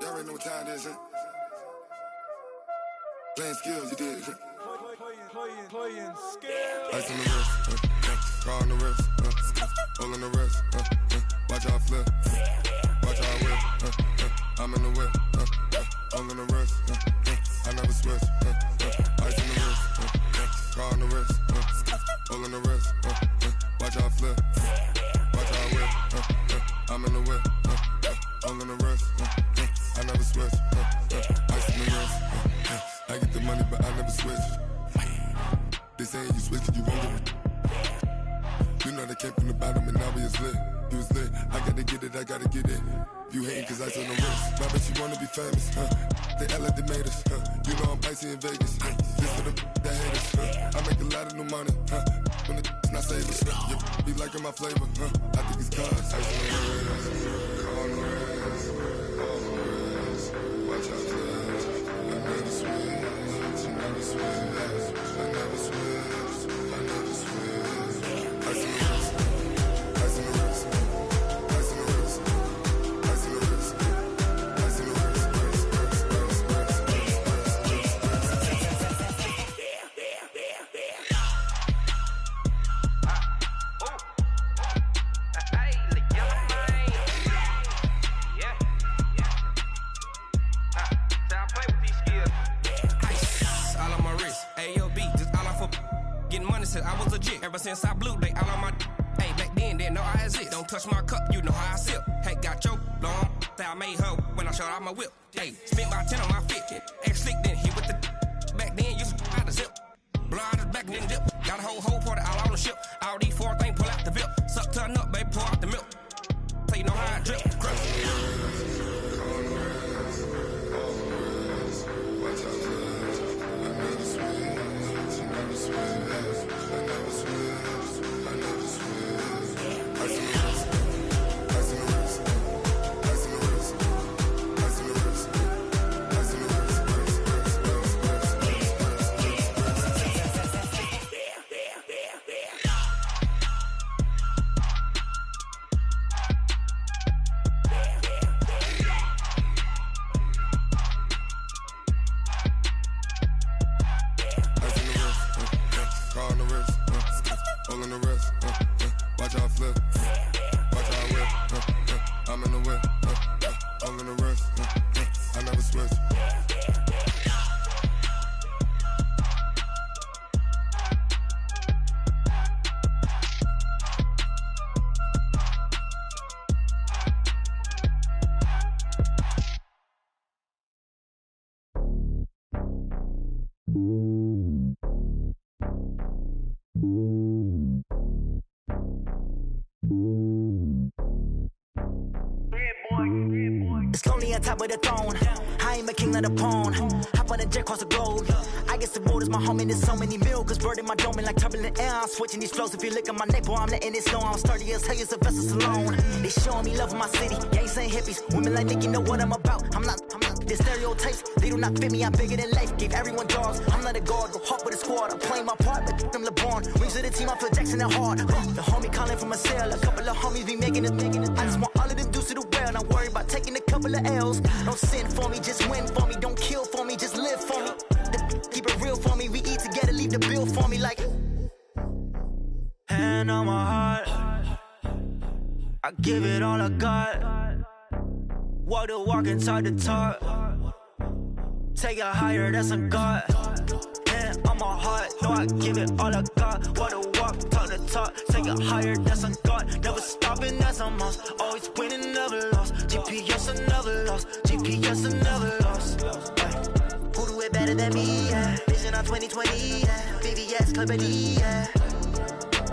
Y'all already know what time it is, huh? Playing skills, you did. Playing skills. Ice on the wrist, car on the wrist, hole in the wrist, watch how I flip, watch how I whip, I'm in the whip, hole in the wrist, I never switch, ice on the wrist, car on the wrist, hole in the wrist, watch how I flip, watch how I whip, I'm in the whip, hole in the wrist, I never switch, ice on the wrist, I get the money but I never switch. They saying you switch, you won't get it. You know they came from the bottom and now we is lit. You was lit, I gotta get it, I gotta get it. You hating cause I on the wrist. Now bet you wanna be famous, They act like they made us, You know I'm icy in Vegas, This for the that hate us, I make a lot of new money, When the not savers, You be liking my flavor, I think it's cause ice on the wrist, on the wrist, on the wrist. Watch out, cuz I never switch, I never switch, I never switch, I never switch. Ice on the wrist, ice on the wrist, ice on the wrist, ice on the wrist, ice on the wrist, I was legit ever since I blew they all on my hey back then didn't know I exist. Don't touch my cup, you know how I sip. Hey, got your long that I made her when I showed out my whip. Hey, spent about 10 on my fit. Ex slick then hit with the back then used to out the zip. Blow out his back and then dip. Got a whole party all on the ship. All these four things pull out the VIP. Suck turn up, baby, pour out the milk. So you know how I drip. On top of the throne, I ain't a king of the pawn. Hop on a jet across the globe. I guess the world is my home and there's so many milkers. Bird in my dome and like turbulent air. I'm switching these flows. If you look at my neck, boy, I'm letting it snow. I'm sturdy as hell as a vessel alone. They showing me love in my city. Gangs ain't hippies. Women like Nicky know what I'm about. I'm not the stereotypes. They do not fit me. I'm bigger than life. Give everyone dogs. I'm not a guard. Go hard with a squad. I'm playing my part, but them LeBron. Rings to the team. I feel Jackson and hard. The homie calling from a cell. A couple of homies be making it. I just want all of them dudes to do well. Not worry about taking a couple of L's. Don't sin for me, just win for me. Don't kill for me, just live for me. Keep it real for me. We eat together, leave the bill for me like. Hand on my heart, I give it all I got. Walk the walk and talk the talk. Take it higher, that's a God. And from my heart. Know I give it all I got. Wanna walk, talk the talk, take it higher, that's a God. Never stopping, that's a must. Always winning, never lost. GPS, I never lost. GPS, I never lost. Who do it better than me? Yeah. Vision on 2020. Yeah. VVS, Clippity. Yeah.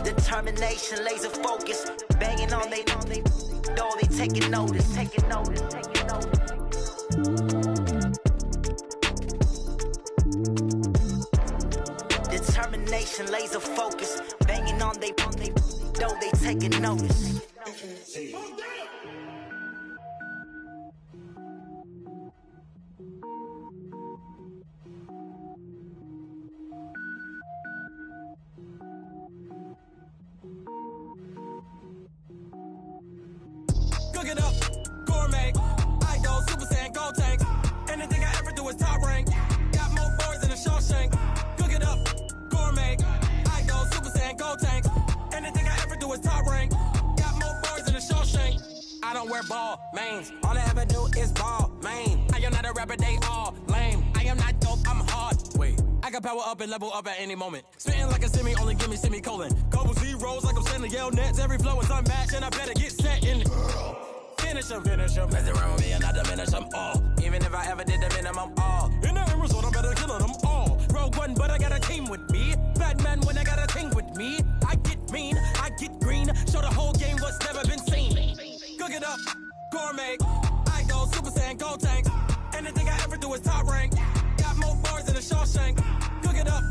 Determination, laser focus, banging on they know they taking notice. Determination, laser focus, banging on they know they taking notice. Cook it up, gourmet. I go Super Saiyan, gold tank. Anything I ever do is top rank. Got more boys than a Shawshank. Cook it up, gourmet. I go Super Saiyan, gold tank. Anything I ever do is top rank. Got more boys than a Shawshank. I don't wear ball mains. All I ever do is ball main. I am not a rapper, they all lame. I am not dope, I'm hard. Wait, I can power up and level up at any moment. Spitting like a semi, only give me semicolon. Couple zeros like I'm sending yell nets. Every flow is unmatched and I better get set in. Finish them. Mess around with me and I diminish them all. Even if I ever did the minimum all. In the end result, I'm better killing them all. Rogue One, but I got a team with me. Batman when I got a thing with me. I get mean, I get green. Show the whole game what's never been seen. Cook it up, gourmet. I go Super Saiyan, gold tank. Anything I ever do is top rank. Got more bars than a Shawshank. Cook it up,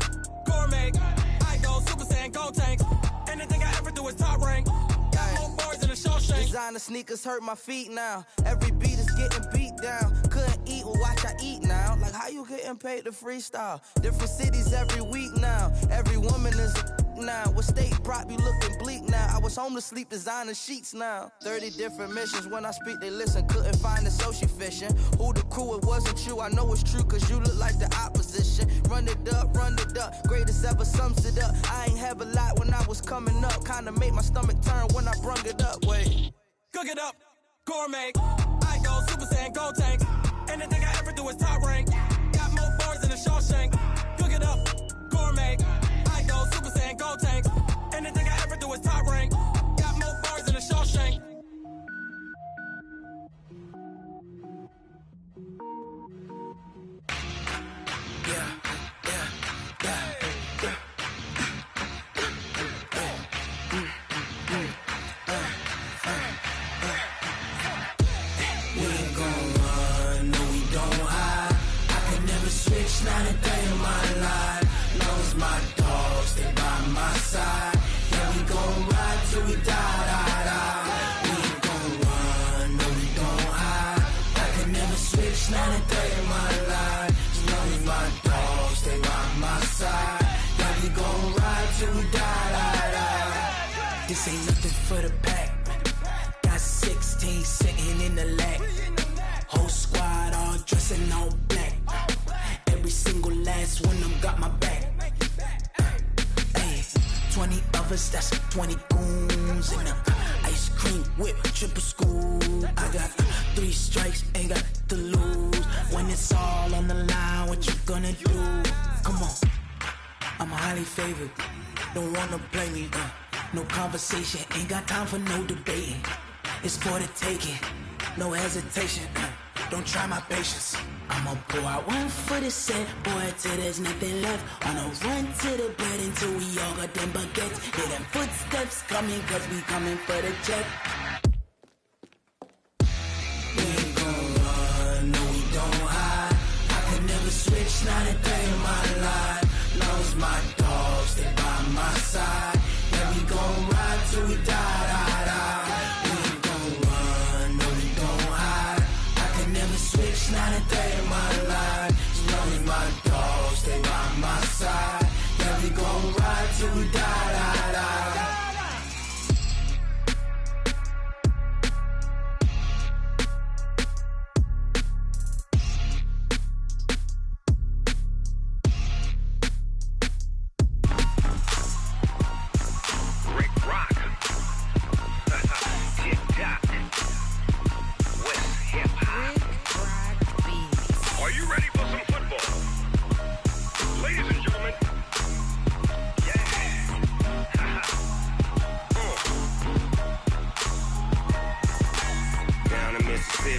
gourmet. I go Super Saiyan, gold tank. Anything I ever do is top rank. Got more bars than a Shawshank. Designer sneakers hurt my feet now. Every beat is getting beat down. Couldn't eat, well watch I eat now. Like how you getting paid to freestyle? Different cities every week now. Every woman is a now. What state prop you looking bleak now? I was home to sleep designer sheets now. 30 different missions. When I speak they listen. Couldn't find it so she fishing. Who the crew, it wasn't you. I know it's true cause you look like the opposition. Run it up. Greatest ever sums it up. I ain't have a lot when I was coming up. Kinda made my stomach turn when I brung it up. Wait. Cook it up, gourmet. I go Super Saiyan, gold tank. Anything I ever do is top rank. Got more bars than a Shawshank. Cook it up, gourmet. I go Super Saiyan, gold tank. Anything I ever do is top rank. Got more bars than a Shawshank. Not a day in my life. Knows my dogs, stay by my side. Yeah, we gon' ride till we die. We ain't gon' run, no we don't hide. I can never switch, not a day in my life. Knows my dogs, stay by my side. Yeah, we gon' ride till we die. This ain't nothing for the pack. Got 16 sitting in the lag. Whole squad all dressing all black. Every single last one of them got my back. Hey, 20 of us, that's 20 goons in the ice cream whip, triple scoop. I got 3 strikes, ain't got to lose. When it's all on the line, what you gonna do? Come on, I'm highly favored. Don't wanna play me, no conversation, ain't got time for no debating. It's for the taking, no hesitation. Don't try my patience. I'ma pour out one for the set, boy, till there's nothing left. Wanna run to the bed until we all got them baguettes. Hear them footsteps coming, cause we coming for the check. We ain't gon' run, no we don't hide. I can never switch, not a day in my life. Knows my dogs, stay by my side. Yeah, we gon' ride till we die. We ain't gon' run, no we don't hide. I can never switch, not a day in my life. Knows my dogs, stay by my side. Yeah, we gon' ride till we die.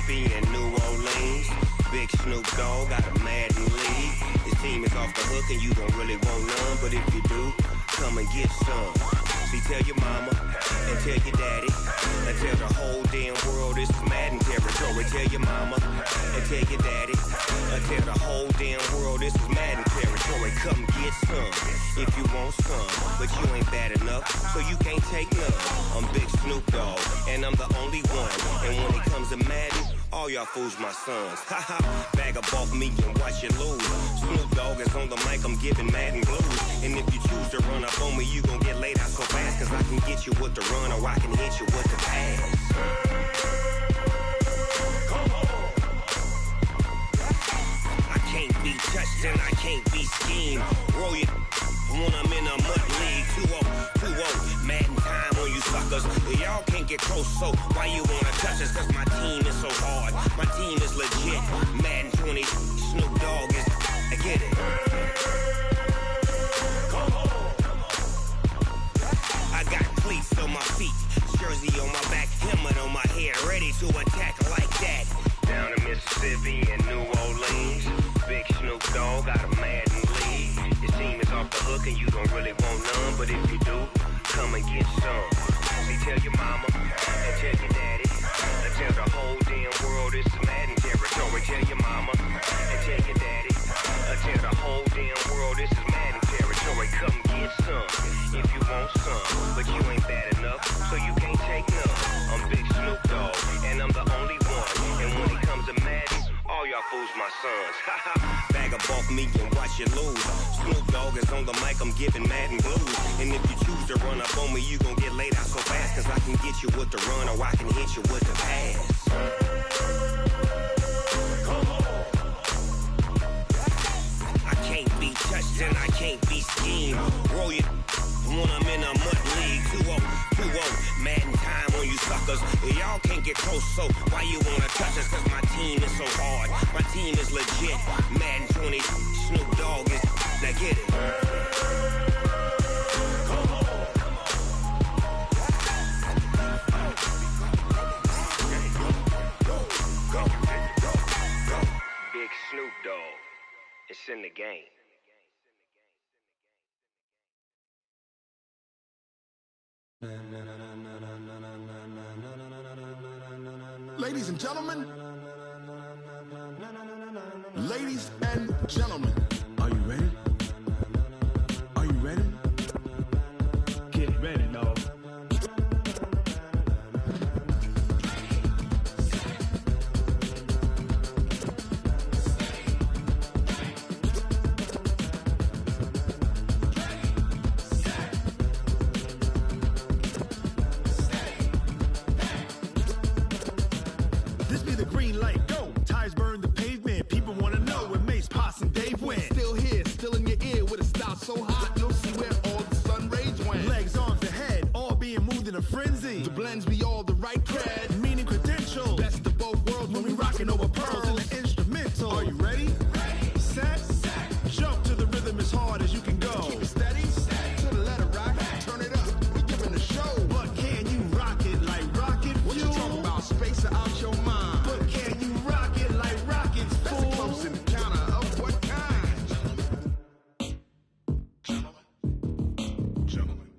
Mississippi and New Orleans. Big Snoop Dogg got a Madden league. His team is off the hook and you don't really want none, but if you do, come and get some. See, tell your mama and tell your daddy and tell the whole damn world this is Madden territory. Tell your mama and tell your daddy and tell the whole damn world this is Madden territory. Come get some if you want some, but you ain't bad enough, so you can't take none. I'm Big Snoop Dogg and I'm the only one, and when it comes to Madden, all y'all fools my sons. Haha, bag up off me and watch you lose. Snoop Dogg is on the mic, I'm giving Madden blues. And if you choose to run up on me, you gon' get laid out so fast, cause I can get you with the run or I can hit you with the pass. I can't be touched and I can't be schemed. Roll you when I'm in a mud league. 2-0, Madden time on you suckers. Y'all can't get close, so why you wanna touch us? Cause my team is so hard, my team is legit. Madden 20, Snoop Dogg is, I get it. I got cleats on my feet, jersey on my back, helmet on my head, ready to attack like that. Down in Mississippi and New Orleans, Big Snoop Dogg got a Madden league. Your team is off the hook and you don't really want none, but if you do, come and get some. See, tell your mama and tell your daddy and tell the whole damn world this is Madden territory. Tell your mama and tell your daddy and tell the whole damn world this is Madden territory. Come get some if you want some, but you ain't bad enough, so you can't take none. I'm Big Snoop Dogg and I'm the only one, and when it comes to Madden, all y'all fools my sons. Bag up off me and watch you lose. Snoop Dogg is on the mic, I'm giving Madden blues. And if you choose to run up on me, you gon' get laid out so fast, cause I can get you with the run or I can hit you with the pass. I can't be touched and I can't be schemed. Roll you when I'm in a mud league. 2-0, Madden time on you suckers. Y'all can't get close, so why you wanna touch us? Cause my team is so hard, my team is legit. Madden 20, Snoop Dogg is, now get it. Big Snoop Dogg, it's in the game. Ladies and gentlemen, ladies and gentlemen, are you ready? Are you ready? Get ready, dog. So hot, you'll see where all the sun rays went. Legs, arms, the head, all being moved in a frenzy. The blends be all the right cred, meaning credentials. Best of both worlds when we rockin' over pearls in the instrumental. Are you ready? Ready. Set. Jump to the rhythm as hard as you can go. Keep it steady. To the letter rock. Turn it up. We giving the show. But can you rock it like rocket fuel? What you talking about? Space out your mind. But can you rock it like rockets, fool? That's a close encounter of what kind?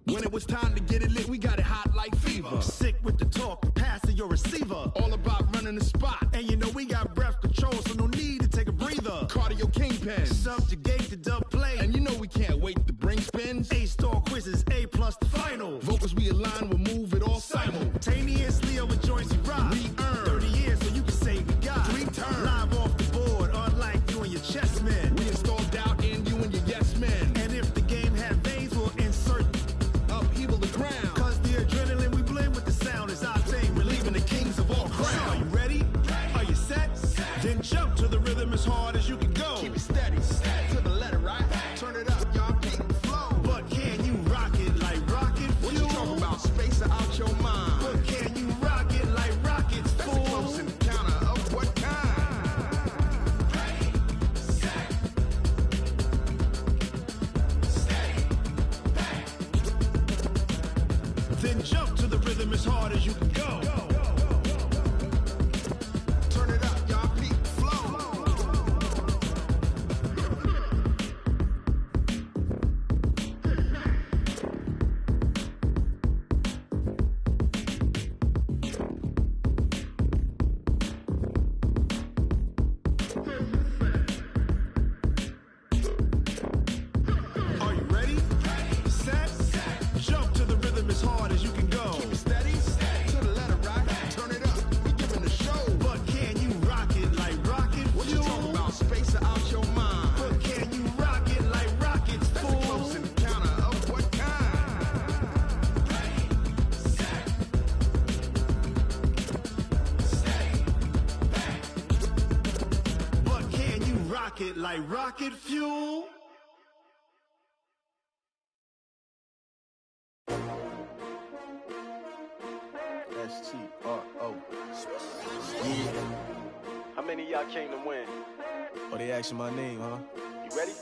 When it was time to get it lit, we got it hot like fever. Sick with the talk, pass to your receiver. All about running the spot. And you know we got breath control, so no need to take a breather. Cardio kingpin, subjugate the dub play. And you know we can't wait to bring spins. A-star quizzes, A+ the final. Vocals we align, we'll move it all simultaneously over joints we rock. We earn 30 years so you can say we got 3 turns. Live off the board, unlike you and your chess men. We install doubt in you and your yes men. And if the game had veins, we'll insert upheaval the ground. Cause the adrenaline we blend with the sound is our thing, relieving the kings of all crowns. So are you ready? Are you set? Then jump to the rhythm as hard as you can go. Keep it steady. pocket like rocket fuel. S-T-R-O. Yeah. How many of y'all came to win? Oh, they asking my name, huh? You ready?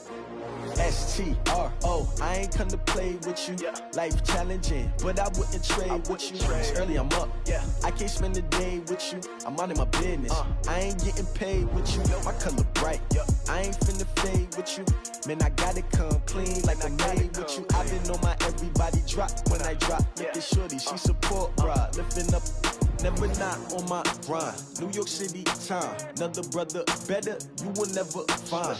S-T-R-O. I ain't come to play with you. Yeah. Life challenging, but I wouldn't trade with you. It's early, I'm up. Yeah. I can't spend the day with you. I'm minding my business. I ain't getting paid with you. My color bright. I ain't finna fade with you. Man, I gotta come clean like I made with you. I've been on my everybody drop when I drop. Look at shorty, she support bra. Lifting up, never not on my grind. New York City time. Another brother better, you will never find.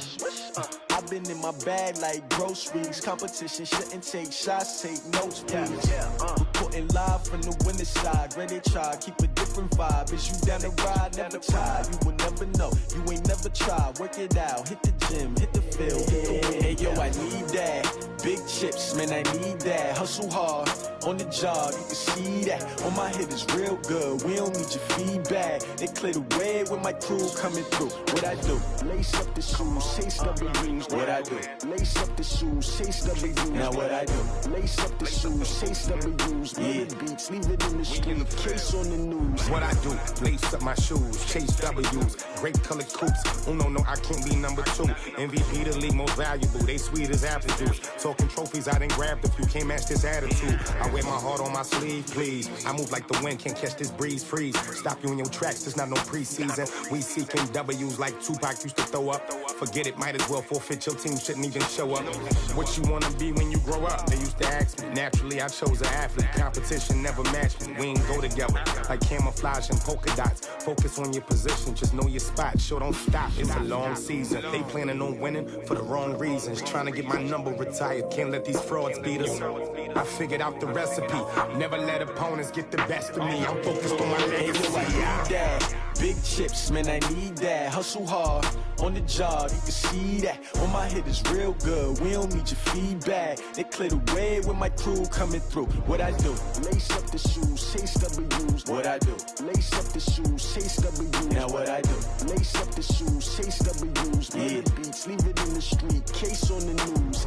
I've been in my bag like groceries. Competition shouldn't take shots, take notes, please. Reporting live from the winning side. Ready to try, keep a different vibe. Is you down the ride? Never tired. You will never know. You ain't never tried. Work it out. Hit the gym, hit the field, hit the win. Hey yo, I need that. Big chips, man, I need that. Hustle hard on the job, you can see that. On my head is real good. We don't need your feedback. They clear the way with my crew coming through. What I do? Lace up the shoes, chase W's. What I do? Lace up the shoes, chase W's. Now what I do? Lace up the shoes, chase W's. Yeah. Beats, leave it in the street, case on the news. What I do? Lace up my shoes, chase W's. Great colored coops. Oh no, I can't be number 2. MVP the league most valuable. They sweet as apple juice. Talking trophies, I done grabbed a few. Can't match this attitude. I wear my heart on my sleeve, please. I move like the wind, can't catch this breeze, freeze. Stop you in your tracks, there's not no preseason. We seeking W's like Tupac used to throw up. Forget it, might as well forfeit. Your team shouldn't even show up. What you wanna be when you grow up? They used to ask me. Naturally, I chose an athlete. Competition never matched me. We ain't go together like camouflage and polka dots. Focus on your position, just know your spot. Sure, don't stop. It's a long season. They planning on winning for the wrong reasons. Trying to get my number retired. Can't let these frauds beat us. I figured out the recipe. Never let opponents get the best of me. I'm focused on my legacy. I need that. Big chips, man, I need that. Hustle hard on the job, you can see that. On my head is real good. We don't need your feedback. They clear the way with my crew coming through. What I do? Lace up the shoes, chase W's. What I do? Lace up the shoes, chase W's. Now what I do? Lace up the shoes, chase W's. Yeah. Beats, leave it in the street, case on the news.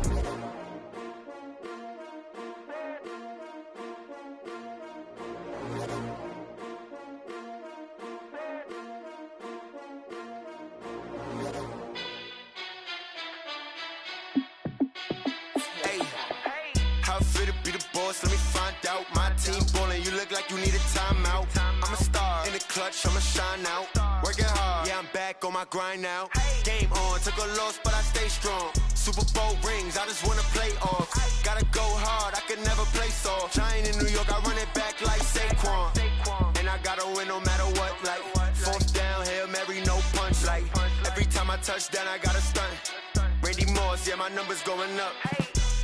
Let me find out. My team ballin', you look like you need a timeout. I'm a star in the clutch, I'ma shine out. Working hard, yeah, I'm back on my grind now. Game on, took a loss, but I stay strong. Super Bowl rings, I just wanna play off. Gotta go hard, I can never play soft. Giant in New York, I run it back like Saquon. And I gotta win no matter what, like 4th down, Hail Mary, no punch. Like every time I touch down, I gotta stunt. Randy Moss, yeah, my numbers going up.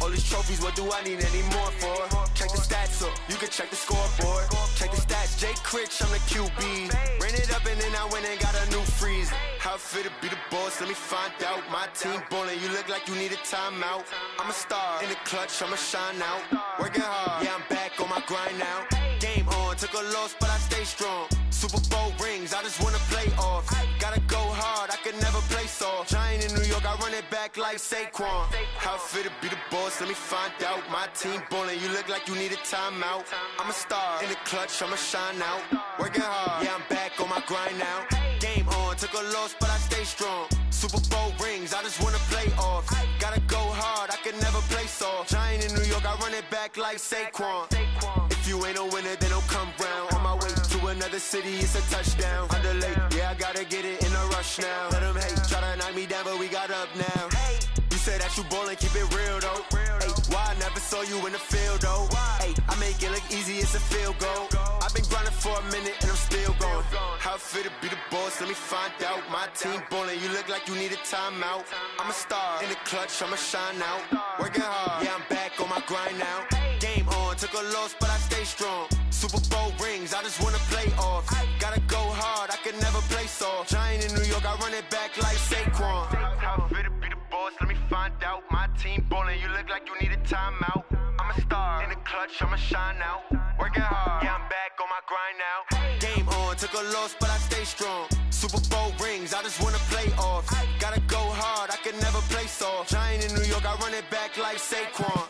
All these trophies, what do I need any more for? Check the stats up, you can check the scoreboard. Check the stats, Jay Critch, I'm the QB. Ran it up and then I went and got a new freeze. How it feel to be the boss, let me find out. My team ballin', you look like you need a timeout. I'm a star in the clutch, I'ma shine out. Working hard, yeah, I'm back on my grind now. Game on, took a loss, but I stay strong. Super Bowl rings, I just wanna play off. Gotta go hard, I can never play soft. Giant in New York, I run it back like Saquon. How it feel to be the boss, let me find out. My team ballin', you look like you need a timeout. I'm a star in the clutch, I'ma shine out. Working hard, yeah, I'm back on my grind now. Game on, took a loss, but I stay strong. Super Bowl rings, I just wanna play off. Gotta go hard, I can never play soft. Giant in New York, I run it back like Saquon. If you ain't a winner, then don't come round. On my way to another city, it's a touchdown. Underlay, yeah, I gotta get it in a rush now. Let them hate, try to knock me down, but we got up now. You said that you ballin', keep it real though. Hey, why I never saw you in the field though? Hey, I make it look easy, it's a field goal. I've been grinding for a minute and I'm still going. How it feel to be the boss, let me find out. My team ballin', you look like you need a timeout. I'm a star in the clutch, I'ma shine out. Working hard, yeah, I'm back on my grind now. Game on, took a loss, but I stay strong. Super Bowl rings, I just wanna play off. Gotta go hard, I can never play soft. Giant in New York, I run it back like Saquon. How it feel to be the boss, let me find out. My team ballin', you look like you need a timeout. I'm a star in the clutch, I'ma shine out. Working hard, yeah, I'm back on my grind now. Game on, took a loss, but I stay strong. Super Bowl rings, I just wanna play off. Gotta go hard. store. Giant in New York, I run it back like Saquon.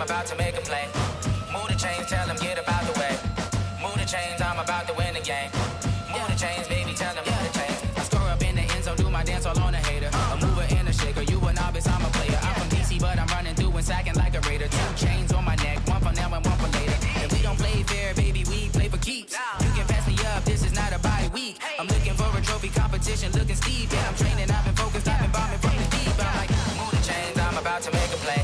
About to make a play. Move the chains, tell them get about the way. Move the chains, I'm about to win the game. Move the chains, baby, tell them move the chains. I score up in the end zone, do my dance all on a hater. A mover and a shaker, you a novice, I'm a player. I'm from DC, but I'm running through and sacking like a raider. 2 chains on my neck, one for now and one for later. If we don't play fair, baby, we play for keeps. You can pass me up, this is not a bye week. I'm looking for a trophy competition, looking steep. Yeah, I'm training, I've been focused, I've been bombing from the deep. I'm like, move the chains, I'm about to make a play.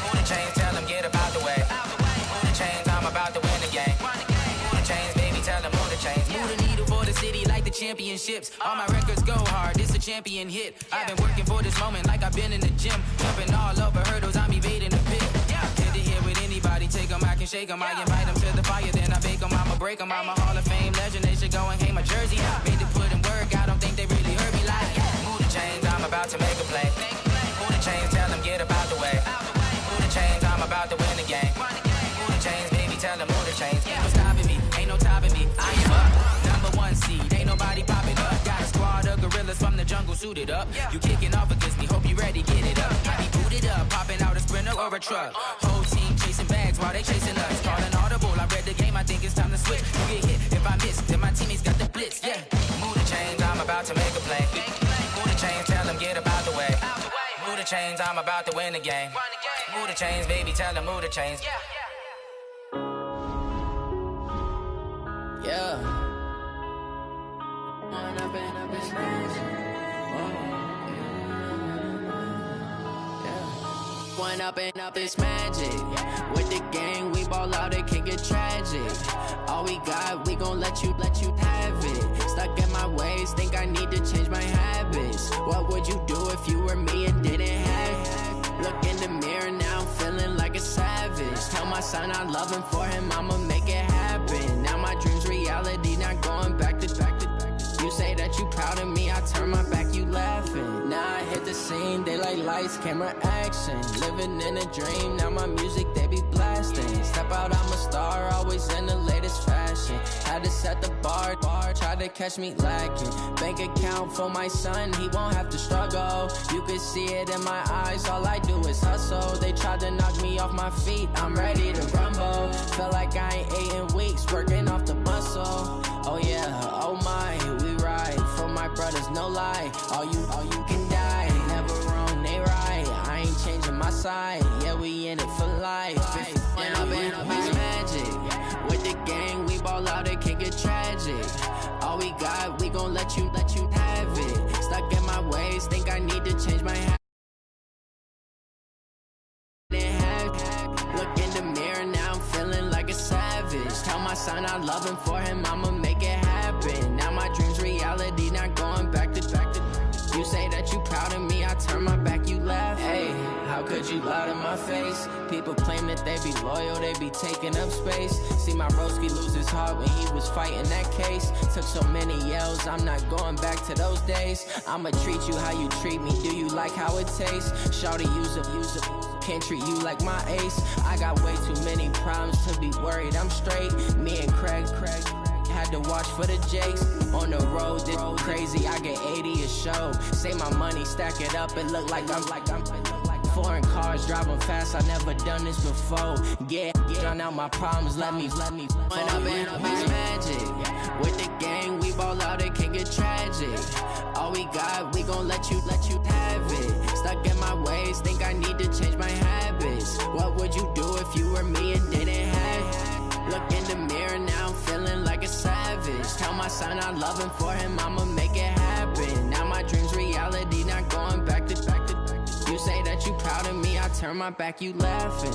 Move the chains, tell them get about the way. Move the chains, I'm about to win the game. Move the chains, baby, tell them move the chains. Move the needle for the city like the championships. All my records go hard, this a champion hit. I've been working for this moment like I've been in the gym. Jumping all over hurdles, I'm evading the pit. Head to head with anybody, take them, I can shake them. I invite them to the fire, then I bake them, I'ma break them. I'm a Hall of Fame legend, they should go and hang my jersey. Made to put in work, I don't think they really heard me like. Move the chains, I'm about to make a play. Move the chains, tell them get about the way. Move the chains, I'm about to win the game. Move the chains, baby, tell them move the chains. Ain't no stopping me, ain't no topping me. I am up, #1 seed, ain't nobody popping up. Got a squad of gorillas from the jungle suited up. You kicking off against me, hope you ready, get it up. I be booted up, popping out a Sprinter or a truck. Whole team chasing bags, while they chasing us. Calling audible, I read the game, I think it's time to switch. You get hit if I miss, then my teammates got the blitz, yeah. Move the chains, I'm about to make a play. Move the chains, tell them get about the way. Move the chains, I'm about to win the game. Move the chains, baby, tell them move the chains. Yeah. One up and up is magic. With the gang, we ball out, it can get tragic. All we got, we gon' let you have it. Stuck in my ways, think I need to change my habits. What would you do if you were me and didn't have it? Look in the mirror now, I'm feeling like a savage. Tell my son I love him, for him I'ma make it happen. Now my dream's reality, not going back to. You say that you proud of me, I turn my back, you laughing. Now I hit the scene, they like lights, camera, action. Living in a dream, now my music, they be blasting. Step out, I'm a star, always in the latest fashion. Had to set the bar, try to catch me lacking. Bank account for my son, he won't have to struggle. You can see it in my eyes, all I do is hustle. They tried to knock me off my feet, I'm ready to rumble. Feel like I ain't ate in weeks, working off the muscle. Oh yeah, oh my, we ride for my brothers, no lie. All you can die, never wrong, they right. I ain't changing my side, yeah, we in it for life. When up and up is magic. With the gang, we ball out, it can get tragic. All we got, we gon' let you have it. Stuck in my ways, think I need to change my habit. Look in the mirror, now I'm feeling like a savage. Tell my son I love him, for him I'ma make it happen. Now my dream's reality, not going back to. You say that you proud of me, I turn my back, you laugh. Hey, how could you lie to my face? People claim that they be loyal, they be taking up space. See my broski lose his heart when he was fighting that case. Took so many yells, I'm not going back to those days. I'ma treat you how you treat me, do you like how it tastes? Shawty, use it. Can't treat you like my ace. I got way too many problems to be worried, I'm straight. Me and Craig had to watch for the Jakes. On the road, this crazy, I get 80 a show. Say my money, stack it up, it look like I'm foreign cars, driving fast, I never done this before. Yeah, drown out my problems, let me When up and up is magic. With the gang, we ball out, it can get tragic. All we got, we gon' let you have it. Stuck in my ways, think I need to change my habits. What would you do if you were me and didn't have it? Look in the mirror, now I'm feeling like a savage. Tell my son I love him, for him I'ma make it happen. Now my dream's reality, not going back to. You say that you proud of me, I turn my back, you laughing.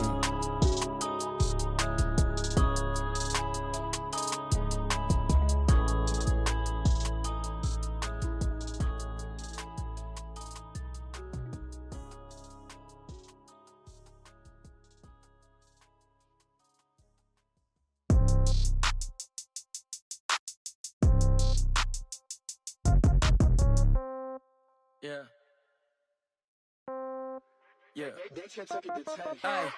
Yeah. Yeah.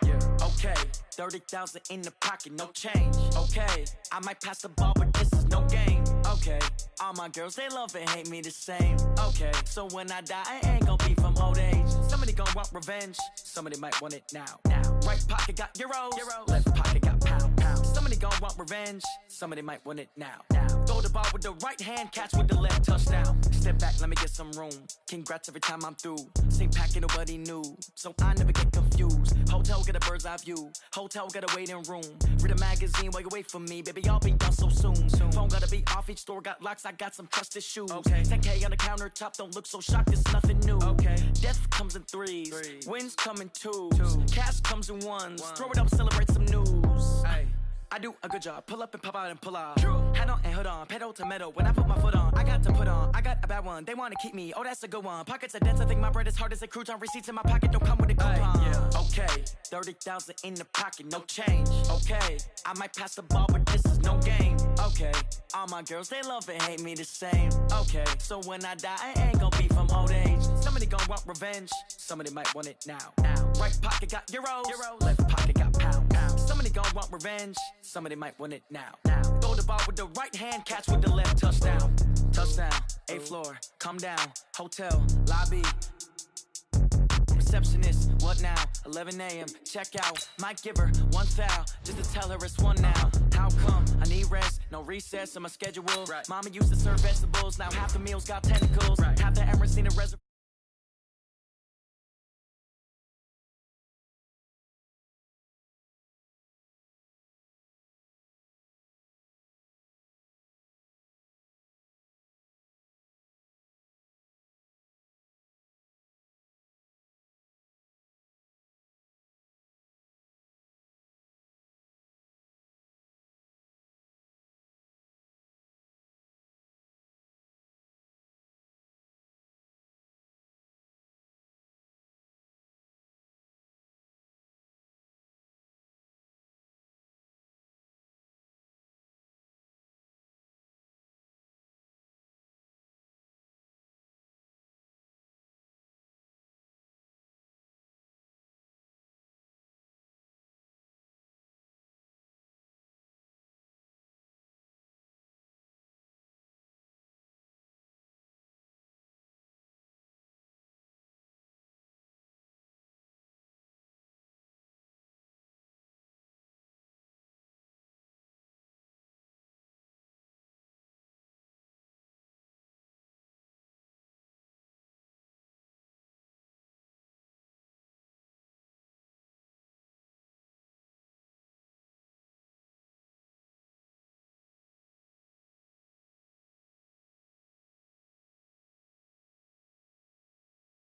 Yeah. Okay. 30,000 in the pocket, no change. Okay. I might pass the ball, but this is no game. Okay. All my girls, they love and hate me the same. Okay. So when I die, I ain't gon' be from old age. Somebody gon' want revenge. Somebody might want it now. Right pocket got euros. Left pocket got pounds. Somebody gon' want revenge. Somebody might want it now. Throw the ball with the right hand, catch with the left, touchdown. Step back, let me get some room. Congrats every time I'm through. Same packet, nobody knew, so I never get confused. Hotel get a bird's eye view. Hotel got a waiting room. Read a magazine while you wait for me, baby. I'll be done so soon. Phone gotta be off. Each store got locks. I got some trusted shoes. Okay. 10K on the countertop. Don't look so shocked. It's nothing new. Okay. Death comes in threes. Wins come in twos. Cash comes in ones. Throw it up, celebrate some news. Ay. I do a good job. Pull up and pop out and pull off. Head on and hood on. Pedal to metal. When I put my foot on, I got to put on. I got a bad one. They want to keep me. Oh, that's a good one. Pockets are dense. I think my bread is hard as a crouton. Receipts in my pocket don't come with a coupon. Yeah. Okay. 30,000 in the pocket. No change. Okay. I might pass the ball, but this is no game. Okay. All my girls, they love and hate me the same. Okay. So when I die, I ain't gon' be from old age. Somebody gon' want revenge. Somebody might want it now. Right pocket got euros. Left pocket got pounds. Somebody gon' want revenge. Somebody might want it now. Throw the ball with the right hand, catch with the left, touchdown. Touchdown, 8th floor, come down, hotel, lobby. receptionist. What now? 11 a.m. Check out. Might give her one foul just to tell her it's one now. How come? I need rest. No recess in my schedule. Right. Mama used to serve vegetables. Now half the meals got tentacles. Right. Half the Emirates seen a reservoir.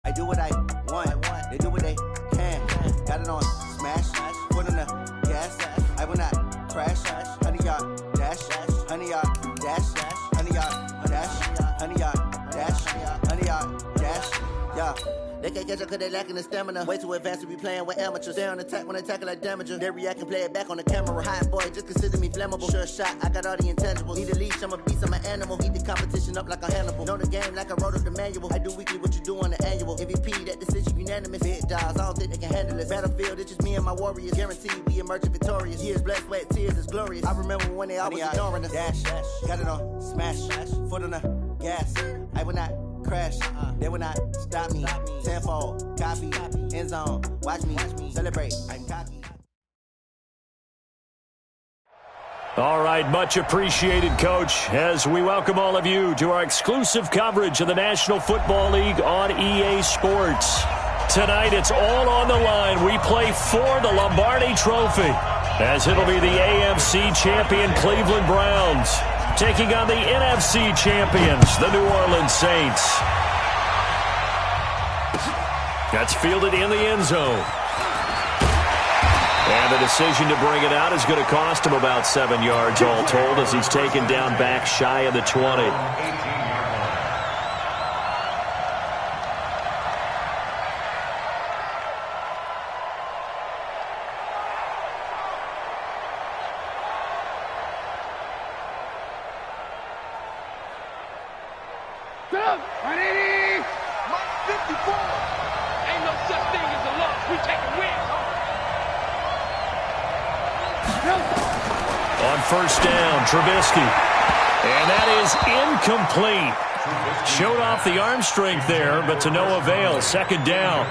I do what I want, they do what they can. Got it on smash, foot on the gas. I will not crash, 100 yard dash, 100 yard dash, 100 yard dash, 100 yard dash, 100 yard dash, yeah. They can't catch up cause they lacking the stamina. Way too advanced to be playing with amateurs. Stay on attack when they tackle like damager. They react and play it back on the camera. Hot boy, just consider me flammable. Sure shot, I got all the intangibles. Need a leash, I'm a beast, I'm an animal. Eat the competition up like a Hannibal. Know the game like I wrote up the manual. I do weekly what you do on the annual. MVP, that decision unanimous. Big dogs, I don't think they can handle it. Battlefield, it's just me and my warriors. Guaranteed we emerge victorious. Years, blood, sweat, tears is glorious. I remember when they always ignoring us. Dash, got it on smash, foot on the gas. I will not crash, they will not stop me. Tenfold, copy, end zone, watch me celebrate. I'm cocky. All right, much appreciated, Coach, as we welcome all of you to our exclusive coverage of the National Football League on EA Sports. Tonight, it's all on the line. We play for the Lombardi Trophy, as it'll be the AFC champion Cleveland Browns taking on the NFC champions, the New Orleans Saints. That's fielded in the end zone. And the decision to bring it out is going to cost him about 7 yards all told, as he's taken down back shy of the 20. First down, Trubisky. And that is incomplete. Showed off the arm strength there, but to no avail. Second down.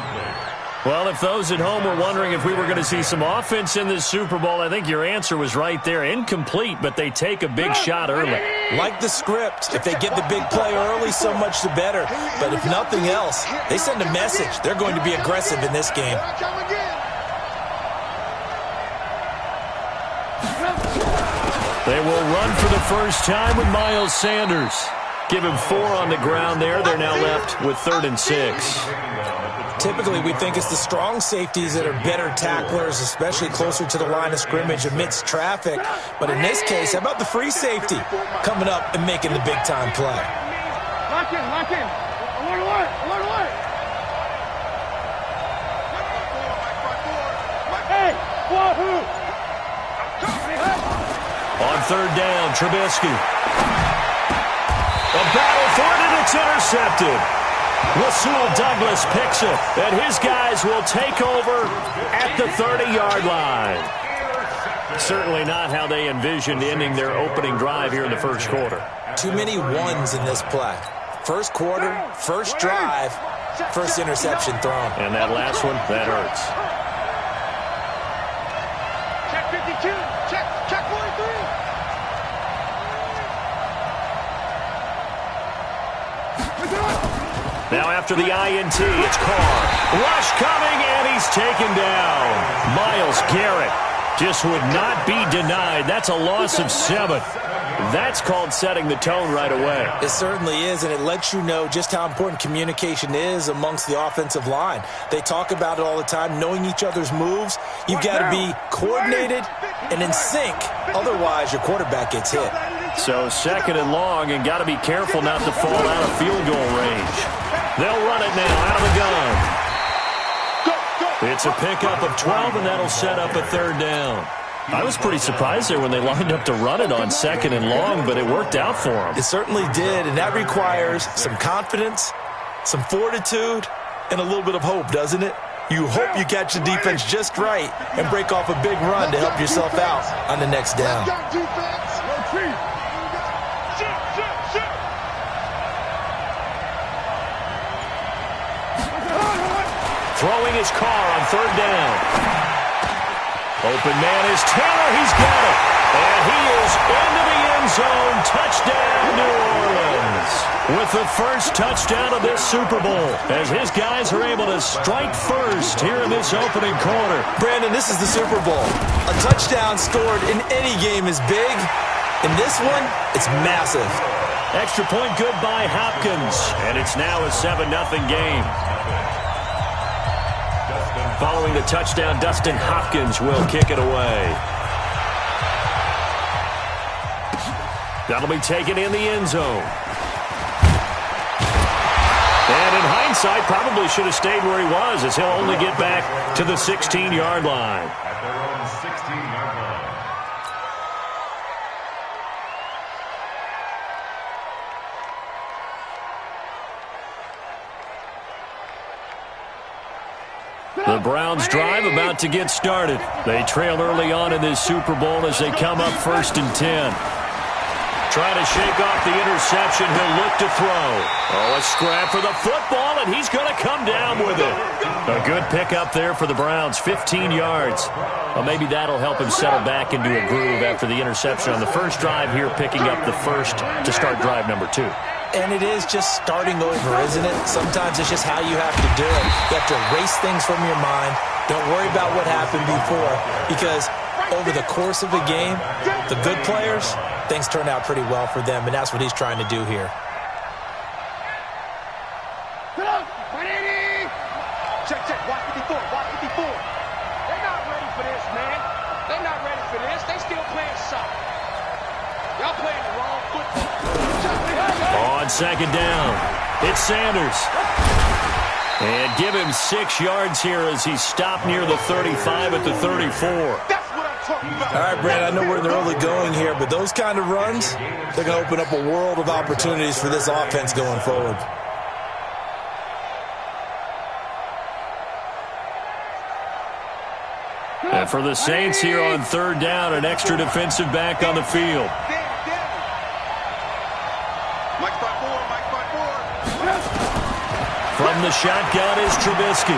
Well, if those at home were wondering if we were going to see some offense in this Super Bowl, I think your answer was right there. Incomplete, but they take a big shot early. Like the script. If they get the big play early, so much the better. But if nothing else, they send a message. They're going to be aggressive in this game. They will run for the first time with Miles Sanders. Give him 4 on the ground there. They're now left with 3rd and 6. Typically, we think it's the strong safeties that are better tacklers, especially closer to the line of scrimmage amidst traffic. But in this case, how about the free safety coming up and making the big-time play? Lock in, lock in. Alert, alert, alert, alert. Hey, wahoo! On 3rd down, Trubisky. A battle for it, and it's intercepted. Rasul Douglas picks it, and his guys will take over at the 30-yard line. Certainly not how they envisioned ending their opening drive here in the first quarter. Too many ones in this play. First quarter, first drive, First interception thrown. And that last one, that hurts. Check 52. Check 43. Now after the INT, it's Carr. Rush coming, and he's taken down. Myles Garrett just would not be denied. That's a loss of 7. That's called setting the tone right away. It certainly is, and it lets you know just how important communication is amongst the offensive line. They talk about it all the time, knowing each other's moves. You've got to be coordinated and in sync. Otherwise, your quarterback gets hit. So 2nd and long, and got to be careful not to fall out of field goal range. They'll run it now out of the gun. It's a pickup of 12, and that'll set up a 3rd down. I was pretty surprised there when they lined up to run it on 2nd and long, but it worked out for them. It certainly did, and that requires some confidence, some fortitude, and a little bit of hope, doesn't it? You hope you catch the defense just right and break off a big run to help yourself out on the next down. Throwing his Carr on 3rd down. Open man is Taylor. He's got it. And he is into the end zone. Touchdown, New Orleans. With the first touchdown of this Super Bowl, as his guys are able to strike first here in this opening quarter. Brandon, this is the Super Bowl. A touchdown scored in any game is big. In this one, it's massive. Extra point good by Hopkins. And it's now a 7-0 game. Following the touchdown, Dustin Hopkins will kick it away. That'll be taken in the end zone. And in hindsight, probably should have stayed where he was, as he'll only get back to the 16-yard line. At their own 16-yard line. The Browns drive about to get started. They trail early on in this Super Bowl as they come up 1st and 10. Trying to shake off the interception. He'll look to throw. Oh, a scrap for the football, and he's going to come down with it. A good pickup there for the Browns, 15 yards. Well, maybe that'll help him settle back into a groove after the interception on the first drive here, picking up the first to start drive number 2. And it is just starting over, isn't it? Sometimes it's just how you have to do it. You have to erase things from your mind. Don't worry about what happened before, because over the course of a game, the good players, things turn out pretty well for them, and that's what he's trying to do here. Check. Watch 54. They're not ready for this, man. They're not ready for this. They still playing soccer. Y'all playing the wrong football. On 2nd down, it's Sanders. And give him 6 yards here as he stopped near the 35 at the 34. All right, Brad, I know we're in the early going here, but those kind of runs, they're going to open up a world of opportunities for this offense going forward. And for the Saints here on 3rd down, an extra defensive back on the field. From the shotgun is Trubisky.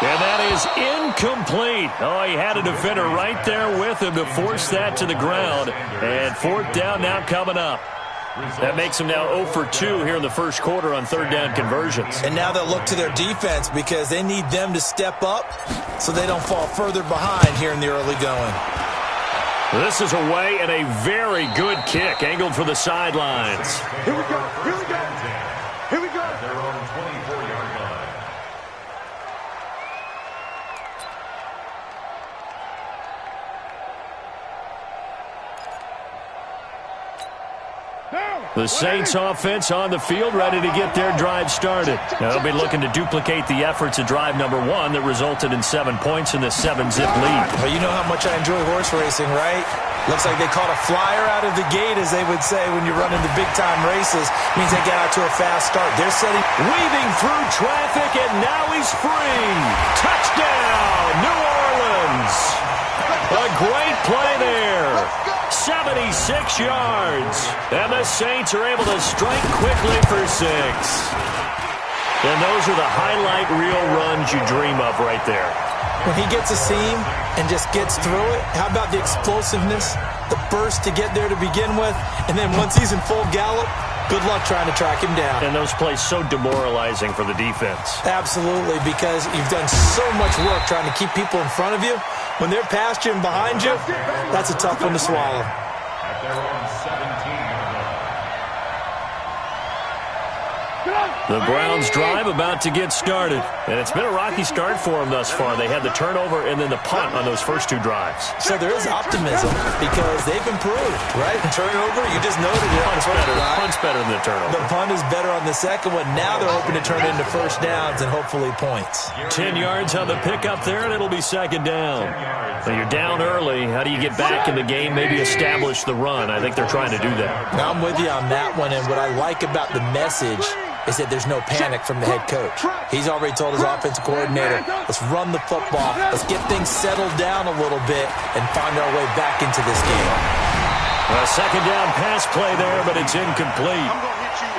And that is incomplete. Oh, he had a defender right there with him to force that to the ground. And 4th down now coming up. That makes them now 0 for 2 here in the first quarter on 3rd down conversions. And now they'll look to their defense because they need them to step up so they don't fall further behind here in the early going. This is away and a very good kick angled for the sidelines. Here we go. Their own 24-yard line. The Saints offense on the field, ready to get their drive started. They'll be looking to duplicate the efforts of drive number 1 that resulted in 7 points in the 7-zip lead. Well, you know how much I enjoy horse racing, right? Looks like they caught a flyer out of the gate, as they would say when you're running the big-time races. Means they get out to a fast start. They're setting, weaving through traffic, and now he's free. Touchdown, New Orleans. A great play there. 76 yards. And the Saints are able to strike quickly for 6. And those are the highlight reel runs you dream of right there. When he gets a seam and just gets through it, how about the explosiveness, the burst to get there to begin with, and then once he's in full gallop, good luck trying to track him down. And those plays so demoralizing for the defense. Absolutely, because you've done so much work trying to keep people in front of you. When they're past you and behind you, that's a tough one to swallow. At their own 17. The Browns drive about to get started. And it's been a rocky start for them thus far. They had the turnover and then the punt on those first two drives. So there is optimism because they've improved, right? Turnover, you just noted it. Punt's better than the turnover. The punt is better on the second one. Now they're hoping to turn it into first downs and hopefully points. 10 yards on the pickup there, and it'll be second down. When you're down early, how do you get back in the game, maybe establish the run? I think they're trying to do that. I'm with you on that one, and what I like about the message is that there's no panic from the head coach. He's already told his offensive coordinator, let's run the football, let's get things settled down a little bit and find our way back into this game. A second down pass play there, but it's incomplete.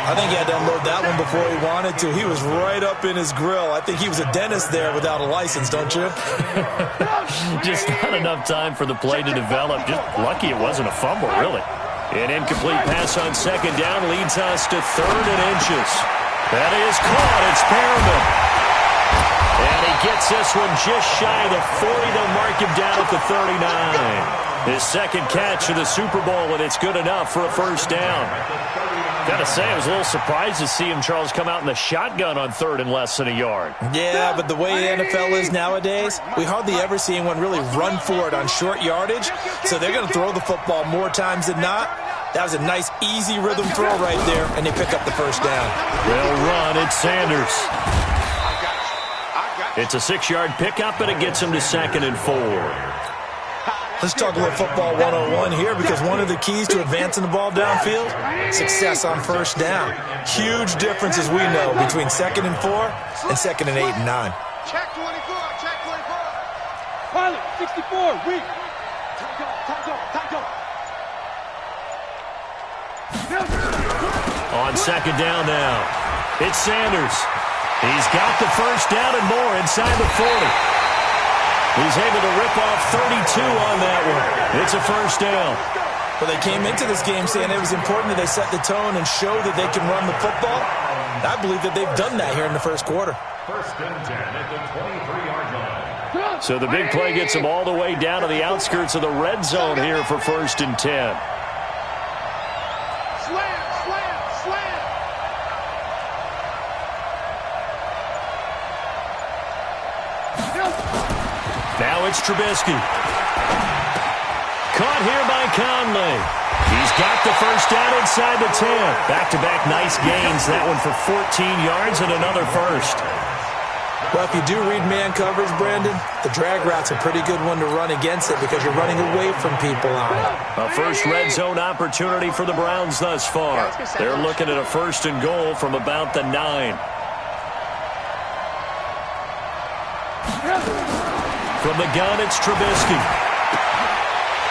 I think he had to unload that one before he wanted to. He was right up in his grill. I think he was a dentist there without a license, don't you? Just not enough time for the play to develop. Just lucky it wasn't a fumble, really. An incomplete pass on second down leads us to 3rd and inches. That is caught. It's Perriman. And he gets this one just shy of the 40. They'll mark him down at the 39. His second catch of the Super Bowl, and it's good enough for a first down. Gotta say, I was a little surprised to see him, Charles, come out in the shotgun on 3rd and less than a yard. Yeah, but the way the NFL is nowadays, we hardly ever see anyone really run for it on short yardage. So they're going to throw the football more times than not. That was a nice, easy rhythm throw right there, and they pick up the first down. They'll run. It's Sanders. It's a 6-yard pickup, and it gets him to 2nd and 4. Let's talk a little football 101 here because one of the keys to advancing the ball downfield, success on first down. Huge difference, as we know, between 2nd and 4 and 2nd and 8 and 9. Check 24, check 24. Pilot, 64, weak. Time go. On second down now, it's Sanders. He's got the first down and more inside the 40. He's able to rip off 32 on that one. It's a first down. Well, they came into this game saying it was important that they set the tone and show that they can run the football. I believe that they've done that here in the first quarter. First and 10 at the 23-yard line. So the big play gets them all the way down to the outskirts of the red zone here for first and 10. Now it's Trubisky. Caught here by Conley. He's got the first down inside the 10. Back-to-back nice gains. That one for 14 yards and another first. Well, if you do read man coverage, Brandon, the drag route's a pretty good one to run against it because you're running away from people on it. A first red zone opportunity for the Browns thus far. They're looking at a 1st and goal from about the 9. From the gun, it's Trubisky.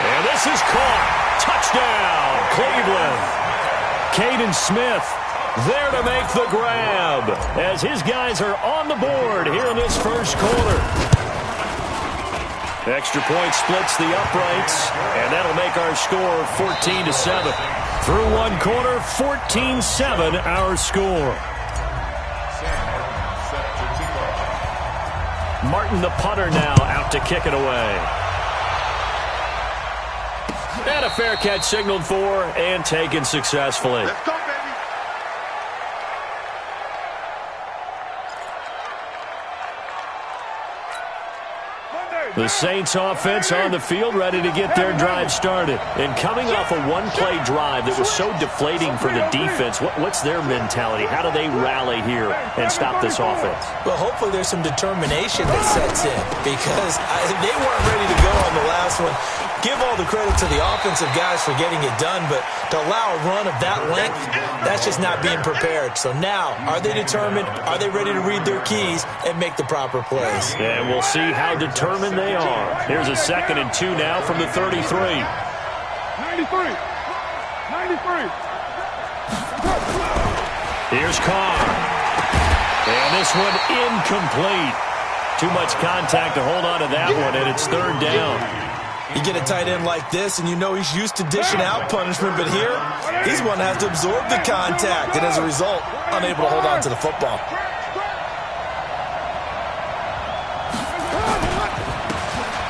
And this is caught. Touchdown, Cleveland. Caden Smith there to make the grab as his guys are on the board here in this first quarter. Extra point splits the uprights, and that'll make our score 14-7. Through one quarter, 14-7 our score. Martin, the punter, now out to kick it away. And a fair catch signaled for and taken successfully. Let's go, baby. The Saints offense on the field, ready to get their drive started. And coming off a one-play drive that was so deflating for the defense, what's their mentality? How do they rally here and stop this offense? Well, hopefully there's some determination that sets in because they weren't ready to go on the last one. Give all the credit to the offensive guys for getting it done, but to allow a run of that length, that's just not being prepared. So now, are they determined? Are they ready to read their keys and make the proper plays? And we'll see how determined they are. Here's a 2nd and 2 now from the 33. 93. Here's Carr. And this one incomplete. Too much contact to hold on to that one, and it's third down. You get a tight end like this, and you know he's used to dishing out punishment, but here, he's one that has to absorb the contact, and as a result, unable to hold on to the football.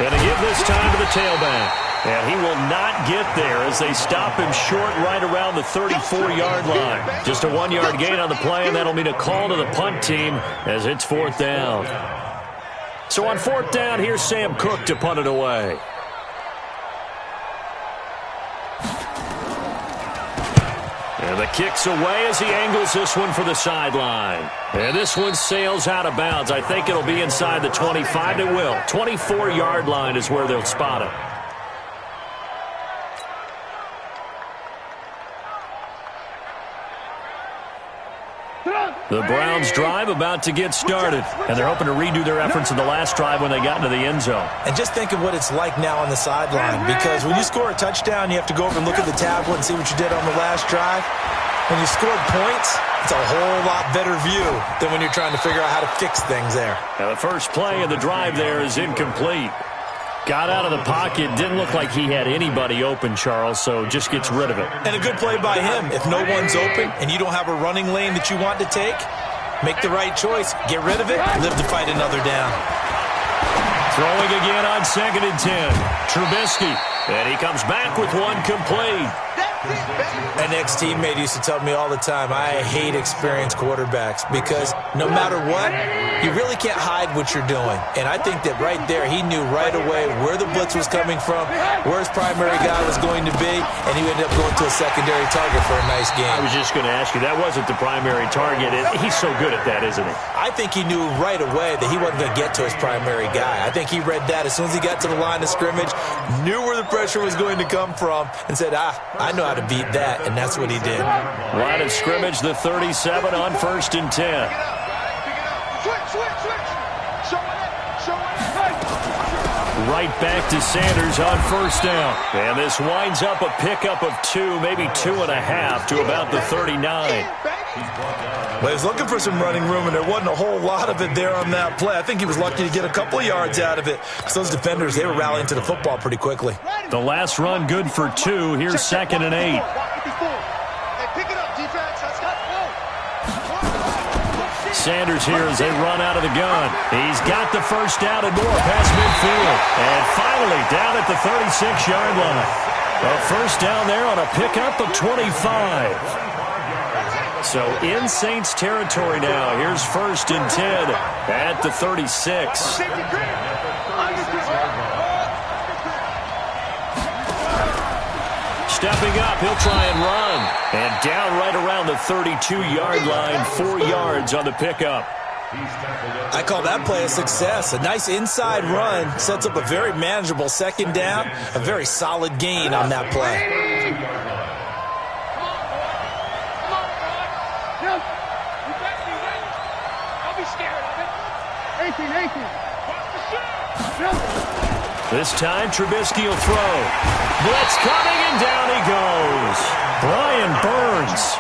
And to give this time to the tailback. And he will not get there as they stop him short right around the 34-yard line. Just a 1-yard gain on the play, and that'll mean a call to the punt team as it's fourth down. So on fourth down, here's Sam Cook to punt it away. And the kick's away as he angles this one for the sideline. And this one sails out of bounds. I think it'll be inside the 25. It will. 24-yard line is where they'll spot it. The Browns drive about to get started, and they're hoping to redo their efforts in the last drive when they got into the end zone. And just think of what it's like now on the sideline, because when you score a touchdown, you have to go over and look at the tablet and see what you did on the last drive. When you scored points, it's a whole lot better view than when you're trying to figure out how to fix things there. Now the first play of the drive there is incomplete. Got out of the pocket, didn't look like he had anybody open, Charles, so just gets rid of it. And a good play by him. If no one's open and you don't have a running lane that you want to take, make the right choice. Get rid of it, live to fight another down. Throwing again on 2nd and 10. Trubisky, and he comes back with one complete. An ex-teammate used to tell me all the time, I hate experienced quarterbacks because no matter what, you really can't hide what you're doing. And I think that right there, he knew right away where the blitz was coming from, where his primary guy was going to be, and he ended up going to a secondary target for a nice game. I was just going to ask you, that wasn't the primary target. He's so good at that, isn't he? I think he knew right away that he wasn't going to get to his primary guy. I think he read that as soon as he got to the line of scrimmage, knew where the pressure was going to come from, and said, I know how to beat that, and that's what he did. Line of scrimmage, the 37 on 1st and 10. Right back to Sanders on 1st down. And this winds up a pickup of 2, maybe 2.5 to about the 39. Well, he was looking for some running room, and there wasn't a whole lot of it there on that play. I think he was lucky to get a couple of yards out of it. Because those defenders, they were rallying to the football pretty quickly. The last run good for 2. Here's 2nd and 8. Sanders here as they run out of the gun. He's got the first down and more past midfield. And finally down at the 36-yard line. A first down there on a pickup of 25. So in Saints territory now. Here's 1st and 10 at the 36. Stepping up, he'll try and run. And down right around the 32-yard line, 4 yards on the pickup. I call that play a success. A nice inside run sets up a very manageable 2nd down. A very solid gain on that play. This time, Trubisky will throw. Blitz coming, and down he goes. Brian Burns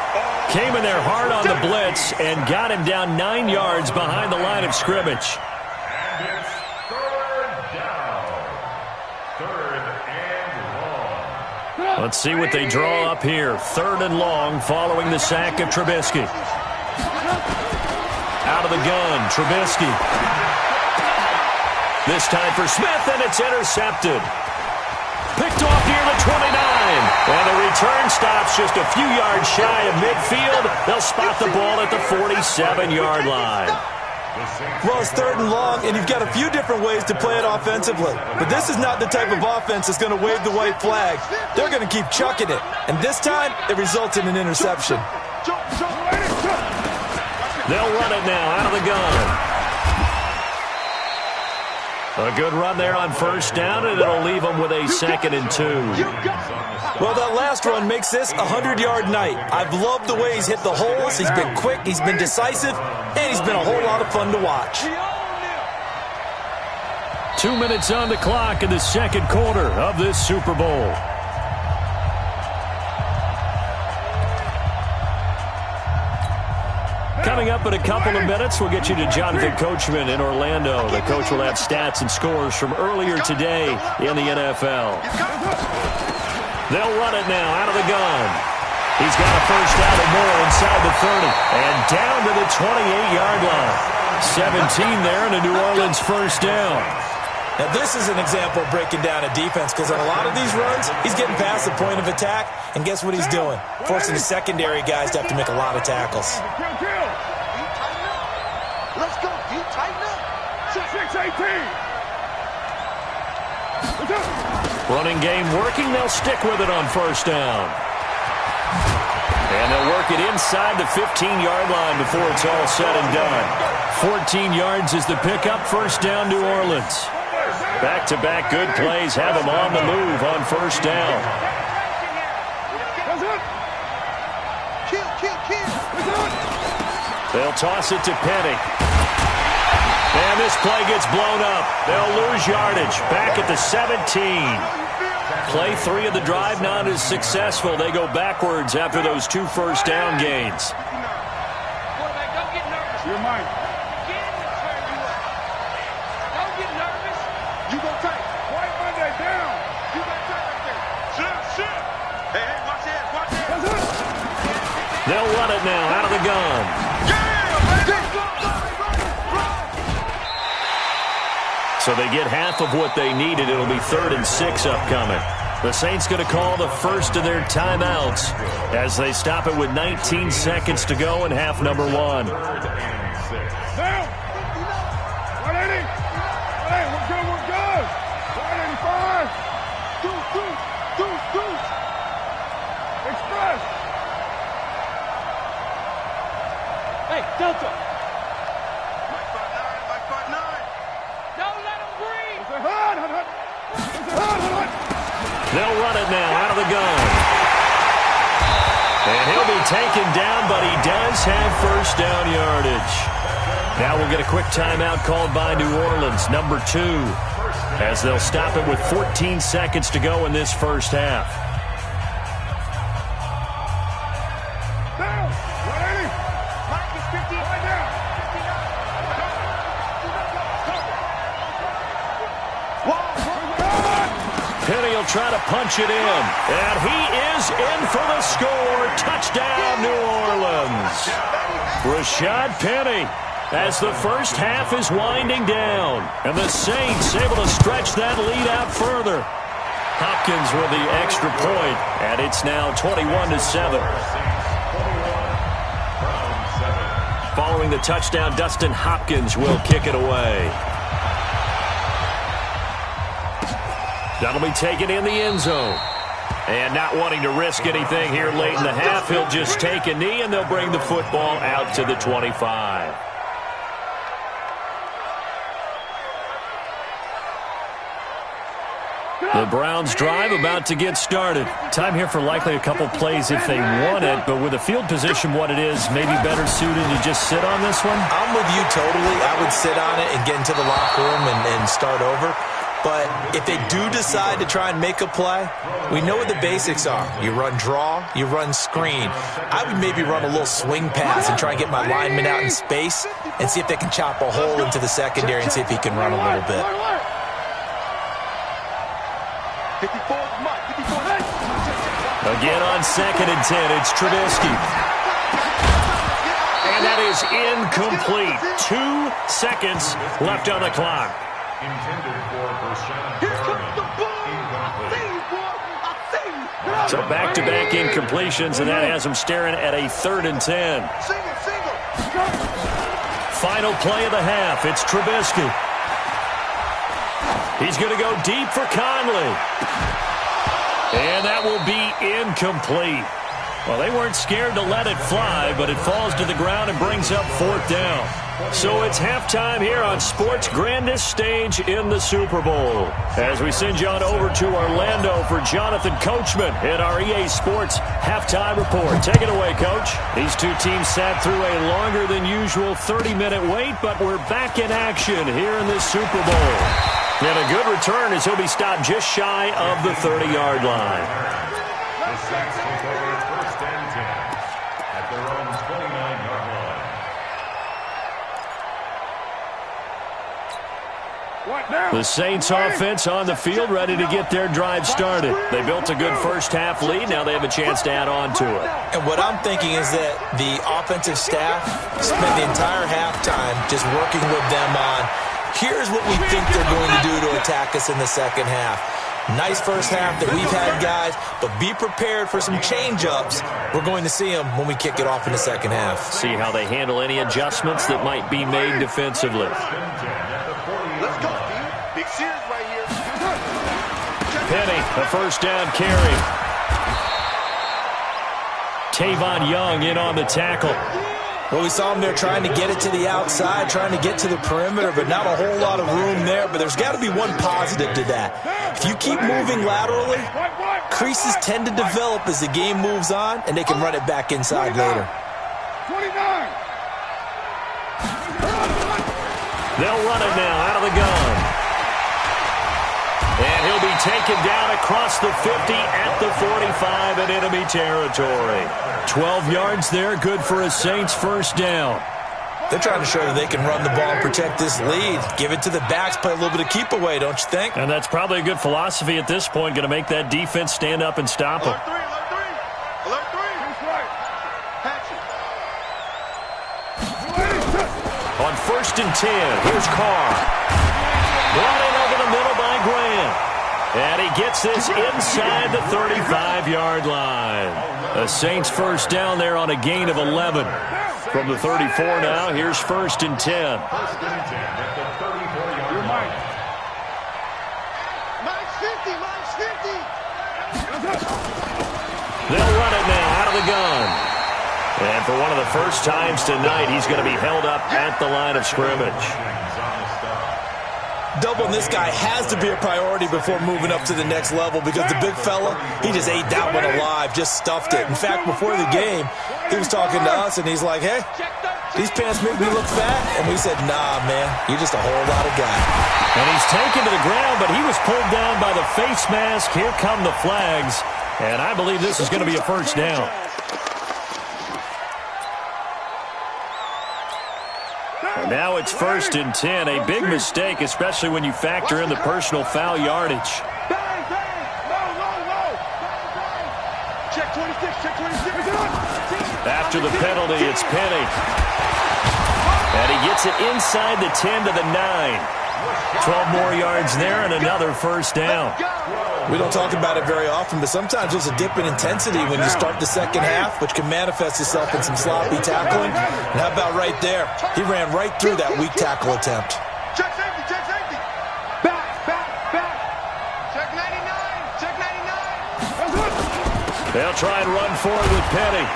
came in there hard on the blitz and got him down 9 yards behind the line of scrimmage. And it's 3rd down. 3rd and long. Let's see what they draw up here. 3rd and long following the sack of Trubisky. Out of the gun, Trubisky. This time for Smith, and it's intercepted. Picked off near the 29. And the return stops just a few yards shy of midfield. They'll spot the ball at the 47-yard line. Well, it's 3rd and long, and you've got a few different ways to play it offensively. But this is not the type of offense that's going to wave the white flag. They're going to keep chucking it. And this time, it results in an interception. They'll run it now out of the gun. A good run there on 1st down, and it'll leave them with a 2nd and 2. Well, that last run makes this a 100-yard night. I've loved the way he's hit the holes. He's been quick, he's been decisive, and he's been a whole lot of fun to watch. 2 minutes on the clock in the 2nd quarter of this Super Bowl. Coming up in a couple of minutes, we'll get you to Jonathan Coachman in Orlando. The coach will have stats and scores from earlier today in the NFL. They'll run it now out of the gun. He's got a first down and more inside the 30 and down to the 28-yard line. 17 there and a New Orleans first down. Now, this is an example of breaking down a defense because on a lot of these runs, he's getting past the point of attack, and guess what he's doing? Forcing the secondary guys to have to make a lot of tackles. Let's go. You tighten up. 6-18. Running game working. They'll stick with it on first down. And they'll work it inside the 15-yard line before it's all said and done. 14 yards is the pickup. First down, New Orleans. Back-to-back good plays have them on the move on first down. They'll toss it to Penny. And this play gets blown up. They'll lose yardage. Back at the 17. Play 3 of the drive not as successful. They go backwards after those 2 first down gains. You're mine. Don't get nervous. You go tight. White Monday down. You got tight right there. Shit. Hey, watch that. They'll run it now out of the gun. So they get half of what they needed. It'll be 3rd and 6 upcoming. The Saints going to call the first of their timeouts as they stop it with 19 seconds to go in half number 1. Down. 180. Hey, we're good. 185. Deuce. Express. Hey, Delta. Mike 5-9. Don't let him breathe. It's a hut. They'll run it now out of the gun. And he'll be taken down, but he does have first down yardage. Now we'll get a quick timeout called by New Orleans, number 2, as they'll stop it with 14 seconds to go in this first half. Down. 180. Mike is 50. Right down. Penny will try to punch it in, and he is in for the score. Touchdown, New Orleans. Rashad Penny, as the first half is winding down, and the Saints able to stretch that lead out further. Hopkins with the extra point, and it's now 21-7. Following the touchdown, Dustin Hopkins will kick it away. That'll be taken in the end zone. And not wanting to risk anything here late in the half, he'll just take a knee, and they'll bring the football out to the 25. The Browns drive about to get started. Time here for likely a couple plays if they want it, but with the field position what it is, maybe better suited to just sit on this one? I'm with you totally. I would sit on it and get into the locker room and start over. But if they do decide to try and make a play, we know what the basics are. You run draw, you run screen. I would maybe run a little swing pass and try and get my lineman out in space and see if they can chop a hole into the secondary and see if he can run a little bit. 54. Again on 2nd and 10, it's Trubisky. And that is incomplete. 2 seconds left on the clock. So back-to-back incompletions, and that has him staring at a 3rd and 10. Final play of the half. It's Trubisky. He's going to go deep for Conley. And that will be incomplete. Well, they weren't scared to let it fly, but it falls to the ground and brings up 4th down. So it's halftime here on sports' grandest stage in the Super Bowl. As we send you on over to Orlando for Jonathan Coachman in our EA Sports Halftime Report. Take it away, Coach. These two teams sat through a longer than usual 30-minute wait, but we're back in action here in this Super Bowl. And a good return as he'll be stopped just shy of the 30-yard line. The Saints take over 1st and 10 at their own 29-yard line. The Saints offense on the field, ready to get their drive started. They built a good first-half lead. Now they have a chance to add on to it. And what I'm thinking is that the offensive staff spent the entire halftime just working with them on, here's what we think they're going to do to attack us in the second half. Nice first half that we've had, guys, but be prepared for some change-ups. We're going to see them when we kick it off in the second half. See how they handle any adjustments that might be made defensively. Let's go, dude. Big Sears right here. Penny, a first down carry. Tavon Young in on the tackle. Well, we saw him there trying to get it to the outside, trying to get to the perimeter, but not a whole lot of room there. But there's got to be one positive to that. If you keep moving laterally, creases tend to develop as the game moves on, and they can run it back inside later. 29. They'll run it now out of the gun. And he'll be taken down across the 50 at the 45 in enemy territory. 12 yards there, good for a Saints first down. They're trying to show that they can run the ball and protect this lead. Give it to the backs, play a little bit of keep away, don't you think? And that's probably a good philosophy at this point, going to make that defense stand up and stop them. Alert 3. That's right. Patch it. On 1st and 10, here's Carr. Brought in over the middle by Grant. And he gets this inside the 35-yard line. The Saints first down there on a gain of 11. From the 34 now, here's 1st and 10. Mine's 50, mine's 50. They'll run it now out of the gun. And for one of the first times tonight, he's going to be held up at the line of scrimmage. Doubling this guy has to be a priority before moving up to the next level because the big fella, he just ate that one alive, just stuffed it. In fact, before the game, he was talking to us, and he's like, hey, these pants make me look fat. And we said, nah, man, you're just a whole lot of guy. And he's taken to the ground, but he was pulled down by the face mask. Here come the flags, and I believe this is going to be a first down. And now it's 1st and 10. A big mistake, especially when you factor in the personal foul yardage. Bang, bang. Low. Check 26, check 26. After the penalty, it's Penny. And he gets it inside the 10 to the 9. 12 more yards there and another first down. We don't talk about it very often, but sometimes there's a dip in intensity when you start the second half, which can manifest itself in some sloppy tackling. And how about right there? He ran right through that weak tackle attempt. Check safety, check safety. Back. Check 99, check 99. They'll try and run forward with Penny.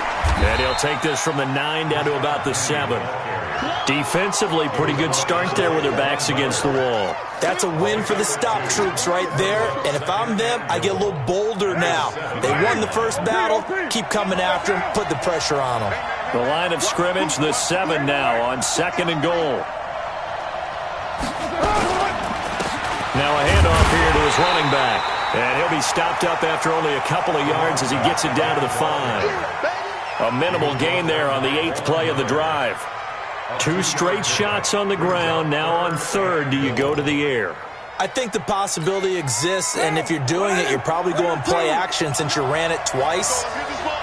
And he'll take this from the 9 down to about the 7. Defensively, pretty good start there with their backs against the wall. That's a win for the stop troops right there. And if I'm them, I get a little bolder now. They won the first battle. Keep coming after them. Put the pressure on them. The line of scrimmage, the 7 now on 2nd and goal. Now a handoff here to his running back. And he'll be stopped up after only a couple of yards as he gets it down to the 5. A minimal gain there on the 8th play of the drive. 2 straight shots on the ground. Now on 3rd, do you go to the air? I think the possibility exists, and if you're doing it, you're probably going play action since you ran it twice.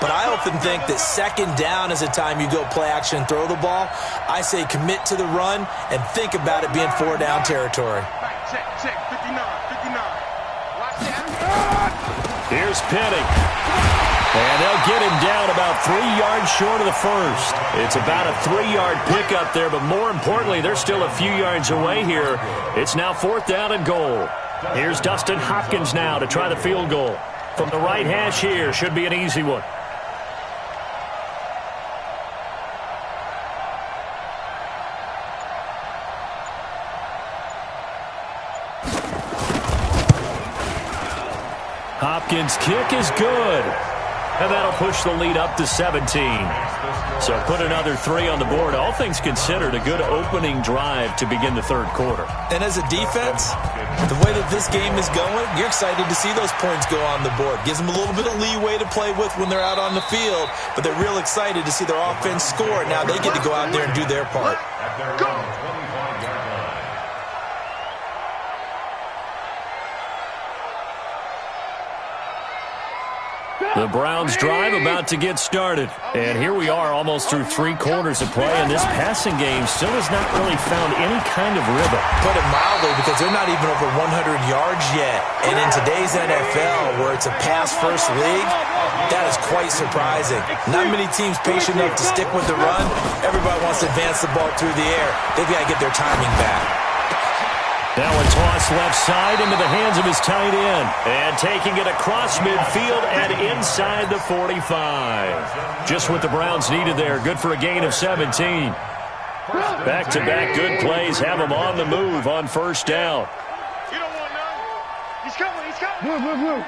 But I often think that 2nd down is the time you go play action and throw the ball. I say commit to the run and think about it being 4-down territory. Check, 59. Watch that. Here's Penny. And they'll get him down about 3 yards short of the first. It's about a 3-yard pickup there, but more importantly, they're still a few yards away here. It's now 4th down and goal. Here's Dustin Hopkins now to try the field goal. From the right hash here, should be an easy one. Hopkins' kick is good. And that'll push the lead up to 17. So put another 3 on the board. All things considered, a good opening drive to begin the 3rd quarter. And as a defense, the way that this game is going, you're excited to see those points go on the board. Gives them a little bit of leeway to play with when they're out on the field, but they're real excited to see their offense score. Now they get to go out there and do their part. The Browns drive about to get started. And here we are almost through 3 quarters of play, and this passing game still has not really found any kind of rhythm. Put it mildly, because they're not even over 100 yards yet. And in today's NFL, where it's a pass-first league, that is quite surprising. Not many teams patient enough to stick with the run. Everybody wants to advance the ball through the air. They've got to get their timing back. Now a toss left side into the hands of his tight end. And taking it across midfield and inside the 45. Just what the Browns needed there. Good for a gain of 17. Back-to-back good plays have them on the move on first down. You don't want none. He's coming. He's coming. Move.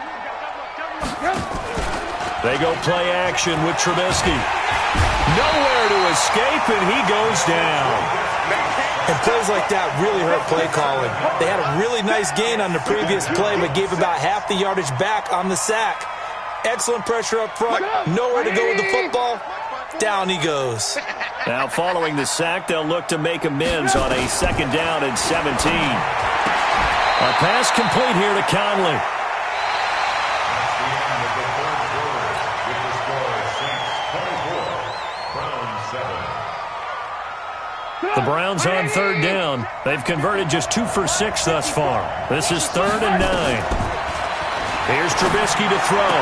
They go play action with Trubisky. Nowhere to escape, and he goes down. And plays like that really hurt play calling. They had a really nice gain on the previous play, but gave about half the yardage back on the sack. Excellent pressure up front. Nowhere to go with the football. Down he goes. Now following the sack, they'll look to make amends on a 2nd down and 17. A pass complete here to Conley. The Browns on 3rd down. They've converted just 2 for 6 thus far. This is 3rd and 9. Here's Trubisky to throw.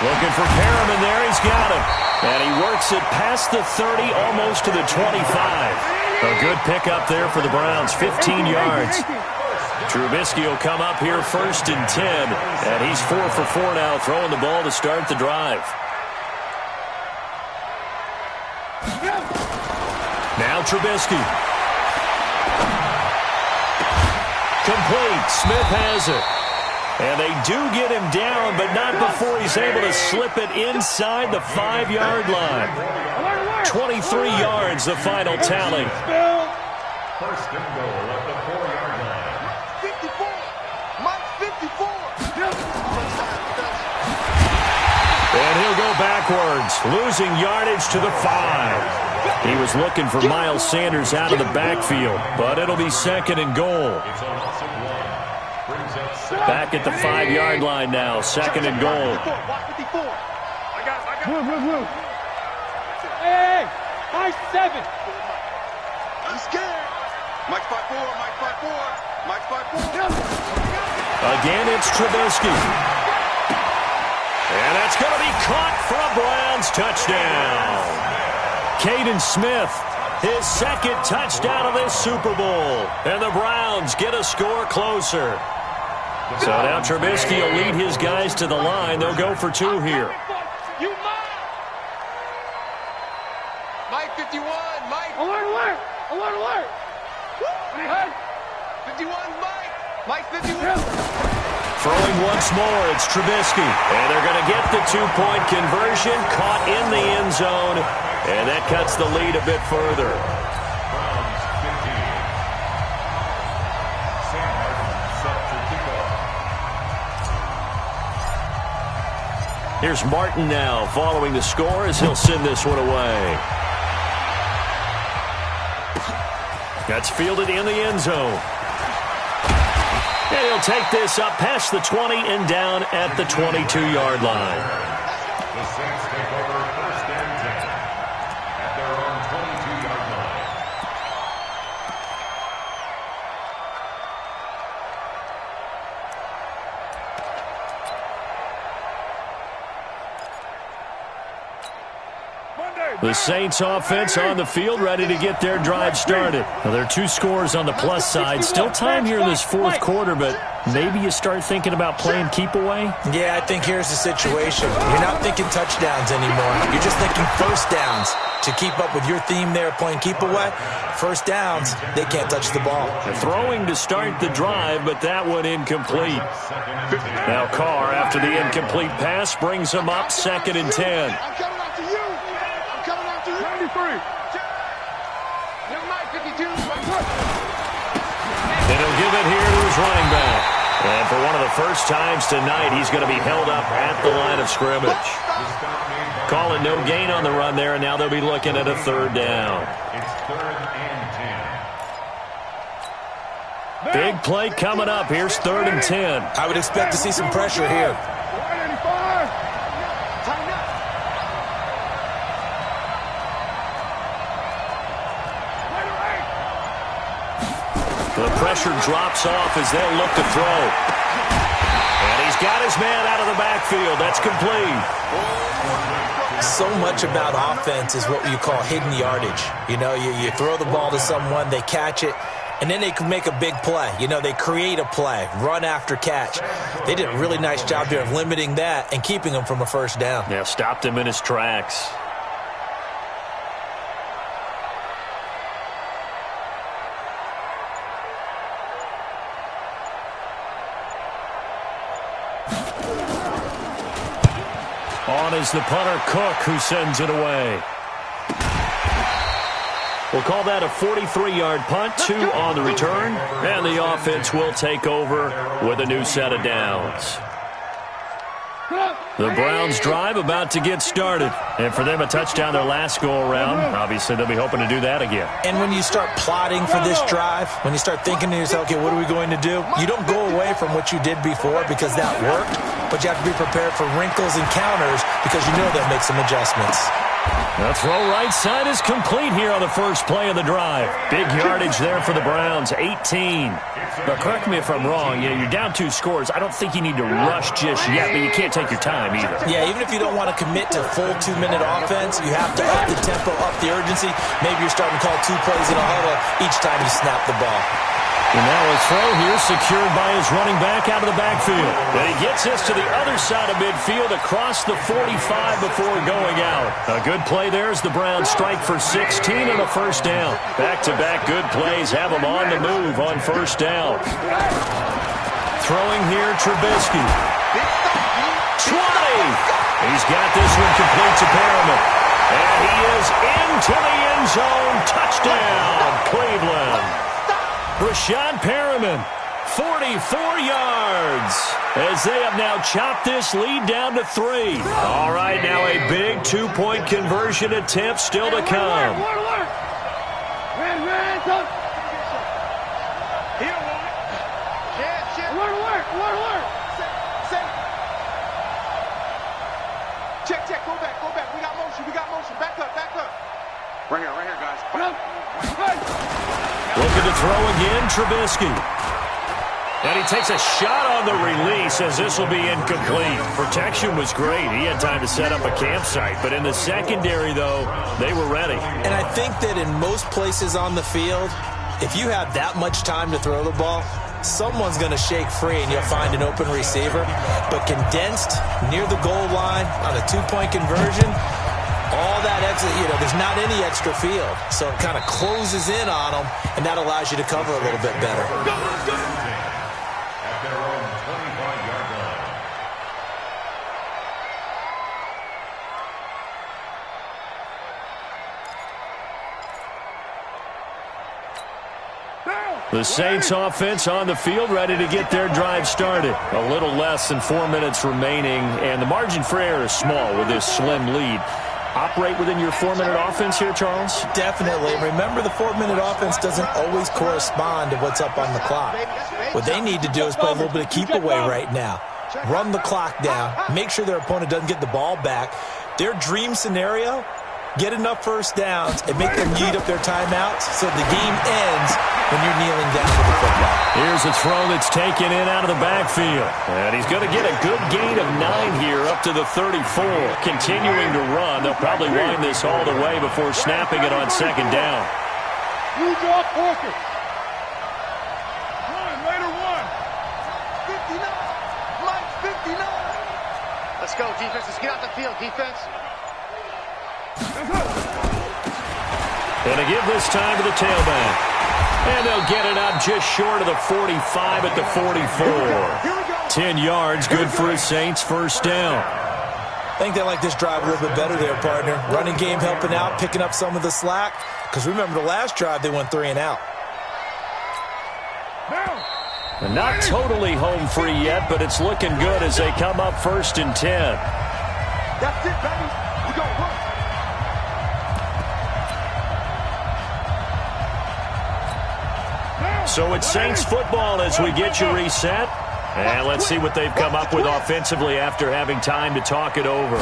Looking for Perriman there. He's got him. And he works it past the 30, almost to the 25. A good pickup there for the Browns, 15 yards. Trubisky will come up here 1st and 10. And he's 4 for 4 now, throwing the ball to start the drive. Now Trubisky. Complete. Smith has it. And they do get him down, but not before he's able to slip it inside the 5-yard line. 23 yards, the final tally. First and goal at the 4-yard line. 54. Mike 54. And he'll go backwards, losing yardage to the 5. He was looking for Miles Sanders out of the backfield, but it'll be 2nd and goal. Back at the 5-yard line now, 2nd and goal. Move. Hey, Mike 7. I'm scared. Mike 5-4. Again, it's Trubisky. And that's going to be caught for a Browns touchdown. Caden Smith, his 2nd touchdown of this Super Bowl. And the Browns get a score closer. So now Trubisky will lead his guys to the line. They'll go for 2 here. Mike 51. Mike. Alert. 51, Mike. Mike 51. Throwing once more, it's Trubisky. And they're going to get the 2-point conversion, caught in the end zone. And that cuts the lead a bit further. Here's Martin now following the score as he'll send this one away. That's fielded in the end zone. And he'll take this up past the 20 and down at the 22-yard line. The Saints take over 1st and 10 at their own 22-yard line. The Saints offense on the field, ready to get their drive started. Now, there are 2 scores on the plus side. Still time here in this 4th quarter, but maybe you start thinking about playing keep away? Yeah, I think here's the situation. You're not thinking touchdowns anymore. You're just thinking first downs. To keep up with your theme there, playing keep away, first downs, they can't touch the ball. Throwing to start the drive, but that one incomplete. Now Carr, after the incomplete pass, brings him up 2nd and 10. And he'll give it here to his running back. And for one of the first times tonight, he's going to be held up at the line of scrimmage. Calling no gain on the run there, and now they'll be looking at a 3rd down. It's 3rd and 10. Big play coming up. Here's 3rd and 10. I would expect to see some pressure here. pressure drops off as they'll look to throw. And he's got his man out of the backfield. That's complete. So much about offense is what you call hidden yardage. You know, you throw the ball to someone, they catch it, and then they can make a big play. You know, they create a play, run after catch. They did a really nice job there of limiting that and keeping him from a first down. Yeah, stopped him in his tracks. On is the punter, Cook, who sends it away. We'll call that a 43-yard punt, 2 on the return, and the offense will take over with a new set of downs. The Browns drive about to get started. And for them, a touchdown their last go-around. Obviously, they'll be hoping to do that again. And when you start plotting for this drive, when you start thinking to yourself, okay, what are we going to do? You don't go away from what you did before because that worked, but you have to be prepared for wrinkles and counters because you know they'll make some adjustments. The throw right side is complete here on the first play of the drive. Big yardage there for the Browns, 18. But correct me if I'm wrong, you're down 2 scores. I don't think you need to rush just yet, but you can't take your time either. Yeah, even if you don't want to commit to full 2-minute offense, you have to up the tempo, up the urgency. Maybe you're starting to call 2 plays in a huddle each time you snap the ball. And now his throw here secured by his running back out of the backfield. And he gets this to the other side of midfield across the 45 before going out. A good play there as the Browns strike for 16 and a first down. Back-to-back good plays have them on the move on first down. Throwing here, Trubisky. 20! He's got this one complete to Perriman. And he is into the end zone. Touchdown, Cleveland. Rashad Perriman, 44 yards, as they have now chopped this lead down to 3. All right, now a big 2-point conversion attempt still to come. Check, go back. We got motion. Back up. Right here, guys. Looking to throw again, Trubisky. And he takes a shot on the release as this will be incomplete. Protection was great. He had time to set up a campsite. But in the secondary, though, they were ready. And I think that in most places on the field, if you have that much time to throw the ball, someone's going to shake free and you'll find an open receiver. But condensed near the goal line on a 2-point conversion, all that extra, there's not any extra field. So it kind of closes in on them, and that allows you to cover a little bit better. At their own 25-yard line. The Saints offense on the field, ready to get their drive started. A little less than 4 minutes remaining, and the margin for error is small with this slim lead. Operate within your 4-minute offense here, Charles? Definitely. Remember, the 4-minute offense doesn't always correspond to what's up on the clock. What they need to do is play a little bit of keep away right now. Run the clock down. Make sure their opponent doesn't get the ball back. Their dream scenario, get enough first downs and make them eat up their timeouts so the game ends when you're kneeling down with the football. Here's a throw that's taken in out of the backfield. And he's going to get a good gain of 9 here up to the 34. Continuing to run. They'll probably wind this all the way before snapping it on second down. New draw Porker. Raider 1. 59. Mike 59. Let's go, defense. Let's get out the field, defense. And to give this time to the tailback. And they'll get it out just short of the 45 at the 44. 10 yards, good for a Saints first down. I think they like this drive a little bit better there, partner. Running game helping out, picking up some of the slack. Because remember, the last drive, they went 3 and out. And not totally home free yet, but it's looking good as they come up 1st and 10. That's it, baby. We go work. So it's Saints football as we get you reset. And let's see what they've come up with offensively after having time to talk it over.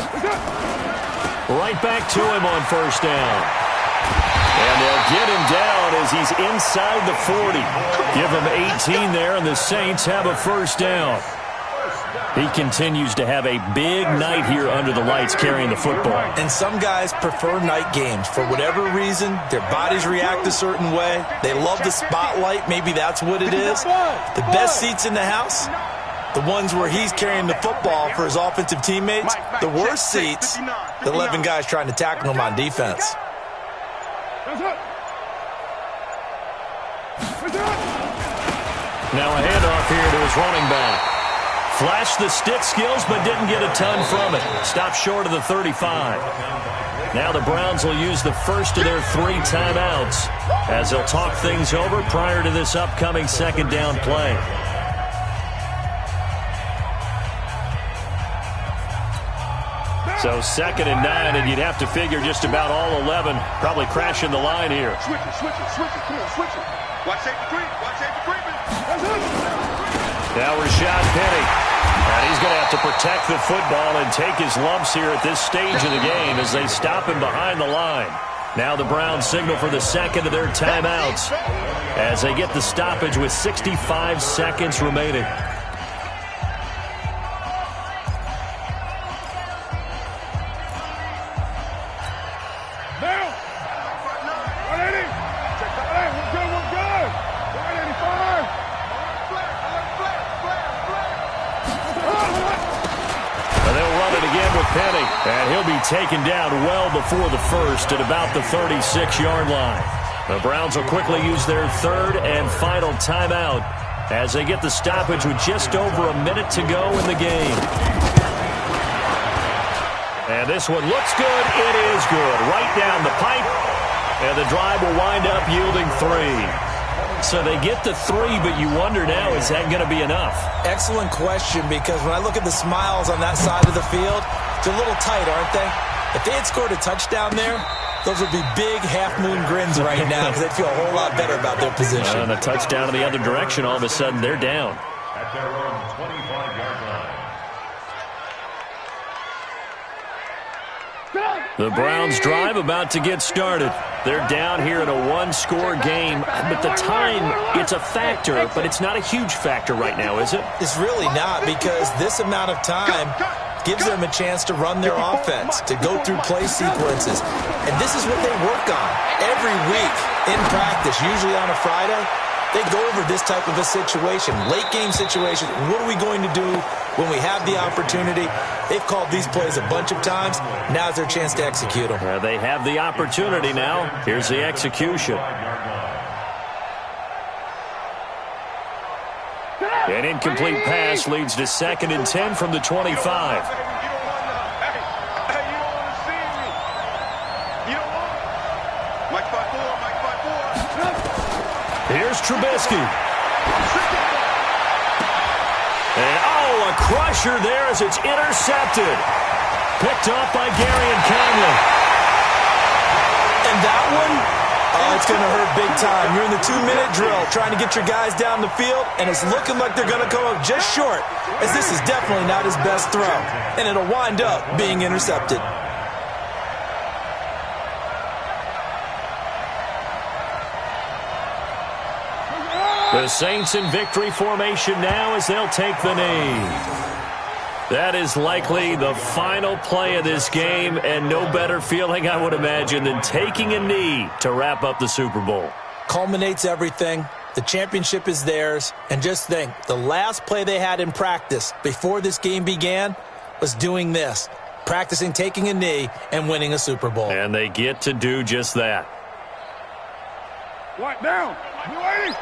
Right back to him on first down. And And they'll get him down as he's inside the 40. Give him 18 there, and the Saints have a first down. He continues to have a big night here under the lights carrying the football. And some guys prefer night games. For whatever reason, their bodies react a certain way. They love the spotlight. Maybe that's what it is. The best seats in the house, the ones where he's carrying the football for his offensive teammates. The worst seats, the 11 guys trying to tackle him on defense. Now a handoff here to his running back. Flashed the stick skills, but didn't get a ton from it. Stopped short of the 35. Now the Browns will use the first of their 3 timeouts as they'll talk things over prior to this upcoming second down play. So 2nd and 9, and you'd have to figure just about all 11 probably crashing the line here. Switch it. Come on, switch it. Watch safety creep. Now Rashad Penny. And he's going to have to protect the football and take his lumps here at this stage of the game as they stop him behind the line. Now the Browns signal for the second of their timeouts as they get the stoppage with 65 seconds remaining. And he'll be taken down well before the first at about the 36-yard line. The Browns will quickly use their 3rd and final timeout as they get the stoppage with just over a minute to go in the game. And this one looks good. It is good. Right down the pipe. And the drive will wind up yielding 3. So they get the 3, but you wonder now, is that going to be enough? Excellent question, because when I look at the smiles on that side of the field, they're a little tight, aren't they? If they had scored a touchdown there, those would be big half-moon grins right now because they'd feel a whole lot better about their position. And a touchdown in the other direction, all of a sudden they're down. At their own 25-yard line. The Browns drive about to get started. They're down here in a one-score game, but the time, it's a factor, but it's not a huge factor right now, is it? It's really not, because this amount of time gives them a chance to run their offense, to go through play sequences. And this is what they work on every week in practice, usually on a Friday. They go over this type of a situation, late-game situation. What are we going to do when we have the opportunity? They've called these plays a bunch of times. Now's their chance to execute them. They have the opportunity now. Here's the execution. An incomplete pass leads to 2nd and 10 from the 25. Here's Trubisky. And, a crusher there as it's intercepted. Picked off by Gary and Conley. And that one, it's going to hurt big time. You're in the 2-minute drill trying to get your guys down the field, and it's looking like they're going to come up just short, as this is definitely not his best throw. And it'll wind up being intercepted. The Saints in victory formation now as they'll take the knee. That is likely the final play of this game, and no better feeling, I would imagine, than taking a knee to wrap up the Super Bowl. Culminates everything. The championship is theirs. And just think, the last play they had in practice before this game began was doing this, practicing taking a knee and winning a Super Bowl. And they get to do just that. What now? You waiting?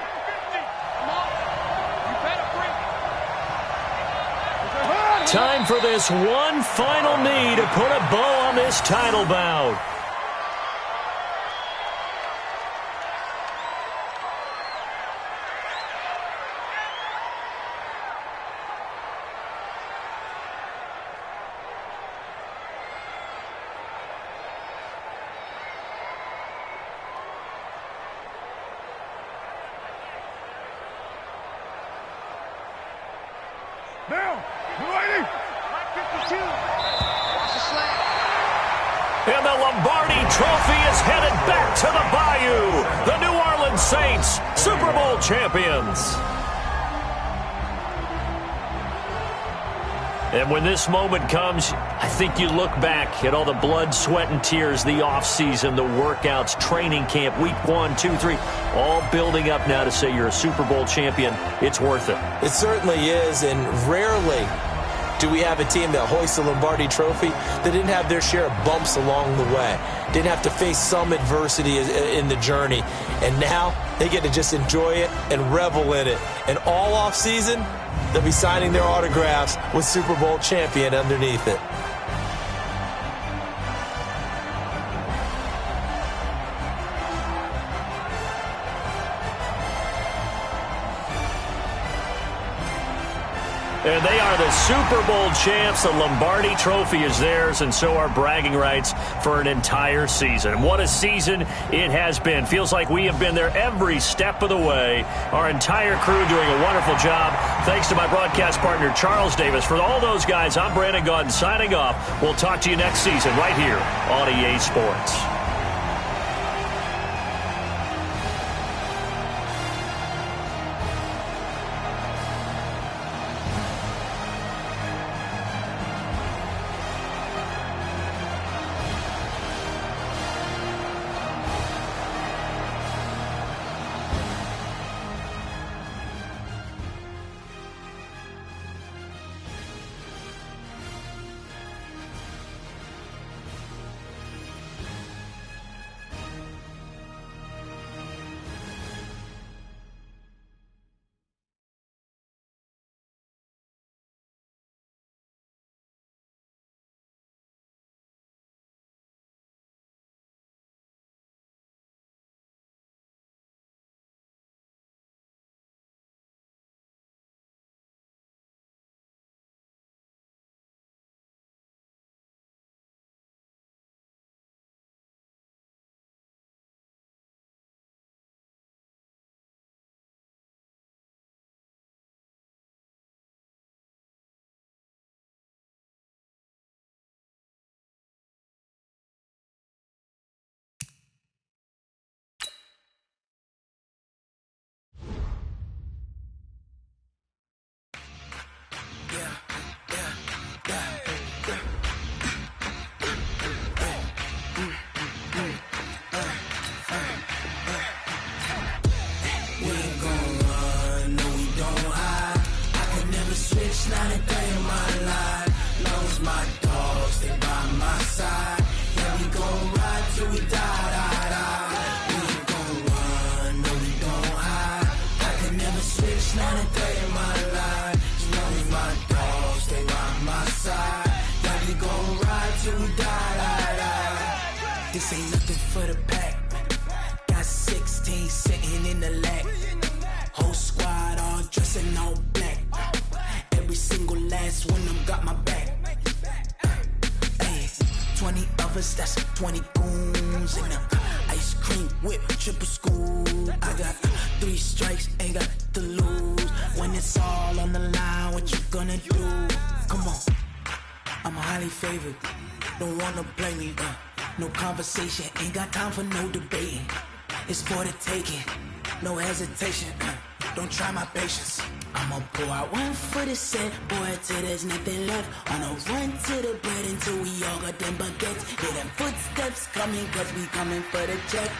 Time for this one final knee to put a bow on this title bout. And the Lombardi Trophy is headed back to the Bayou. The New Orleans Saints, Super Bowl champions. And when this moment comes, I think you look back at all the blood, sweat, and tears, the offseason, the workouts, training camp, week 1, 2, 3, all building up now to say you're a Super Bowl champion. It's worth it. It certainly is, and rarely do we have a team that hoists the Lombardi Trophy that didn't have their share of bumps along the way, didn't have to face some adversity in the journey, and now they get to just enjoy it and revel in it. And all offseason, they'll be signing their autographs with Super Bowl champion underneath it. And they are the Super Bowl champs. The Lombardi Trophy is theirs, and so are bragging rights for an entire season. What a season it has been. Feels like we have been there every step of the way. Our entire crew doing a wonderful job. Thanks to my broadcast partner, Charles Davis. For all those guys, I'm Brandon Gaudin signing off. We'll talk to you next season right here on EA Sports. Not a day in my life. Knows my dogs, they by my side. Yeah, we gon' ride till we die. We ain't gon' run, no, we don't hide. I can never switch, not a day in my life. Knows my dogs, they by my side. Yeah, we gon' ride till we die. This ain't nothing for the pack. Got 16 sitting in the lag. Whole squad all dressing all black. Every single last one of them got my back. Hey, 20 of us, that's 20 goons in a ice cream whip, triple school. I got 3 strikes, ain't got to lose. When it's all on the line, what you gonna do? Come on, I'm highly favored. Don't wanna blame me, no conversation, ain't got time for no debating. It's for the taking, no hesitation. Don't try my patience. I'ma pull out one for the set, boy, till there's nothing left. On a run to the bread until we all got them baguettes. Hear them footsteps coming, cause we coming for the check.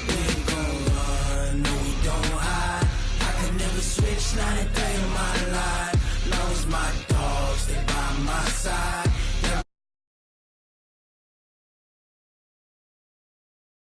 We ain't gon' run, no, we don't hide. I can never switch, not a day in my life. Knows my dogs, they by my side.